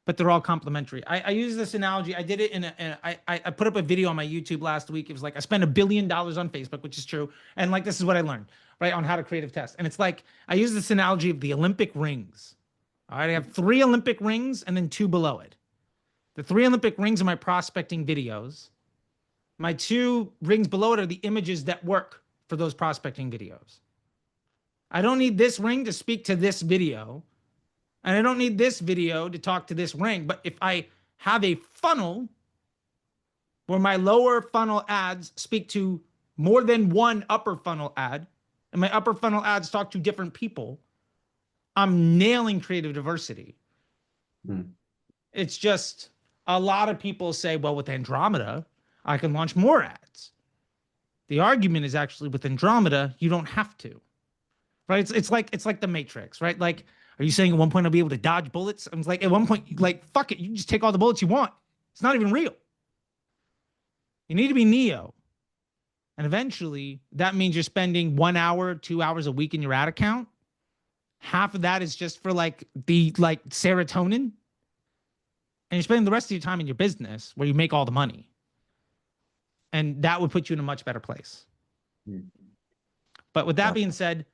but they're all complementary? I use this analogy. I did it I put up a video on my YouTube last week. It was like, I spent $1 billion on Facebook, which is true. And like, this is what I learned, right, on how to creative test. And it's like, I use this analogy of the Olympic rings. All right, I have 3 Olympic rings and then 2 below it. The 3 Olympic rings are my prospecting videos. My 2 rings below it are the images that work for those prospecting videos. I don't need this ring to speak to this video, and I don't need this video to talk to this ring. But if I have a funnel where my lower funnel ads speak to more than one upper funnel ad, and my upper funnel ads talk to different people, I'm nailing creative diversity. It's just, a lot of people say, well, with Andromeda, I can launch more ads. The argument is actually, with Andromeda, you don't have to, right? It's like the Matrix, right? Like, are you saying at one point I'll be able to dodge bullets? I'm like, at one point, like, fuck it, you just take all the bullets you want. It's not even real. You need to be Neo. And eventually, that means you're spending 1 hour, 2 hours a week in your ad account. Half of that is just for like serotonin. And you're spending the rest of your time in your business where you make all the money. And that would put you in a much better place. But with that being said,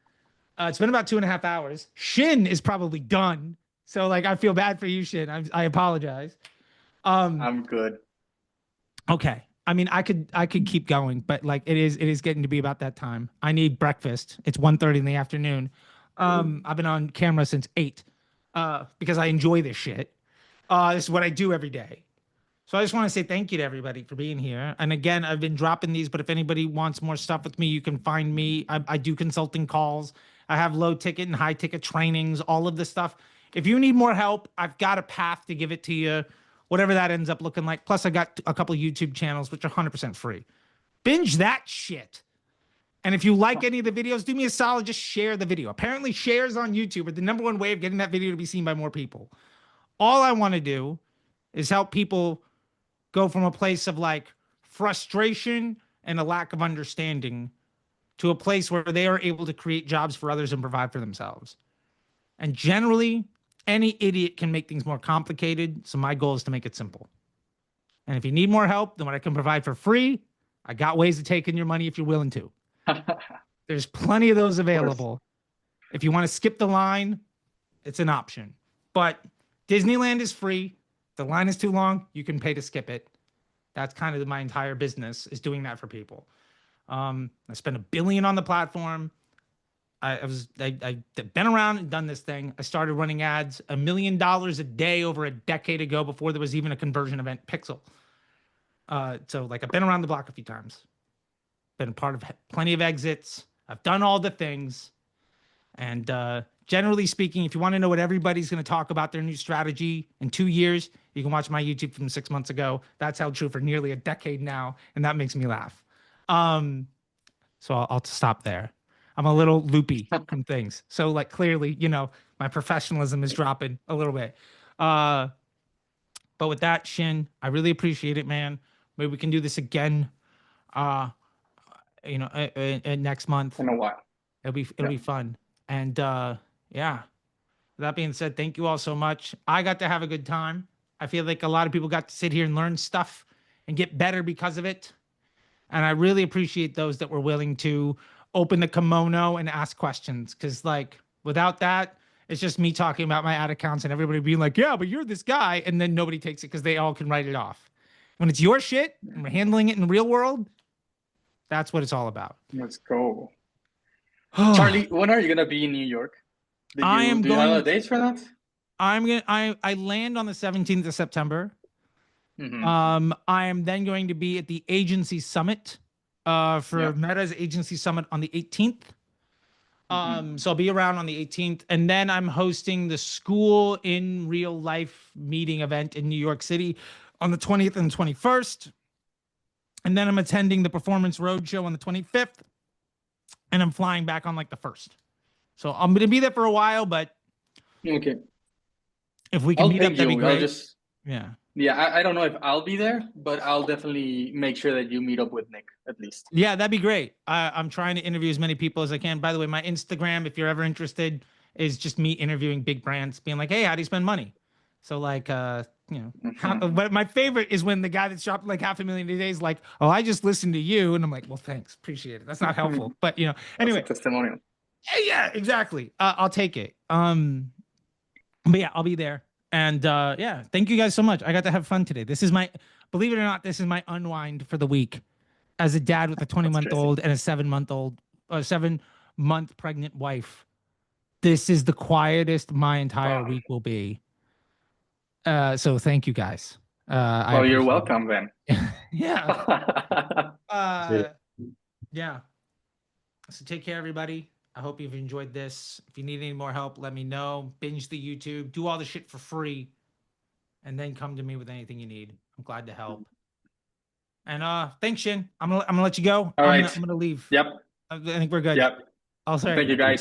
It's been about 2.5 hours. Shin is probably done. So like, I feel bad for you, Shin. I apologize. I'm good. Okay. I mean, I could keep going, but like it is getting to be about that time. I need breakfast. It's 1:30 in the afternoon. I've been on camera since 8 because I enjoy this shit. This is what I do every day. So I just want to say thank you to everybody for being here. And again, I've been dropping these, but if anybody wants more stuff with me, you can find me. I do consulting calls. I have low ticket and high ticket trainings, all of this stuff. If you need more help, I've got a path to give it to you, whatever that ends up looking like. Plus I got a couple of YouTube channels, which are 100% free. Binge that shit. And if you like any of the videos, do me a solid, just share the video. Apparently shares on YouTube are the #1 way of getting that video to be seen by more people. All I want to do is help people go from a place of like frustration and a lack of understanding to a place where they are able to create jobs for others and provide for themselves. And generally, any idiot can make things more complicated. So my goal is to make it simple. And if you need more help than what I can provide for free, I got ways to take in your money if you're willing to. There's plenty of those available. If you want to skip the line, it's an option. But Disneyland is free. The line is too long, you can pay to skip it. That's kind of my entire business, is doing that for people. I spent $1 billion on the platform. I've been around and done this thing. I started running ads $1 million a day over a decade ago before there was even a conversion event, Pixel. So like I've been around the block a few times. Been a part of plenty of exits. I've done all the things. And generally speaking, if you want to know what everybody's going to talk about their new strategy in 2 years, you can watch my YouTube from 6 months ago. That's held true for nearly a decade now, and that makes me laugh. So I'll stop there. I'm a little loopy from things. So like clearly, you know, my professionalism is dropping a little bit. But with that, Shin, I really appreciate it, man. Maybe we can do this again, you know, next month. In a while. It'll be fun. And yeah, that being said, thank you all so much. I got to have a good time. I feel like a lot of people got to sit here and learn stuff and get better because of it. And I really appreciate those that were willing to open the kimono and ask questions. Because like without that, it's just me talking about my ad accounts and everybody being like, yeah, but you're this guy. And then nobody takes it because they all can write it off. When it's your shit and we're handling it in the real world, that's what it's all about. Let's go. Charley, when are you gonna be in New York? Do you have a date for that? I land on the 17th of September. Mm-hmm. I am then going to be at the agency summit for Meta's agency summit on the 18th. So I'll be around on the 18th, and then I'm hosting the school in real life meeting event in New York City on the 20th and 21st. And then I'm attending the Performance Roadshow on the 25th. And I'm flying back on like the 1st. So I'm going to be there for a while, but okay. If we can meet up, that'd be great. Yeah, I don't know if I'll be there, but I'll definitely make sure that you meet up with Nick at least. Yeah, that'd be great. I'm trying to interview as many people as I can. By the way, my Instagram, if you're ever interested, is just me interviewing big brands, being like, hey, how do you spend money? So like, you know, but my favorite is when the guy that's shopping like $500,000 a day is like, oh, I just listened to you. And I'm like, well, thanks. Appreciate it. That's not helpful. But, you know, anyway. That's a testimonial. Yeah, exactly. I'll take it. But yeah, I'll be there. And yeah, thank you guys so much. I got to have fun today. This is my, believe it or not, this is my unwind for the week as a dad with a 20-month-old and a 7-month pregnant wife. This is the quietest my entire week will be. So thank you guys. Well, you're welcome then. Yeah. Yeah. So take care, everybody. I hope you've enjoyed this. If you need any more help, let me know. Binge the YouTube, do all the shit for free, and then come to me with anything you need. I'm glad to help. And thanks, Shin. I'm gonna let you go. All right. I'm gonna leave. Yep. I think we're good. Yep. I'll say. Thank you, guys.